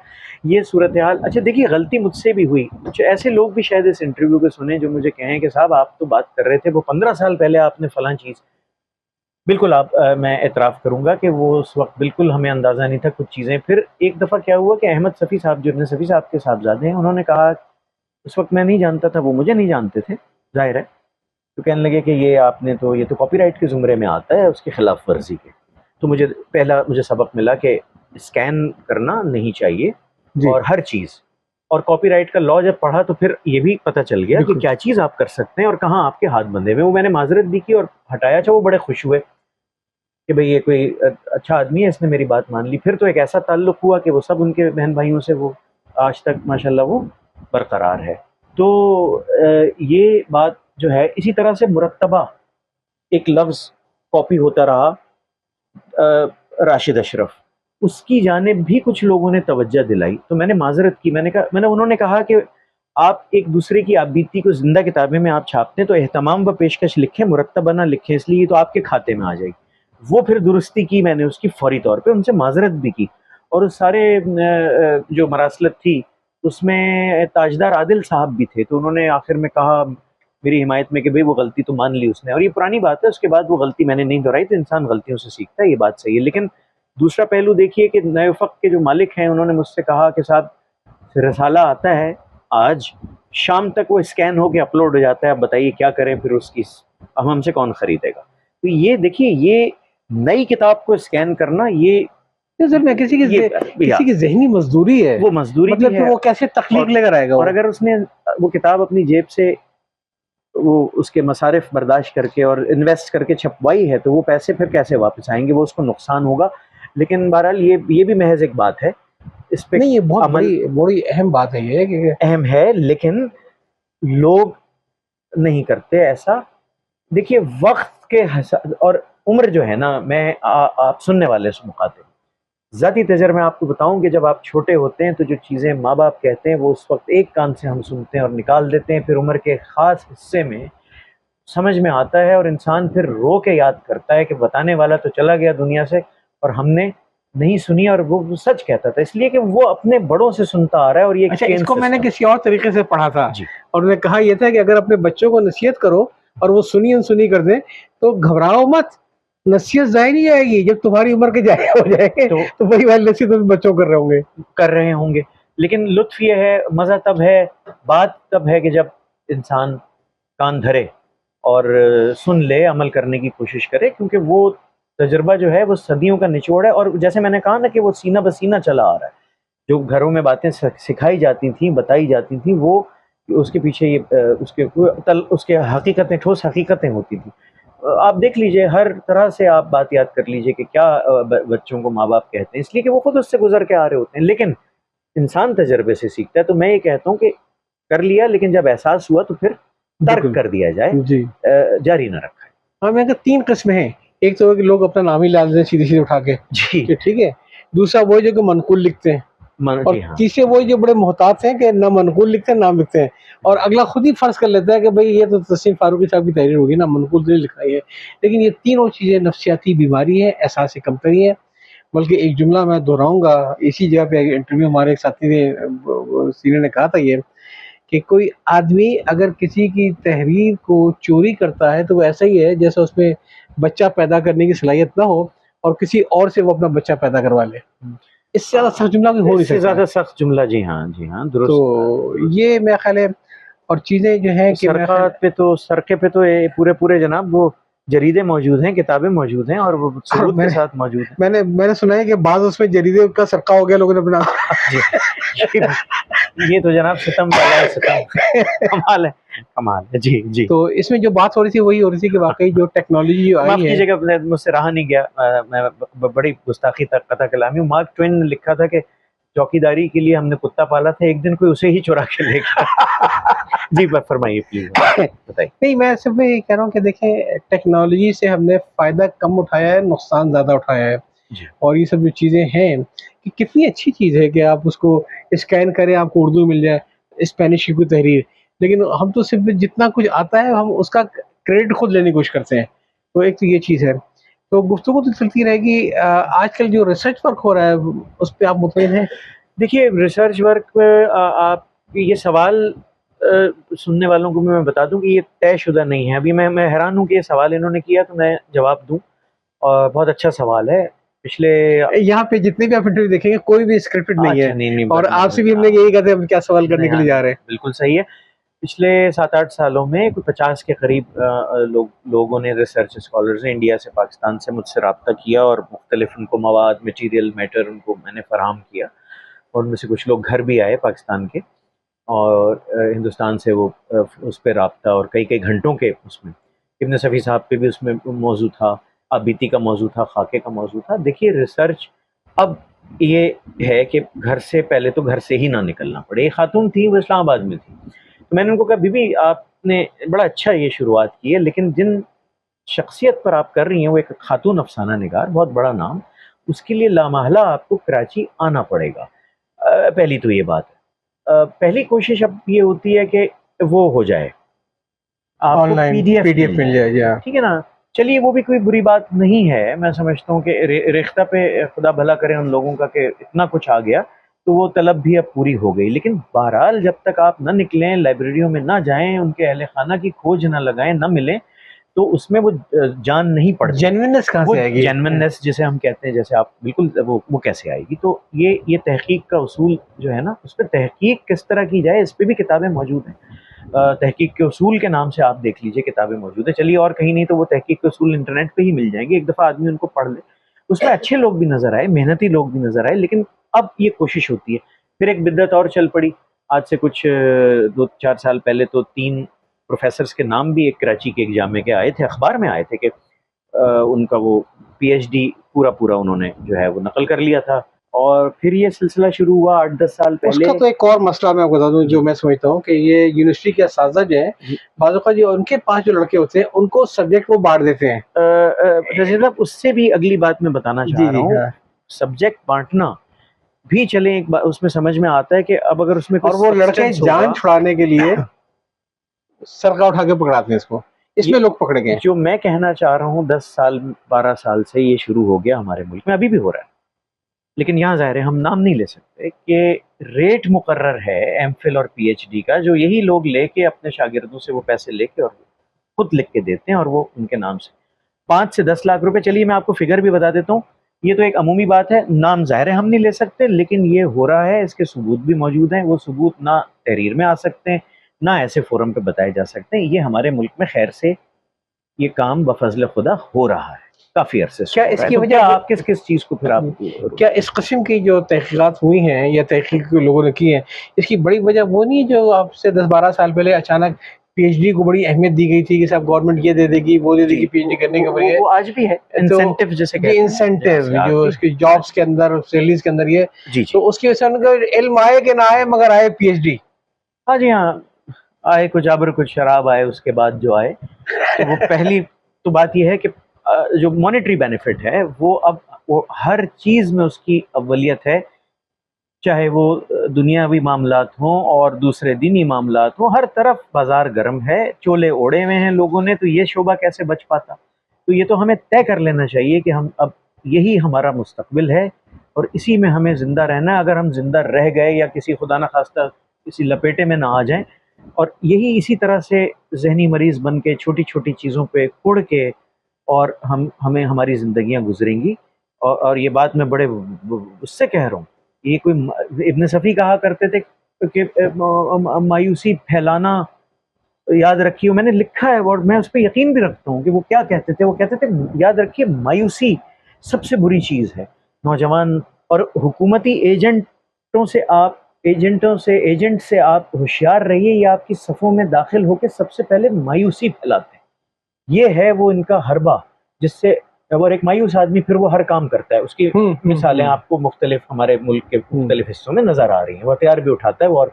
ये सूरत हाल, अच्छा देखिए, गलती मुझसे भी हुई। कुछ ऐसे लोग भी शायद इस इंटरव्यू को सुने जो मुझे कहें कि साहब आप तो बात कर रहे थे वो 15 साल पहले आपने फलां चीज़। बिल्कुल आप मैं एतराफ़ करूँगा कि वो उस वक़्त बिल्कुल हमें अंदाज़ा नहीं था कुछ चीज़ें। फिर एक दफ़ा क्या हुआ कि अहमद शफ़ी साहब, जो इब्न शफ़ी साहब के साहबज़ादे हैं, उन्होंने कहा, उस वक़्त मैं नहीं जानता था, वो मुझे नहीं जानते थे, ज़ाहिर है। तो कहने लगे कि ये आपने तो, ये तो कॉपीराइट के ज़ुमरे में आता है, उसकी खिलाफ वर्जी के। तो मुझे सबक मिला कि स्कैन करना नहीं चाहिए, जी और हर चीज़, और कॉपीराइट का लॉ जब पढ़ा तो फिर ये भी पता चल गया कि बिल्कुल। क्या चीज़ आप कर सकते हैं और कहाँ आपके हाथ बंधे हुए हैं। वो मैंने माज़रत भी की और हटाया। अच्छा, वो बड़े खुश हुए कि भाई ये कोई अच्छा आदमी है, इसने मेरी बात मान ली। फिर तो एक ऐसा ताल्लुक़ हुआ कि वो सब उनके बहन भाइयों से वो आज तक माशाल्लाह वो बरकरार है। तो ये बात जो है, इसी तरह से मुरत्तबा एक लफ्ज़ कॉपी होता रहा, राशिद अशरफ, उसकी जानिब भी कुछ लोगों ने तवज्जो दिलाई। तो मैंने माज़रत की, उन्होंने कहा कि आप एक दूसरे की आपबीती को ज़िंदा किताबें में आप छापते हैं तो एहतमाम व पेशकश लिखें, मुरत्तबा ना लिखें, इसलिए ये तो आपके खाते में आ जाएगी। वो फिर दुरुस्ती की मैंने उसकी फ़ौरी तौर पे, उनसे माज़रत भी की। और उस सारे जो मरासलत थी उसमें ताजदार आदिल साहब भी थे, तो उन्होंने आखिर में कहा मेरी हिमायत में कि भाई वो गलती तो मान ली उसने, और ये पुरानी बात है, उसके बाद वो गलती मैंने नहीं दोहराई। तो इंसान गलतियों से सीखता है, ये बात सही है। लेकिन दूसरा पहलू देखिए कि नए उफ़क़ के जो मालिक हैं, उन्होंने मुझसे कहा कि साहब रिसाला आता है आज शाम तक वो स्कैन होके अपलोड हो जाता है, अब बताइए क्या करें फिर उसकी, अब हमसे कौन खरीदेगा? तो ये देखिए, ये नई किताब को स्कैन करना, ये सर मैं किसी की ज़हनी मज़दूरी है, वो मज़दूरी मतलब भी फिर है। वो कैसे तख्लीक और, लेकर आएगा और वो? अगर उसने वो किताब अपनी जेब से वो उसके मसारिफ बर्दाश्त करके और इन्वेस्ट करके छपवाई है, तो वो पैसे फिर कैसे वापस आएंगे? वो उसको नुकसान होगा। लेकिन बहरहाल ये भी महज एक बात है, इस पे नहीं, ये बहुत अमल बड़ी बड़ी अहम बात है ये कि अहम है, लेकिन लोग नहीं करते ऐसा। देखिए, वक्त के और उम्र जो है ना, मैं आप सुनने वाले से मुखातिब, ज़ाती तजर्बा आपको बताऊं कि जब आप छोटे होते हैं तो जो चीज़ें माँ बाप कहते हैं वो उस वक्त एक कान से हम सुनते हैं और निकाल देते हैं, फिर उम्र के ख़ास हिस्से में समझ में आता है और इंसान फिर रो के याद करता है कि बताने वाला तो चला गया दुनिया से और हमने नहीं सुनी, और वो सच कहता था, इसलिए कि वो अपने बड़ों से सुनता आ रहा है। और ये अच्छा, चेन इसको मैंने सिस्टम। किसी और तरीके से पढ़ा था, जी और उन्होंने कहा ये था कि अगर अपने बच्चों को नसीहत करो और वो सुनी अनसुनी कर दें, तो घबराओ मत, नसीहत ज़ाहिर नहीं आएगी। जब तुम्हारी उम्र के ज़ाहिर हो जाएँगे, तो वही वाली नसीहत तुम बच्चों को कर रहे होंगे। लेकिन लुत्फ़ ये है, मज़ा तब है, बात तब है कि जब इंसान कान धरे और सुन ले, अमल करने की कोशिश करे, क्योंकि वो तजुर्बा जो है वो सदियों का निचोड़ है। और जैसे मैंने कहा ना कि वो सीना बसीना चला आ रहा है। जो घरों में बातें सिखाई जाती थी, बताई जाती थी, वो उसके पीछे ये उसके हकीकतें, ठोस हकीकतें होती थी। आप देख लीजिए, हर तरह से आप बात याद कर लीजिए कि क्या बच्चों को माँ बाप कहते हैं, इसलिए कि वो खुद उससे गुजर के आ रहे होते हैं। लेकिन इंसान तजर्बे से सीखता है। तो मैं ये कहता हूँ कि कर लिया, लेकिन जब एहसास हुआ तो फिर तर्क बिल्कुल। कर दिया जाए, जी। जारी ना रखा है। हाँ, मैंने कहा 3 किस्में हैं। एक तो है कि लोग अपना नाम ही डाल दें सीधे-सीधे उठा के, जी कि ठीक है। दूसरा वो है जो कि मनक़ूल लिखते हैं, और जी हाँ। तीसरे वो जो बड़े मोहतात हैं कि ना मनक़ूल लिखते हैं, नाम लिखते हैं, और अगला खुद ही फ़र्ज़ कर लेता है कि भई ये तो तस्नीम फ़ारूक़ी साहब की तहरीर होगी ना, मनक़ूल तो नहीं लिखा है। लेकिन ये तीनों चीज़ें नफ़सियाती बीमारी है, एहसास कमतरी है। बल्कि एक जुमला मैं दोहराऊँगा, इसी जगह पे इंटरव्यू हमारे एक साथी ने सीनियर ने कहा था ये, कि कोई आदमी अगर किसी की तहरीर को चोरी करता है तो वो ऐसा ही है जैसे उसमें बच्चा पैदा करने की सलाहियत ना हो और किसी और से वो अपना बच्चा पैदा करवा ले। इससे ज़्यादा सख्त जुमला कोई हो नहीं इससे सकता। ज़्यादा सख्त जुमला, जी हाँ, दुरुस्त बात है, तो दुरुस्त। ये मेरा ख़्याल है, और चीज़ें जो हैं कि मेरा ख़्याल सरके पे तो ये पूरे जनाब वो जरीदे मौजूद हैं, किताबें मौजूद हैं और वो और सबूत के साथ मौजूद हैं। मैंने सुना है कि बाद उसमें जरीदे का सरका हो गया लोगों ने अपना। जी, ये तो जनाब सितम वाला है, सितम कमाल है। कमाल है। जी, जी। तो इसमें जो बात हो रही थी वही हो रही थी कि वाकई जो टेक्नोलॉजी जो माफ़ आई है। कीजिएगा, मुझसे रहा नहीं गया, मैं बड़ी गुस्ताखी तक कता कलामी हूँ। मार्क ट्वेन ने लिखा था कि चौकीदारी के लिए हमने कुत्ता पाला था, एक दिन कोई उसे ही चुरा के ले गया। जी, फरमाइए प्लीज़, बताइए। नहीं, मैं सिर्फ ये कह रहा हूँ कि देखें, टेक्नोलॉजी से हमने फ़ायदा कम उठाया है, नुकसान ज़्यादा उठाया है। जी। और ये सब जो चीज़ें हैं कि कितनी अच्छी चीज़ है कि आप उसको स्कैन करें, आपको उर्दू मिल जाए, स्पेनिश की कोई तहरीर। लेकिन हम तो सिर्फ़ जितना कुछ आता है हम उसका क्रेडिट खुद लेने की कोशिश करते हैं। तो एक तो ये चीज़ है। तो गुफ्तगू तो चलती रहेगी। आजकल जो रिसर्च वर्क हो रहा है उस पे आप मुतमिन हैं? देखिए, रिसर्च वर्क आप ये सवाल सुनने वालों को मैं बता दूं कि ये तयशुदा नहीं है। अभी मैं हैरान हूँ कि ये सवाल इन्होंने किया तो मैं जवाब दूं, और बहुत अच्छा सवाल है। पिछले यहाँ पे जितने भी आप इंटरव्यू देखेंगे कोई भी स्क्रिप्टेड नहीं अच्छा, है। नहीं, नहीं, और नहीं, आपसे भी हाँ, हमने यही कहा था हम क्या सवाल करने नहीं, के हाँ, लिए जा रहे हैं। बिल्कुल सही है। पिछले 7-8 सालों में कोई 50 के करीब लोगों ने, रिसर्च स्कॉलर्स ने इंडिया से, पाकिस्तान से मुझसे रब्ता किया, और मुख्तलिफ उनको मवाद, मटीरियल, मैटर उनको मैंने फ़राहम किया, और उनमें से कुछ लोग घर भी आए पाकिस्तान के, और हिंदुस्तान से वो उस पे रब्ता, और कई-कई घंटों के उसमें इब्न सफ़ी साहब पे भी उसमें मौज़ू था, आबिती का मौज़ू था, खाके का मौज़ू था। देखिए, रिसर्च अब ये है कि घर से पहले तो घर से ही ना निकलना पड़े। एक खातून थी, वो इस्लामाबाद में थी। तो मैंने उनको कहा, बीबी आपने बड़ा अच्छा ये शुरुआत की है, लेकिन जिन शख्सियत पर आप कर रही हैं वो एक खातून अफसाना निगार, बहुत बड़ा नाम, उसके लिए लामहला आपको कराची आना पड़ेगा। पहली तो ये बात है। पहली कोशिश अब ये होती है कि वो हो जाए, आपको ऑनलाइन पीडीएफ पीडीएफ मिल मिल जाए, जाए जी, हाँ। ठीक है ना? चलिए, वो भी कोई बुरी बात नहीं है। मैं समझता हूँ कि रेख्ता पे खुदा भला करे उन लोगों का कि इतना कुछ आ गया, तो वो तलब भी अब पूरी हो गई। लेकिन बहरहाल जब तक आप ना निकलें, लाइब्रेरियों में ना जाएँ, उनके अहले खाना की खोज ना लगाएँ, ना मिलें, तो उसमें वो जान नहीं पड़ती। जेन्युइननेस कहाँ वो से आएगी? जेन्युइननेस जिसे हम कहते हैं, जैसे आप बिल्कुल, वो कैसे आएगी? तो ये तहकीक का उसूल जो है ना, उस पे तहकीक किस तरह की जाए, इस पे भी किताबें मौजूद हैं। तहकीक के उसूल के नाम से आप देख लीजिए, किताबें मौजूद है। चलिए, और कहीं नहीं तो वो तहकीक के उसूल इंटरनेट पे ही मिल जाएंगे, एक दफ़ा आदमी उनको पढ़ ले, उसमें अच्छे लोग भी नज़र आए, मेहनती लोग भी नज़र आए। लेकिन अब ये कोशिश होती है। फिर एक बिद्दत और चल पड़ी, आज से कुछ 2-4 साल पहले तो 3 प्रोफेसर्स के नाम भी एक कराची के एक जामे के आए थे, अखबार में आए थे कि उनका वो पीएचडी पूरा उन्होंने जो है वो नकल कर लिया था। और फिर ये सिलसिला शुरू हुआ 8-10 साल पहले। उसका तो एक और मसला मैं आपको बता दूं, जो मैं समझता हूँ कि ये यूनिवर्सिटी के असातिज़ा जो हैं, जी, बाज़ औक़ात जो उनके पास जो लड़के होते हैं उनको सब्जेक्ट वो बाँट देते हैं। रज़ील साहब, उससे भी अगली बात मैं बताना जी, चाह रहा जी, हूँ। हाँ। सब्जेक्ट बाँटना भी चले, एक बार उसमें समझ में आता है कि अब अगर उसमें कोई और वो लड़के सब्सटेंस जान होगा। छुड़ाने के लिए सरका उठा के पकड़ाते हैं इसको। ये इसमें लोग पकड़े गए हैं। जो मैं कहना चाह रहा हूँ, 10 साल 12 साल से ये शुरू हो गया हमारे मुल्क में, अभी भी हो रहा है। लेकिन यहाँ ज़ाहिर है हम नाम नहीं ले सकते कि रेट मुकर्रर है एमफिल और पीएचडी का, जो यही लोग लेके अपने शागिर्दों से वो पैसे लेके और खुद लिख के देते हैं, और वो उनके नाम से 5 से 10 लाख रुपए। चलिए, मैं आपको फिगर भी बता देता हूँ। ये तो एक अमूमी बात है, नाम ज़ाहिर है हम नहीं ले सकते, लेकिन ये हो रहा है, इसके सबूत भी मौजूद हैं। वो सबूत ना तहरीर में आ सकते हैं, ना ऐसे फोरम पे बताए जा सकते हैं। ये हमारे मुल्क में खैर से ये काम बफज़ल खुदा हो रहा है, काफ़ी अरसे से क्या हो रहा है। इसकी तो वजह क्या आप किस चीज़ को फिर आप क्या इस किस्म की जो तहकीकात हुई हैं या तहकीक जो लोगों ने की है, इसकी बड़ी वजह वो नहीं है जो आपसे 10-12 साल पहले अचानक पीएचडी को बड़ी अहमियत दी गई थी कि साहब गवर्नमेंट ये दे देगी, वो दे देगी जी, पीएचडी करने के ऊपर वो आज भी है, तो इंसेंटिव जिसे ये कहते हैं, इंसेंटिव जैसे आज जो भी उसकी है। जॉब्स के अंदर, सैलरीज़ के अंदर ये, जी, जी। तो उसकी वजह से उनको इल्म आए कि ना आए मगर आए पीएचडी। हाँ जी, हाँ। आए कुछ अब्र कुछ शराब आए, उसके बाद जो आए, तो वो पहली तो बात ये है कि जो मॉनेटरी बेनिफिट है वो अब वो हर चीज़ में उसकी अव्वलियत है। चाहे वो दुनियावी मामलात हों और दूसरे दीनी मामलात हों, हर तरफ बाज़ार गर्म है, चोले ओढ़े हुए हैं लोगों ने, तो ये शोबा कैसे बच पाता? तो ये तो हमें तय कर लेना चाहिए कि हम अब यही हमारा मुस्तक़बिल है, और इसी में हमें ज़िंदा रहना है। अगर हम ज़िंदा रह गए या किसी खुदा न ख़ास्ता किसी लपेटे में ना आ जाएँ, और यही इसी तरह से ज़हनी मरीज़ बन के छोटी-छोटी चीज़ों पे कुढ़ के, और हमें हमारी ज़िंदगियाँ गुज़रेंगी। और ये बात मैं बड़े व उससे कह रहा हूँ। ये कोई इब्न सफ़ी कहा करते थे कि मायूसी फैलाना, याद रखिए, मैंने लिखा है और मैं उस पे यकीन भी रखता हूँ कि वो क्या कहते थे। वो कहते थे, याद रखिए, मायूसी सबसे बुरी चीज़ है। नौजवान और हुकूमती एजेंटों से आप एजेंट से आप होशियार रहिए, ये आपकी सफ़ों में दाखिल होकर सबसे पहले मायूसी फैलाते हैं। ये है वो इनका हरबा, जिससे और एक मायूस आदमी फिर वो हर काम करता है। उसकी मिसालें आपको मुख्तलिफ हमारे मुल्क के मुख्तलिफ हिस्सों में नज़र आ रही हैं। वो हथियार भी उठाता है वो, और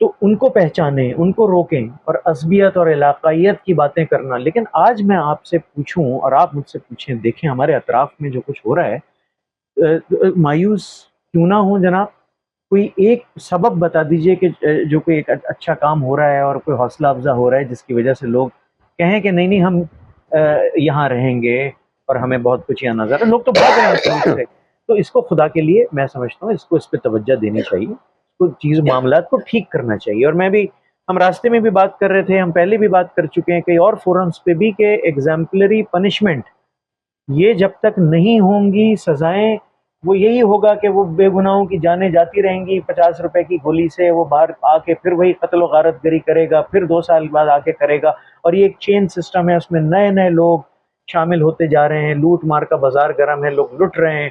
तो उनको पहचानें, उनको रोकें और असबियत और इलाकाइयत की बातें करना। लेकिन आज मैं आपसे पूछूं और आप मुझसे पूछें, देखें हमारे अतराफ में जो कुछ हो रहा है, मायूस क्यों ना हो जनाब, कोई एक सबब बता दीजिए कि जो कोई एक अच्छा काम हो रहा है और कोई हौसला अफजा हो रहा है जिसकी वजह से लोग कहें कि नहीं नहीं हम यहाँ रहेंगे और हमें बहुत कुछ यहाँ नजर है। लोग तो भाग रहे हैं इस मुल्क से। तो इसको खुदा के लिए मैं समझता हूँ इसको इस पर तवज्जो देनी चाहिए, इसको चीज़ मामलात को ठीक करना चाहिए। और मैं भी, हम रास्ते में भी बात कर रहे थे, हम पहले भी बात कर चुके हैं कई और फोरम्स पे भी, कि एग्जाम्पलरी पनिशमेंट ये जब तक नहीं होंगी सजाएं, वो यही होगा कि वो बेगुनाहों की जानें जाती रहेंगी। 50 रुपए की गोली से वो बाहर आके फिर वही कत्ल व गारत गरी करेगा, फिर 2 साल बाद आके करेगा। और ये एक चेन सिस्टम है, उसमें नए नए लोग शामिल होते जा रहे हैं। लूट मार का बाजार गर्म है, लोग लुट रहे हैं,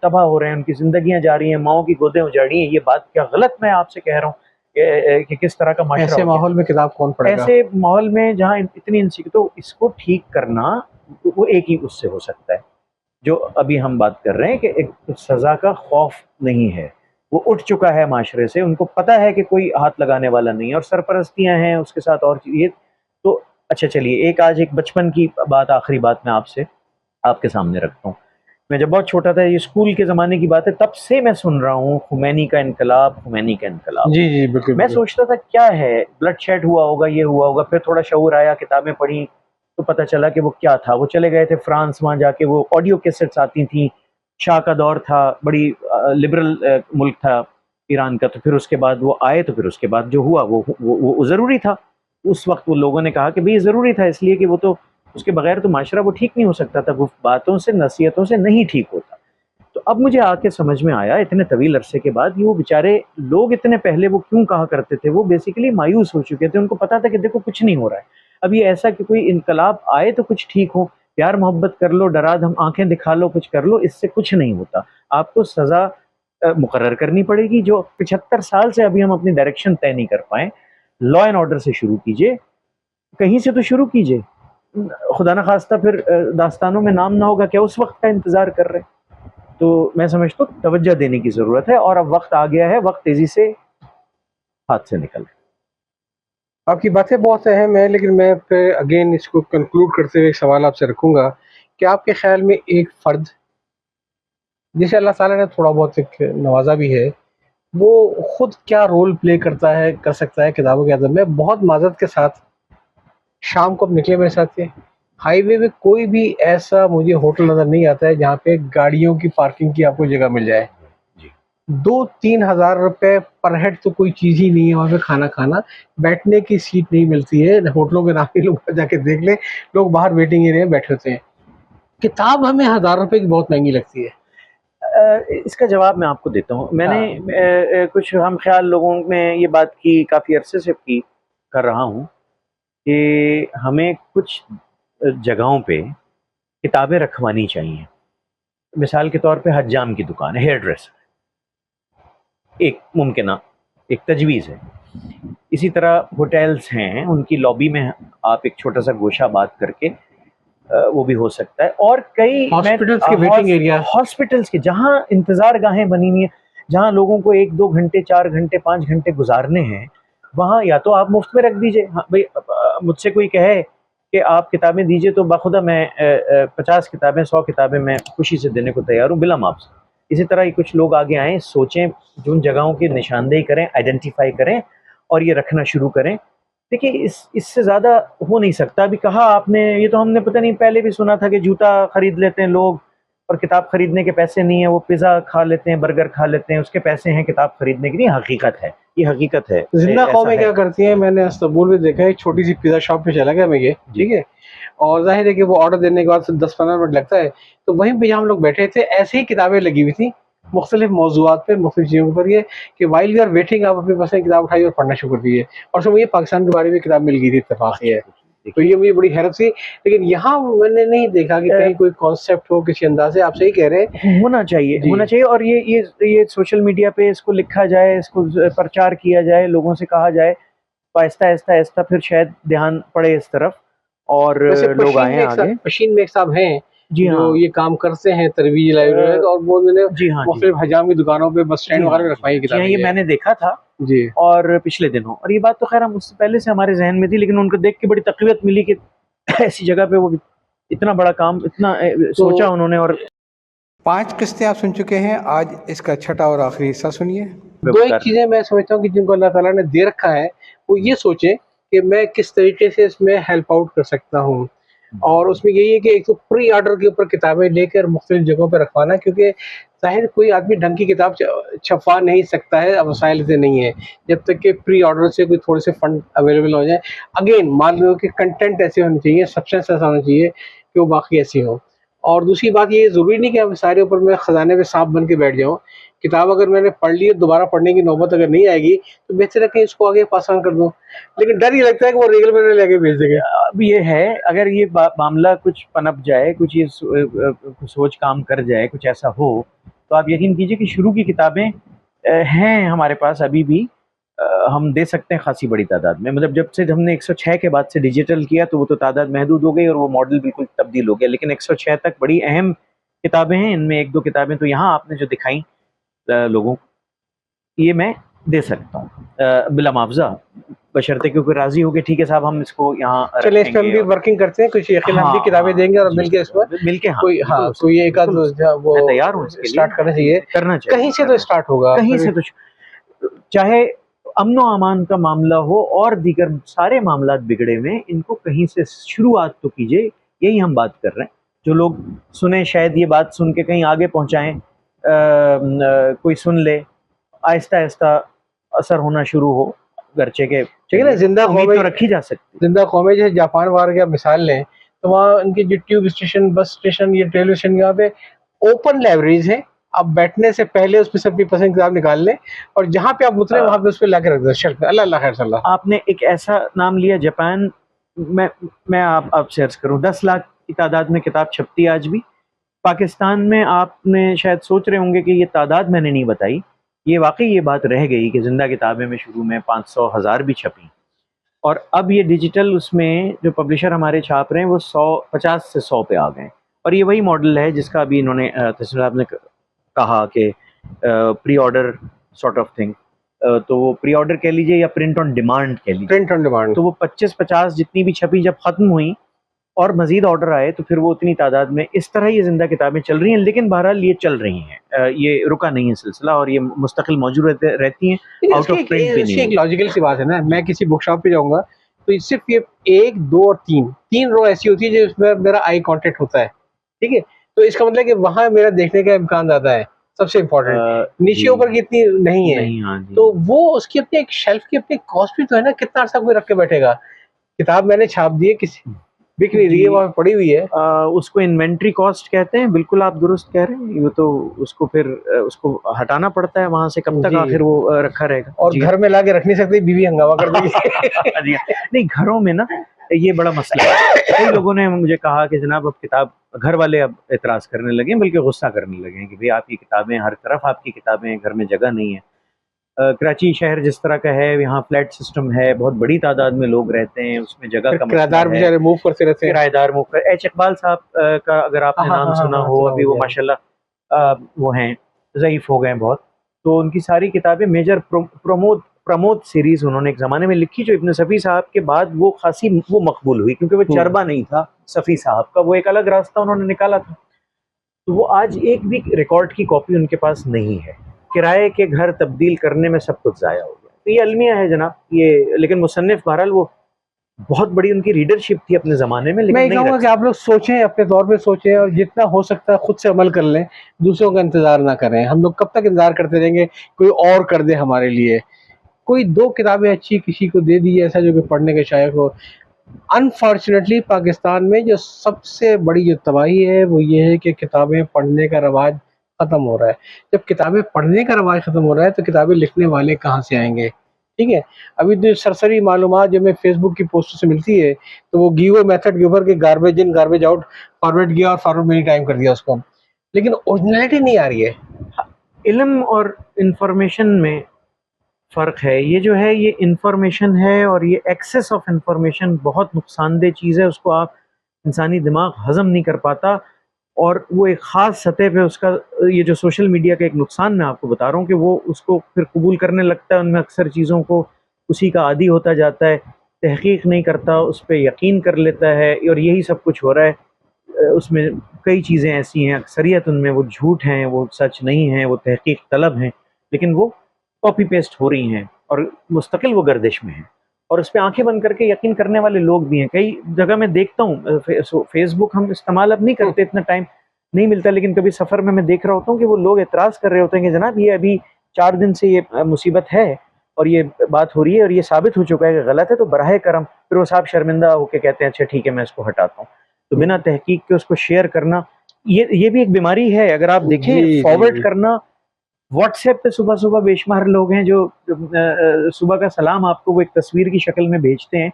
तबाह हो रहे हैं, उनकी जिंदगियां जा रही हैं, माओ की गोदें उजाड़ी हैं। ये बात क्या गलत मैं आपसे कह रहा हूँ कि किस तरह का माशरा ऐसे हो गया। माहौल में किताब कौन पढ़ेगा? ऐसे माहौल में जहाँ इतनी इंसिक्योरिटी, तो इसको ठीक करना वो एक ही उससे हो सकता है जो अभी हम बात कर रहे हैं, कि एक सज़ा का खौफ नहीं है, वो उठ चुका है माशरे से, उनको पता है कि कोई हाथ लगाने वाला नहीं है, और सरपरस्तियां हैं उसके साथ और ये तो। अच्छा चलिए, आज एक बचपन की बात, आखिरी बात मैं आपसे आपके सामने रखता हूँ। मैं जब बहुत छोटा था, ये स्कूल के ज़माने की बात है, तब से मैं सुन रहा हूँ खुमैनी का इनकलाब, खुमैनी का इनकलाब। जी जी बिल्कुल मैं बिल्कुल। सोचता था क्या है, ब्लड शेड हुआ होगा, ये हुआ होगा। फिर थोड़ा शऊर आया, किताबें पढ़ी तो पता चला कि वो क्या था। वो चले गए थे फ्रांस, वहाँ जाके वो ऑडियो कैसेट्स आती थी, शाह का दौर था, बड़ी लिबरल मुल्क था ईरान का। तो फिर उसके बाद वो आए, तो फिर उसके बाद जो हुआ वो ज़रूरी था। उस वक्त वो लोगों ने कहा कि भाई ये ज़रूरी था, इसलिए कि वो तो उसके बगैर तो माशरा वो ठीक नहीं हो सकता था, वो बातों से नसीहतों से नहीं ठीक होता। तो अब मुझे आके समझ में आया इतने तवील अरसे के बाद, वो बेचारे लोग इतने पहले वो क्यों कहा करते थे। वो बेसिकली मायूस हो चुके थे, उनको पता था कि देखो कुछ नहीं हो रहा है। अब ये ऐसा कि कोई इनकलाब आए तो कुछ ठीक हो, प्यार मोहब्बत कर लो, डरा धम आंखें दिखा लो, कुछ कर लो, इससे कुछ नहीं होता। आपको सज़ा मुकर्रर करनी पड़ेगी। जो 75 साल से अभी हम अपनी डायरेक्शन तय नहीं कर पाए, लॉ एंड ऑर्डर से शुरू कीजिए, कहीं से तो शुरू कीजिए। खुदा न खास्ता फिर दास्तानों में नाम ना होगा, क्या उस वक्त का इंतज़ार कर रहे हैं? तो मैं समझता हूँ तवज्जो देने की ज़रूरत है, और अब वक्त आ गया है, वक्त तेज़ी से हाथ से निकल रहा है। आपकी बातें बहुत अहम है, लेकिन मैं फिर अगेन इसको कंक्लूड करते हुए एक सवाल आपसे रखूंगा कि आपके ख्याल में एक फ़र्द जिसे अल्लाह ताला ने थोड़ा बहुत एक नवाजा भी है, वो खुद क्या रोल प्ले करता है, कर सकता है किताबों के अदब में? बहुत माजरत के साथ शाम को अब निकले मेरे साथ से, हाईवे में कोई भी ऐसा मुझे होटल नज़र नहीं आता है जहाँ पे गाड़ियों की पार्किंग की आपको जगह मिल जाए। जी। 2-3 हज़ार रुपए पर हेड तो कोई चीज़ ही नहीं है वहाँ पे खाना खाना। बैठने की सीट नहीं मिलती है, होटलों के नाम पे लोग जाके देख लें, लोग बाहर वेटिंग एरिया में बैठे होते हैं। किताब हमें हज़ार रुपए की बहुत महँगी लगती है। इसका जवाब मैं आपको देता हूँ। मैंने कुछ हम ख्याल लोगों में ये बात की, काफ़ी अरसे से की कर रहा हूँ, कि हमें कुछ जगहों पे किताबें रखवानी चाहिए। मिसाल के तौर पे हज्जाम की दुकान है, हेयर ड्रेसर, एक मुमकिन एक तजवीज़ है। इसी तरह होटल्स हैं, उनकी लॉबी में आप एक छोटा सा गोशा बात करके वो भी हो सकता है। और कई हॉस्पिटल्स के वेटिंग एरिया, हॉस्पिटल्स के जहाँ इंतज़ार गाहें बनी हुई हैं, जहाँ लोगों को 1-2 घंटे, 4 घंटे, 5 घंटे गुजारने हैं, वहाँ या तो आप मुफ्त में रख दीजिए। हाँ भाई, मुझसे कोई कहे कि आप किताबें दीजिए, तो बाखुदा मैं 50 किताबें, 100 किताबें मैं खुशी से देने को तैयार हूँ, बिला माफ़ से। इसी तरह ही कुछ लोग आगे आएँ, सोचें, जो उन जगहों की निशानदेही करें, आइडेंटिफाई करें और ये रखना शुरू करें। देखिए, इससे ज़्यादा हो नहीं सकता। अभी कहा आपने, ये तो हमने पता नहीं पहले भी सुना था कि जूता खरीद लेते हैं लोग और किताब खरीदने के पैसे नहीं है, वो पिज़्ज़ा खा लेते हैं, बर्गर खा लेते हैं, उसके पैसे हैं किताब खरीदने की नहीं। हकीकत है, ये हकीकत है, ज़िंदा ऐसा कौमें है। क्या करती हैं, मैंने इस्तांबुल में देखा है, एक छोटी-सी पिज़्ज़ा शॉप पे चला गया मैं ये, ठीक है? और ज़ाहिर है कि वो ऑर्डर देने के बाद सिर्फ 10-15 मिनट लगता है, तो वहीं पे जहाँ हम लोग बैठे थे, ऐसे ही किताबें लगी हुई थी, मुख्तलिफ मौज़ूआत पे, मुख्तलिफ चीज़ों के ऊपर, ये कि व्हाइल यू आर वेटिंग आप अपनी पसंद की किताब उठाइए और पढ़ना शुरू कर दीजिए। और उसमें मुझे पाकिस्तान के बारे में किताब मिल गई थी, इत्तेफ़ाक से है। तो ये मुझे बड़ी हैरत थी, लेकिन यहाँ मैंने नहीं देखा कि कहीं कोई कॉन्सेप्ट हो किसी अंदाज से। आप सही कह रहे हैं, होना चाहिए, जी। होना चाहिए। और ये सोशल मीडिया पे इसको लिखा जाए, इसको प्रचार किया जाए, लोगों से कहा जाए, तो आहिस्ता आहिस्ता आहिस्ता फिर शायद ध्यान पड़े इस तरफ और वैसे लोग आए आगे। पशीन मेक साहब हैं जी जो हाँ, ये काम करते हैं तरवीज लाइब्रेरी का, और वो उन्होंने जी हाँ, जी मुख्तलिफ हजाम की दुकानों पे, बस जी स्टैंड हाँ, वगैरह में रखवाई जी हाँ, किताबें ये ये। मैंने देखा था जी। और पिछले दिनों। और ये बात तो खैर हम उससे पहले से हमारे जहन में थी, लेकिन उनको देख के बड़ी तकवीत मिली कि ऐसी जगह पे वो इतना बड़ा काम, इतना सोचा उन्होंने। और 5 किस्तें आप सुन चुके हैं, आज इसका छठा और आखिरी हिस्सा सुनिए। 2 एक चीज़ें मैं समझता हूँ कि जिनको अल्लाह ताला ने दे रखा है, वो ये सोचें कि मैं किस तरीके से इसमें हेल्प आउट कर सकता हूँ। और उसमें यही है कि एक तो प्री ऑर्डर के ऊपर किताबें लेकर मुख्तलिफ जगहों पे रखवाना, क्योंकि ज़ाहिर कोई आदमी ढंग की किताब छपवा नहीं सकता है, अब वसाइल इतने नहीं है, जब तक कि प्री ऑर्डर से कोई थोड़े से फंड अवेलेबल हो जाए। अगेन मान लो कि कंटेंट ऐसे होने चाहिए, सब्सटेंस ऐसा होना चाहिए कि वो बाकी ऐसी हो। और दूसरी बात ये ज़रूरी नहीं कि अब सारे ऊपर मैं ख़ज़ाने में साँप बन के बैठ जाऊँ। किताब अगर मैंने पढ़ ली है, दोबारा पढ़ने की नौबत अगर नहीं आएगी, तो बेहतर है कि इसको आगे पास ऑन कर दूँ। लेकिन डर ये लगता है कि वो रीगल में ना लेके भेज देंगे। अब ये है, अगर ये मामला कुछ पनप जाए, कुछ ये सोच काम कर जाए, कुछ ऐसा हो, तो आप यकीन कीजिए कि शुरू की किताबें हैं हमारे पास अभी भी। हम दे सकते हैं खासी बड़ी तादाद में। मतलब जब से हमने 106 के बाद से डिजिटल किया, तो वो तो तादाद महदूद हो गई और वो मॉडल बिल्कुल तब्दील हो गया, लेकिन 106 तक बड़ी अहम किताबें हैं। इनमें 1-2 किताबें तो यहाँ आपने जो दिखाई लोगों, ये मैं दे सकता हूँ बिला मुआवजा, बशर्ते क्योंकि राजी हो गए, ठीक है साहब हम इसको यहाँ चलिए इस पे हम भी रखेंगे। वर्किंग करते हैं, कुछ यकीन हम भी हाँ, किताबें हाँ, देंगे और जी, मिलके इस पर मिलके हाँ, कोई, हाँ, कोई एक आध वो मैं तैयार हूँ इसके स्टार्ट लिए, करना चाहिए। करना चाहिए, कहीं से तो स्टार्ट होगा, कहीं फिर से तो चाहे अमनो अमान का मामला हो और दीगर सारे मामलात बिगड़े में, इनको कहीं से शुरुआत तो कीजिए। यही हम बात कर रहे हैं। जो लोग सुने, शायद ये बात सुन के कहीं आगे पहुँचाएँ, कोई सुन ले, आहिस्ता आहिस्ता असर होना शुरू हो गर्चे के। ठीक है ना, जिंदा उम्मीद कौमें, तो रखी जा सकती जिंदा कौमें जैसे जापान वगैरह की आप मिसाल लें, तो वहाँ उनके जो ट्यूब स्टेशन, बस स्टेशन, ये रेलवे स्टेशन, यहाँ पे ओपन लाइब्रेरीज हैं। आप बैठने से पहले उसमें से अपनी पसंद की किताब निकाल लें और जहाँ पे आप उतरे वहाँ पे उस पे ला के रख दें शेल्फ पे। अल्लाह अल्लाह खैर सल्ला। है। आपने एक ऐसा नाम लिया जापान, मैं आपसे अर्ज करूँ, 10 लाख की तादाद में किताब छपती है आज भी। पाकिस्तान में आपने शायद सोच रहे होंगे कि ये तादाद मैंने नहीं बताई, ये वाकई ये बात रह गई कि जिंदा किताबें में शुरू में 500 हज़ार भी छपी, और अब ये डिजिटल उसमें जो पब्लिशर हमारे छाप रहे हैं वो 150 से 100 पे आ गए। और ये वही मॉडल है जिसका अभी इन्होंने तहसील साहब ने कहा कि pre order sort of thing, तो वो प्री ऑर्डर कह लीजिए या प्रिंट ऑन डिमांड कह लीजिए। Print on demand. तो वो 25-50 जितनी भी छपी जब ख़त्म हुई और मज़ीद ऑर्डर आए, तो फिर वो उतनी तादाद में इस तरह ये ज़िंदा किताबें चल रही हैं। लेकिन बहरहाल ये चल रही हैं, ये रुका नहीं है सिलसिला, और ये मुस्तकिल मौजूद रहती हैं, आउट ऑफ प्रिंट भी नहीं एक हुई। लॉजिकल सी बात है ना, मैं किसी बुक शॉप पे जाऊंगा तो सिर्फ ये 1, 2 और 3 रो ऐसी होती है जिसमें मेरा आई कांटेक्ट होता है। ठीक है, तो इसका मतलब कि वहां मेरा देखने का इम्कान ज्यादा है। सबसे इम्पोर्टेंट, नीचे ऊपर की इतनी नहीं है। नहीं, हाँ जी। तो वो उसकी अपनी एक शेल्फ की अपनी कॉस्ट भी तो है ना, कितना अर्सा कोई रख के बैठेगा। किताब मैंने छाप दी है, किसी बिक नहीं रही है, वहां पड़ी हुई है। उसको इन्वेंट्री कॉस्ट कहते हैं, बिल्कुल आप दुरुस्त कह रहे हैं। ये तो उसको फिर उसको हटाना पड़ता है वहां से, कब तक जी। आखिर वो रखा रहेगा। और जी। घर में लाके रख नहीं सकते, बीवी हंगामा कर देगी। जी हाँ। नहीं, घरों में ना ये बड़ा मसला है। कई लोगों ने मुझे कहा कि जनाब अब किताब, घर वाले अब एतराज़ करने लगे हैं, बल्कि गुस्सा करने लगे हैं कि भाई आपकी किताबें, हर तरफ आपकी किताबें हैं, घर में जगह नहीं है। कराची शहर जिस तरह का है, यहाँ फ्लैट सिस्टम है, बहुत बड़ी तादाद में लोग रहते हैं, उसमें जगह का मसला किराएदार है। बेचारे मूव करते रहते हैं। किराएदार मुकर एच इकबाल साहब का अगर आपने हाँ, नाम हाँ, सुना हाँ, हो, सुना अभी हो वो गया। माशाल्लाह वो हैं, ज़ईफ़ हो गए हैं बहुत। तो उनकी सारी किताबें मेजर प्रमोद सीरीज़ उन्होंने एक ज़माने में लिखी, जो इब्न सफ़ी साहब के बाद वो खासी वो मकबूल हुई, क्योंकि वो चरबा नहीं था सफ़ी साहब का, वो एक अलग रास्ता उन्होंने निकाला था। तो वो आज एक भी रिकॉर्ड की कॉपी उनके पास नहीं है। किराए के घर तब्दील करने में सब कुछ ज़ाया हो गया। तो ये अलमिया है जनाब ये, लेकिन मुसन्निफ़ बहरहाल वो बहुत बड़ी उनकी रीडरशिप थी अपने ज़माने में, लेकिन मैं नहीं कहूँगा रख कि आप लोग सोचें, अपने तौर पे सोचें और जितना हो सकता है खुद से अमल कर लें, दूसरों का इंतज़ार ना करें। हम लोग कब तक इंतज़ार करते रहेंगे कोई और कर दे हमारे लिए। कोई 2 किताबें अच्छी किसी को दे दी ऐसा जो कि पढ़ने के शायक हो। अनफॉर्चुनेटली पाकिस्तान में जो सबसे बड़ी जो तबाही है वो ये है कि किताबें पढ़ने का रवाज ख़त्म हो रहा है। जब किताबें पढ़ने का रवाज ख़त्म हो रहा है तो किताबें लिखने वाले कहाँ से आएँगे? ठीक है। अभी जो सरसरी मालूमात जो हमें फेसबुक की पोस्टों से मिलती है, तो वो गिव अवे मेथड के ऊपर के garbage in garbage out forward किया और फॉरवर्ड मेनी टाइम कर दिया उसको, लेकिन ओरिजिनलिटी नहीं आ रही है। इल्म और इंफॉर्मेशन में फ़र्क है। ये जो है ये इंफॉर्मेशन है, और ये एक्सेस ऑफ इंफॉर्मेशन बहुत नुकसानदेह चीज़ है। उसको आप इंसानी दिमाग हज़म नहीं कर पाता, और वो एक ख़ास सतह पे उसका, ये जो सोशल मीडिया का एक नुकसान मैं आपको बता रहा हूँ कि वो उसको फिर कबूल करने लगता है, उनमें अक्सर चीज़ों को उसी का आदी होता जाता है, तहक़ीक़ नहीं करता, उस पे यकीन कर लेता है, और यही सब कुछ हो रहा है। उसमें कई चीज़ें ऐसी हैं, अक्सरियत उनमें वो झूठ हैं, वो सच नहीं हैं, वो तहक़ीक़ तलब हैं, लेकिन वो कॉपी पेस्ट हो रही हैं और मुस्तकिल वो गर्दिश में हैं, और उस पे आंखें बंद करके यकीन करने वाले लोग भी हैं। कई जगह मैं देखता हूँ, फेसबुक हम इस्तेमाल अब नहीं करते, इतना टाइम नहीं मिलता, लेकिन कभी सफ़र में मैं देख रहा होता हूँ कि वो लोग एतराज़ कर रहे होते हैं कि जनाब ये अभी 4 दिन से ये मुसीबत है और ये बात हो रही है और ये साबित हो चुका है कि गलत है, तो बराहे करम फिर वो साहब शर्मिंदा होकर कहते हैं अच्छा ठीक है मैं इसको हटाता हूँ। तो बिना तहकीक के उसको शेयर करना, ये भी एक बीमारी है। अगर आप देखें, जी, फॉरवर्ड जी। करना, व्हाट्सएप पे सुबह-सुबह बेशुमार लोग हैं जो सुबह का सलाम आपको वो एक तस्वीर की शक्ल में भेजते हैं।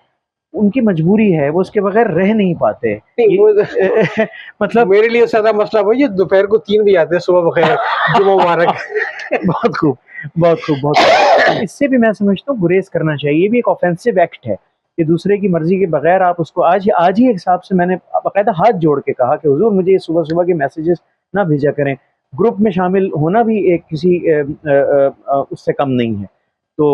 उनकी मजबूरी है, वो उसके बगैर रह नहीं पाते। नहीं, वो मतलब मेरे लिए ज़्यादा मसला वही है, दोपहर को 3 बजे आते हैं, सुबह बखैर, जुम्मा मुबारक। बहुत खूब, बहुत खूब, बहुत खूब। इससे भी मैं समझता हूँ गुरेज़ करना चाहिए। ये भी एक ऑफेंसिव एक्ट है कि दूसरे की मर्ज़ी के बगैर आप उसको, आज ही एक साहब से मैंने बाकायदा हाथ जोड़ के कहा कि हुज़ूर मुझे ये सुबह-सुबह के मैसेजेस ना भेजा करें। ग्रुप में शामिल होना भी एक किसी उससे कम नहीं है। तो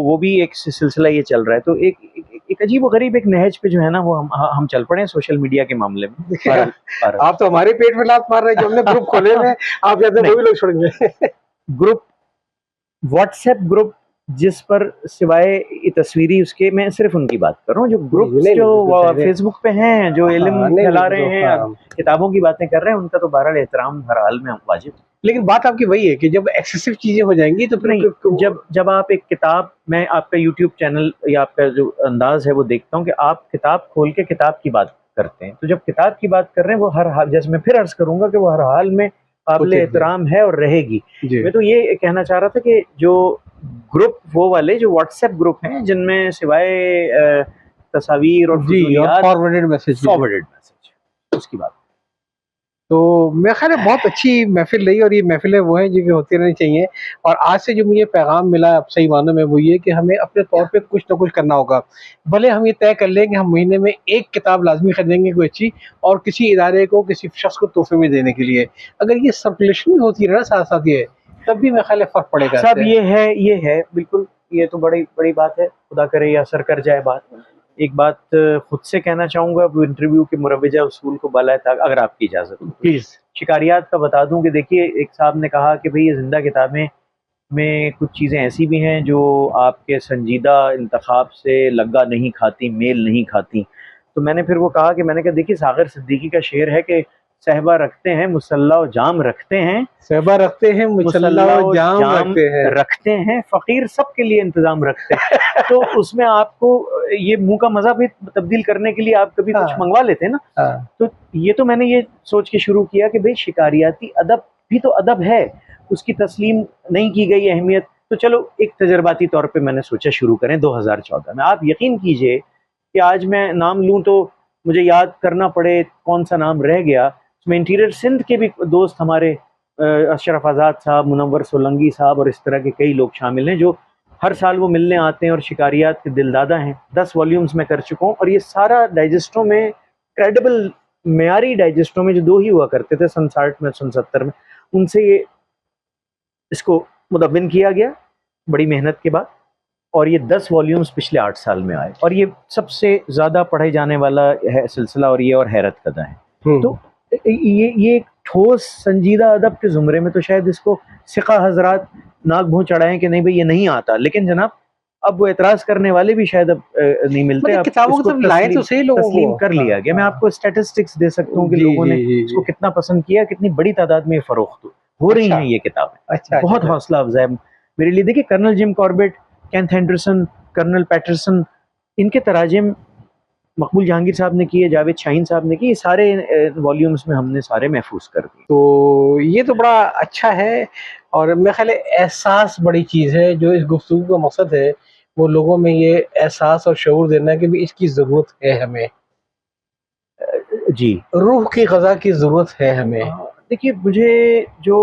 वो भी एक सिलसिला ये चल रहा है। तो एक अजीब-ओ-गरीब एक नहज पे जो है ना वो हम चल पड़े हैं सोशल मीडिया के मामले में। देखिए, बहरहाल बहरहाल आप तो हमारे पेट में लात मार रहे हैं, जो हमने ग्रुप खोले हुए हैं, आप कहते हैं वो नहीं, भी लोग छोड़ेंगे। ग्रुप, व्हाट्सएप ग्रुप जिस पर सिवाय ये तस्वीरी उसके, मैं सिर्फ उनकी बात कर रहा हूँ जो नहीं, ग्रुप्स नहीं, जो बिल्कुल सही है। फेसबुक पे हैं, जो हाँ, इल्म नहीं, फैला नहीं, रहे तो हैं, हाँ। किताबों की बातें कर रहे हैं, उनका तो बहरहाल एहतराम हर हाल में वाजिब। लेकिन बात आपकी वही है कि जब एक्सेसिव चीज़ें हो जाएँगी तो फिर नहीं, जब आप एक किताब, मैं आपका यूट्यूब चैनल या आपका जो अंदाज़ है वो देखता हूँ कि आप किताब खोल के किताब की बात करते हैं। तो जब किताब की बात कर रहे हैं वो हर हाल, जैसे मैं फिर अर्ज़ करूँगा कि वो हर हाल में काबिल होते थे। एहतराम है और रहेगी। जी। मैं तो ये कहना चाह रहा था कि जो ग्रुप वो वाले जो व्हाट्सएप ग्रुप हैं जिनमें सिवाय तस्वीर और जी, और फ़ुज़ूलियात, फॉरवर्डेड मैसेज भी थे। फॉरवर्डेड मैसेज, उसकी बात। तो मेरा ख़्याल है बहुत अच्छी महफ़िल रही और ये महफ़िलें वो हैं जो कि होती रहनी चाहिए। और आज से जो मुझे पैगाम मिला अब सही मानों में वो ये कि हमें अपने तौर पे कुछ न कुछ करना होगा। भले हम ये तय कर लें कि हम महीने में 1 किताब लाज़मी खरीदेंगे कोई अच्छी, और किसी इदारे को, किसी शख़्स को तोहफ़े में देने के लिए। अगर ये सर्कुलेशन भी होती रहे ना साथ-साथ ये, तब भी मेरे ख़्याल है फ़र्क पड़ेगा साहब इससे। ये है बिल्कुल, ये तो बड़ी बड़ी बात है, खुदा करे ये असर कर जाए बात। एक बात खुद से कहना चाहूँगा, वो इंटरव्यू के मुरव्वजा उसूल को बाला ताक, अगर आपकी इजाज़त हो तो। प्लीज़। शिकारियात का बता दूँ कि देखिए, एक साहब ने कहा कि भई ये ज़िंदा किताबें में कुछ चीज़ें ऐसी भी हैं जो आपके संजीदा इंतखाब से लग्गा नहीं खाती, मेल नहीं खाती। तो मैंने फिर वो कहा कि मैंने कहा देखिए, साग़िर सिद्दीकी का शेर है कि सहबा रखते हैं, मुसल्ला व जाम रखते हैं, सहबा रखते हैं, मुसल्ला मुसल्ला व व जाम जाम रखते हैं। रखते हैं, फ़कीर सबके लिए इंतज़ाम रखते हैं। तो उसमें आपको ये मुँह का मज़ा भी तब्दील करने के लिए आप कभी कुछ हाँ, मँगवा लेते हैं ना। हाँ। तो ये तो मैंने ये सोच के शुरू किया कि भई शिकारियाती अदब भी तो अदब है, उसकी तस्लीम नहीं की गई अहमियत। तो चलो एक तजर्बाती तौर पे मैंने सोचा शुरू करें 2014 में। आप यकीन कीजिए कि आज मैं नाम लूँ तो मुझे याद करना पड़े कौन-सा नाम रह गया। उसमें इंटीरियर सिंध के भी दोस्त हमारे अशरफ आज़ाद साहब, मुनव्वर सोलंकी साहब और इस तरह के कई लोग शामिल हैं जो हर साल वो मिलने आते हैं और शिकारियात के दिलदादा हैं। 10 वॉल्यूम्स मैं कर चुका हूँ, और ये सारा डाइजेस्टों में, क्रेडिबल मेयारी डाइजेस्टों में जो 2 ही हुआ करते थे सन 60 में, सन 70 में, उनसे ये इसको मुदव्विन किया गया बड़ी मेहनत के बाद, और ये 10 वॉल्यूम्स पिछले 8 साल में आए, और ये सबसे ज़्यादा पढ़े जाने वाला है सिलसिला, और ये और हैरत कदा है। तो ये एक ठोस संजीदा अदब के ज़ुमरे में तो शायद इसको सिक़ा हज़रात नाक भों चढ़ाएँ कि नहीं भई ये नहीं आता, लेकिन जनाब अब वो एतराज़ करने वाले भी शायद अब नहीं मिलते। मतलब अब किताबों की इसको तरफ लाएँ तो सही लोगों तस्लीम को। कर हाँ, लिया गया। मैं हाँ। आपको स्टैटिस्टिक्स दे सकता हूँ कि जी, लोगों जी, ने जी, इसको जी। कितना पसंद किया, कितनी बड़ी तादाद में ये फ़रोख्त हो रही अच्छा, हैं ये किताबें। अच्छा, अच्छा, बहुत अच्छा। हौसला अफ़ज़ा है मेरे लिए। देखिए, colonel Jim Corbett, Kenneth Anderson, colonel Patterson, इनके तराजिम मकबूल जहांगीर साहब ने किए, जावेद शाहीन साहब ने किए, सारे वॉल्यूम्स में हमने सारे महफूज कर दिए। तो ये तो बड़ा अच्छा है, और मेरे ख़्याल है एहसास बड़ी चीज़ है, जो इस गुफ्तगू का मकसद है, वो लोगों में ये एहसास और शऊर देना कि भी इसकी ज़रूरत है हमें, जी। रूह की ग़ज़ा की ज़रूरत है हमें। देखिए मुझे जो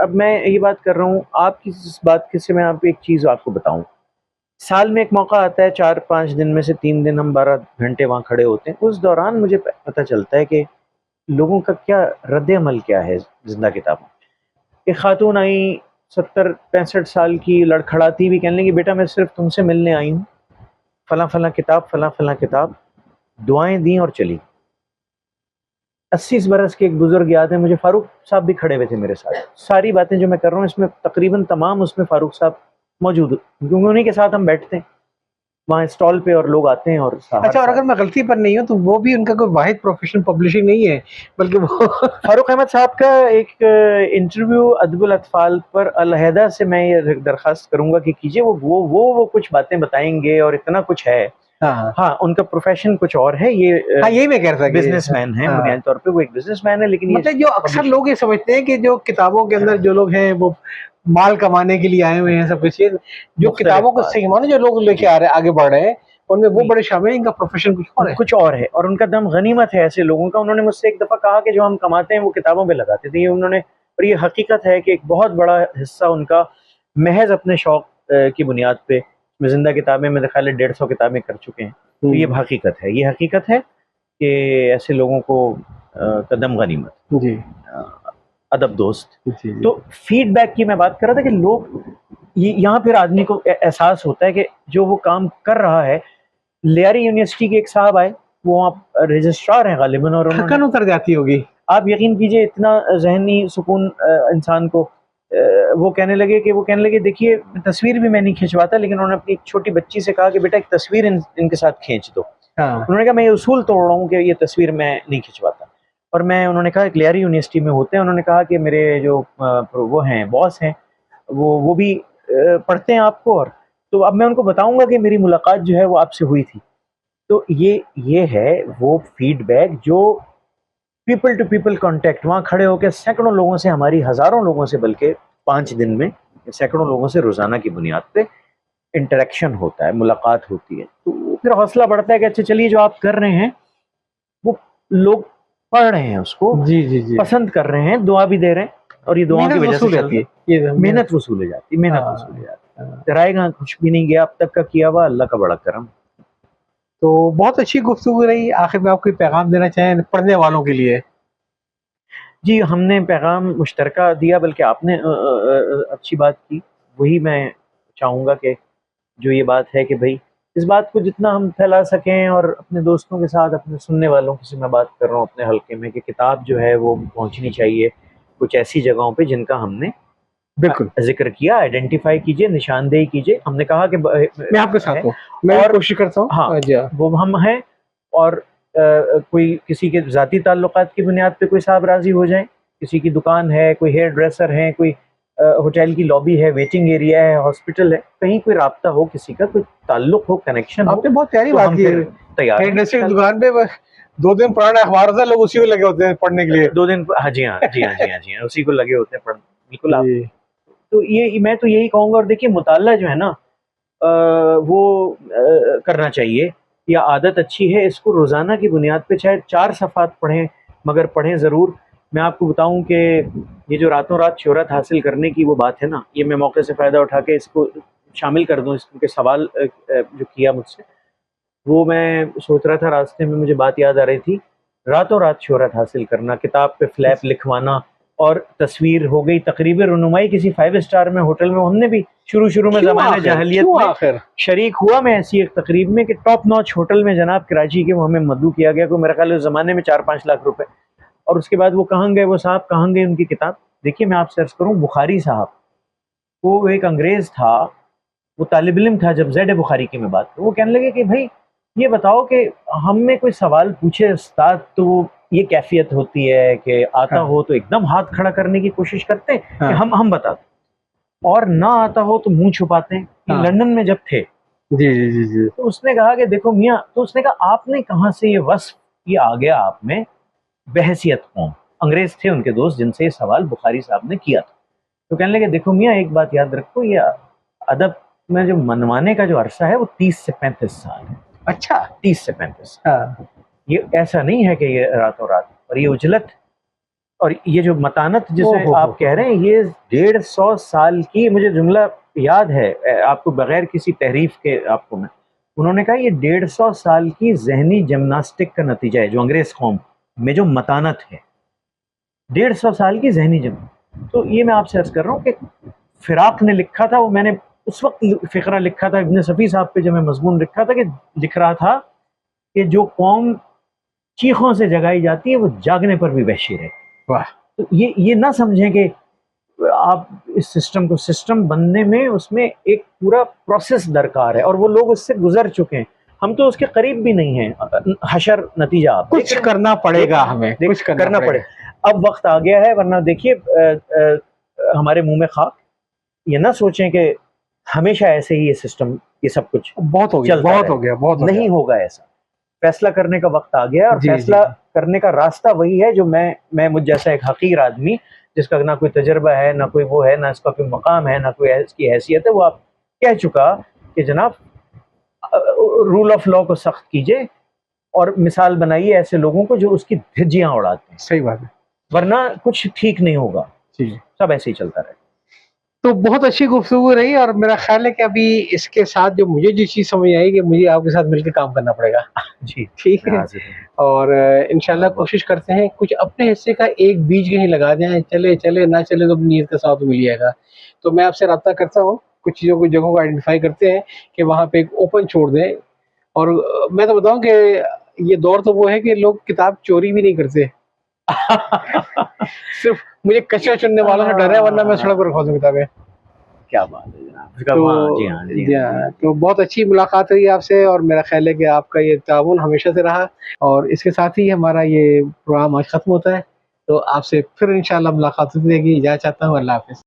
अब मैं ये बात कर रहा हूँ आपकी इस बात की से मैं आप एक चीज़ आपको बताऊँ। साल में एक मौका आता है 4-5 दिन में से 3 दिन हम 12 घंटे वहाँ खड़े होते हैं। उस दौरान मुझे प पता चलता है कि लोगों का क्या रद्द-ए-अमल क्या है ज़िंदा किताबों। एक खातून आई 70-65 साल की लड़खड़ाती हुई कहने लगी, बेटा मैं सिर्फ़ तुमसे मिलने आई हूँ, फलाँ-फलाँ किताब, फलाँ-फलाँ किताब, दुआएँ दी और चली। 80 बरस के एक बुज़ुर्ग याद है मुझे, फ़ारूक साहब भी खड़े हुए थे मेरे साथ। सारी बातें जो मैं कर रहा हूँ इसमें तकरीबन तमाम उसमें फ़ारूक साहब मौजूद, क्योंकि उन्हीं के साथ हम बैठते हैं, वहाँ स्टॉल पे और लोग आते हैं और हर अच्छा, और साल। अगर मैं गलती पर नहीं हूँ तो वो भी उनका कोई वाहिद प्रोफ़ेशन पब्लिशिंग नहीं है, बल्कि वो फ़ारूक अहमद साहब का एक इंटरव्यू अदबुल अतफ़ाल पर अलहदा से मैं ये दरख़्वास्त करूँगा कि कीजिए, वो कुछ बातें बताएँगे और इतना कुछ है। हाँ, हाँ। हाँ, उनका प्रोफ़ेशन कुछ और है, ये हाँ, यही मैं कह रहा था कि बिज़नेसमैन हैं, हाँ, बुनियादी तौर पे वो एक बिज़नेसमैन है, लेकिन ये मतलब जो अक्सर पब्लिशिंग। लोग ये समझते हैं कि जो किताबों के अंदर जो लोग हैं वो माल कमाने के लिए आए हुए हैं, सब कुछ ये जो मुख्तलिफ़ किताबों को बात सही मानो जो लोग लेके जी, आ रहे हैं, आगे बढ़ रहे हैं, उनमें वो जी। बड़े शामिल हैं, इनका प्रोफ़ेशन कुछ और है। कुछ और है और उनका दम गनीमत है ऐसे लोगों का। उन्होंने मुझसे एक दफ़ा कहा कि जो हम कमाते हैं वो किताबों पे लगाते थे। ये उन्होंने, और ये हकीकत है कि एक बहुत बड़ा हिस्सा उनका महज़ अपने शौक की बुनियाद पे में ज़िंदा किताबें मेरे ख़्याल है 150 किताबें कर चुके हैं। तो ये हुँ, हकीकत है, ये हकीकत है कि ऐसे लोगों को का दम गनीमत, जी, अ, अदब दोस्त। जी, जी। तो फ़ीडबैक की मैं बात कर रहा था कि लोग ये यहाँ फिर आदमी को एहसास होता है कि जो वो काम कर रहा है। लियारी यूनिवर्सिटी के एक साहब आए, वो वहाँ रजिस्ट्रार हैं गालिबन, और उन्होंने, थकन उतर जाती होगी। आप यकीन कीजिए इतना ज़हनी सुकून इंसान को, वो कहने लगे देखिए तस्वीर भी मैं नहीं खिंचवाता, लेकिन उन्होंने अपनी एक छोटी बच्ची से कहा कि बेटा एक तस्वीर इनके साथ खींच दो। हाँ, उन्होंने कहा मैं ये उसूल तोड़ रहा हूँ कि ये तस्वीर मैं नहीं खिंचवाता। और मैं, उन्होंने कहा एक लियारी यूनिवर्सिटी में होते हैं, उन्होंने कहा कि मेरे जो वो हैं बॉस हैं, वो भी पढ़ते हैं आपको, और तो अब मैं उनको बताऊँगा कि मेरी मुलाकात जो है वो आपसे हुई थी। तो ये है वो फीडबैक जो पीपल टू पीपल कांटेक्ट, वहाँ खड़े होकर सैकड़ों लोगों से, हमारी हज़ारों लोगों से, बल्कि 5 दिन में सैकड़ों लोगों से रोज़ाना की बुनियाद पे इंटरेक्शन होता है, मुलाकात होती है। तो फिर हौसला बढ़ता है कि अच्छा चलिए जो आप कर रहे हैं, वो लोग पढ़ रहे हैं उसको, जी, जी, जी। पसंद कर रहे हैं, दुआ भी दे रहे हैं, और ये दुआओं की मेहनत वज़ह से वसूल चल होती रहा है। है। ये तो मेहनत मेहनत वसूल हो जाती है, मेहनत वसूल हो हाँ, जाती हाँ। है। कराएगा कुछ भी नहीं गया अब तक का किया हुआ, अल्लाह का बड़ा करम। तो बहुत अच्छी गुफ्तगू रही। आखिर में आप कोई पैगाम देना चाहें पढ़ने वालों के लिए? जी, हमने पैगाम मुश्तरका दिया, बल्कि आपने अच्छी बात की। वही मैं चाहूँगा कि जो ये बात है कि भई इस बात को जितना हम फैला सकें, और अपने दोस्तों के साथ, अपने सुनने वालों की से मैं बात कर रहा हूँ अपने हलके में, कि किताब जो है वो पहुँचनी चाहिए कुछ ऐसी जगहों पे जिनका हमने बिल्कुल, ज़िक्र किया। आइडेंटिफ़ाई कीजिए, निशानदेही कीजिए। हमने कहा कि मैं आपके है, साथ हूँ। मैं भी और कोशिश करता हूँ हाँ, जी हाँ। वो हम हैं, और कोई किसी के ज़ाती ताल्लुकात की बुनियाद पे कोई साहब राज़ी हो जाएँ, किसी की दुकान है, कोई हेयर ड्रेसर है, कोई होटल की लॉबी है, वेटिंग एरिया है, हॉस्पिटल है, कहीं कोई राब्ता हो किसी का, कोई ताल्लुक हो, कनेक्शन हो, आपने बहुत प्यारी तो बात हम की है। फिर तैयार हेयर हैं ड्रेसर की इंशाल्लाह। दुकान पे 2 दिन पुराना अखबार होता है, लोग उसी में लगे होते हैं पढ़ने के लिए। 2 दिन, हाँ जी, हाँ। जी हाँ, जी हाँ, जी हाँ, उसी को लगे होते हैं पढ़ने। बिल्कुल आप, जी, तो ये मैं तो यही कहूँगा, और देखिए मुताला जो है ना, वो करना चाहिए, या आदत अच्छी है, इसको रोज़ाना की बुनियाद पे चाहे 4 सफ़हात पढ़ें, मगर पढ़ें ज़रूर। मैं आपको बताऊँ कि ये जो रातों-रात शोहरत हासिल करने की वो बात है ना, ये मैं मौके से फ़ायदा उठा के इसको शामिल कर दूँ, इसके सवाल जो किया मुझसे, वो मैं सोच रहा था, रास्ते में मुझे बात याद आ रही थी। रातों-रात शोहरत हासिल करना, किताब पे फ्लैप लिखवाना, और तस्वीर हो गई तकरीबी रुनुमाई किसी 5 स्टार में, होटल में। हमने भी शुरू-शुरू में क्यों ज़माने आखिर? जाहिलियत क्यों में आखिर? शरीक हुआ मैं ऐसी एक तकरीब में कि टॉप नॉच होटल में जनाब कराची के, वो हमें मदऊ किया गया, कोई मेरा ख्याल है उस ज़माने में 4-5 लाख रुपए। और उसके बाद वो कहाँ गए वो साहब, कहाँ गई उनकी किताब? देखिए मैं आपसे अर्ज़ करूँ, बुखारी साहब, वो एक अंग्रेज़ था, वो तालिब इल्म था जब ज़ैड बुखारी की मैं बात करूँ, वो कहने लगे कि भई ये बताओ कि हम में कोई सवाल पूछे उस्ताद, तो ये कैफ़ियत होती है कि आता हाँ, हो तो एकदम हाथ खड़ा करने की कोशिश करते हैं कि हाँ, हम बता दें, और ना आता हो तो मुँह छुपाते हैं। ये हाँ। लंदन में जब थे, जी, जी, जी, जी। तो उसने कहा कि देखो मियाँ, तो उसने कहा आपने कहाँ से ये वस्फ़, ये आ गया आप में, बहसियत कौम? अंग्रेज़ थे उनके दोस्त जिनसे ये सवाल बुखारी साहब ने किया था। तो कहने लगे देखो मियाँ एक बात याद रखो, ये अदब में जो मनवाने का जो अरसा है वो 30 से 35 साल है। अच्छा। 30 से 35 साल। हाँ। ये ऐसा नहीं है कि ये रातों रात, और ये उजलत और ये जो मतानत जिसे ओहो आप कह रहे हैं, ये 150 साल की, मुझे जुमला याद है आपको बगैर किसी तहरीफ के आपको मैं, उन्होंने कहा ये 150 साल की जहनी जिम्नास्टिक का नतीजा है जो अंग्रेज कौम में जो मतानत है, 150 साल की जहनी जम। तो ये मैं आपसे अर्ज कर रहा हूँ कि फिराक ने लिखा था, वो मैंने उस वक्त फिक्रा लिखा था, इब्न सफ़ी साहब पे जब मैं मजमून लिखा था कि लिख रहा था कि जो कौम चीखों से जगाई जाती है वो जागने पर भी वहशी रहती है। वाह। तो ये ना समझें कि आप इस सिस्टम को, सिस्टम बनने में उसमें एक पूरा प्रोसेस दरकार है और वो लोग उससे गुजर चुके हैं, हम तो उसके करीब भी नहीं हैं। हशर नतीजा आप कुछ करना पड़ेगा, हमें कुछ करना पड़ेगा। अब वक्त आ गया है, वरना देखिए हमारे मुंह में खाक, ये ना सोचें कि हमेशा ऐसे ही ये सिस्टम, ये सब कुछ बहुत हो गया, बहुत हो गया, बहुत नहीं होगा ऐसा। फैसला करने का वक्त आ गया, और फैसला करने का रास्ता वही है जो मैं मुझ जैसा एक हकीर आदमी जिसका ना कोई तजर्बा है, ना कोई वो है, ना इसका कोई मकाम है, ना कोई इसकी हैसियत है, वो आप कह चुका कि जनाब रूल ऑफ लॉ को सख्त कीजिए और मिसाल बनाइए ऐसे लोगों को जो उसकी धज्जियां उड़ाते हैं। सही बात है, वरना कुछ ठीक नहीं होगा, सब ऐसे ही चलता रहे। तो बहुत अच्छी गुफ्तगू रही, और मेरा ख्याल है कि अभी इसके साथ जो मुझे जो चीज़ समझ आई कि मुझे आपके साथ मिलकर काम करना पड़ेगा। जी ठीक है, और इंशाल्लाह कोशिश करते हैं कुछ अपने हिस्से का एक बीज कहीं लगा दें, चले चले ना चले तो नीयत के साथ मिल जाएगा। तो मैं आपसे रब्ता करता हूँ, कुछ चीज़ों को, जगहों को आइडेंटिफाई करते हैं कि वहाँ पे एक ओपन छोड़ दें। और मैं तो बताऊँ कि ये दौर तो वो है कि लोग किताब चोरी भी नहीं करते। सिर्फ मुझे कचरा चुनने वालों से डर है, वरना मैं सड़क पर रखवा दूँ किताबें। क्या बात है जनाब। तो जी हाँ, तो बहुत अच्छी मुलाकात हुई आपसे, और मेरा ख्याल है कि आपका ये ताउन हमेशा से रहा, और इसके साथ ही हमारा ये प्रोग्राम आज खत्म होता है। तो आपसे फिर इंशाल्लाह मुलाकात होती रहेगी। इजाज़त चाहता हूँ। अल्लाह हाफ़िज़।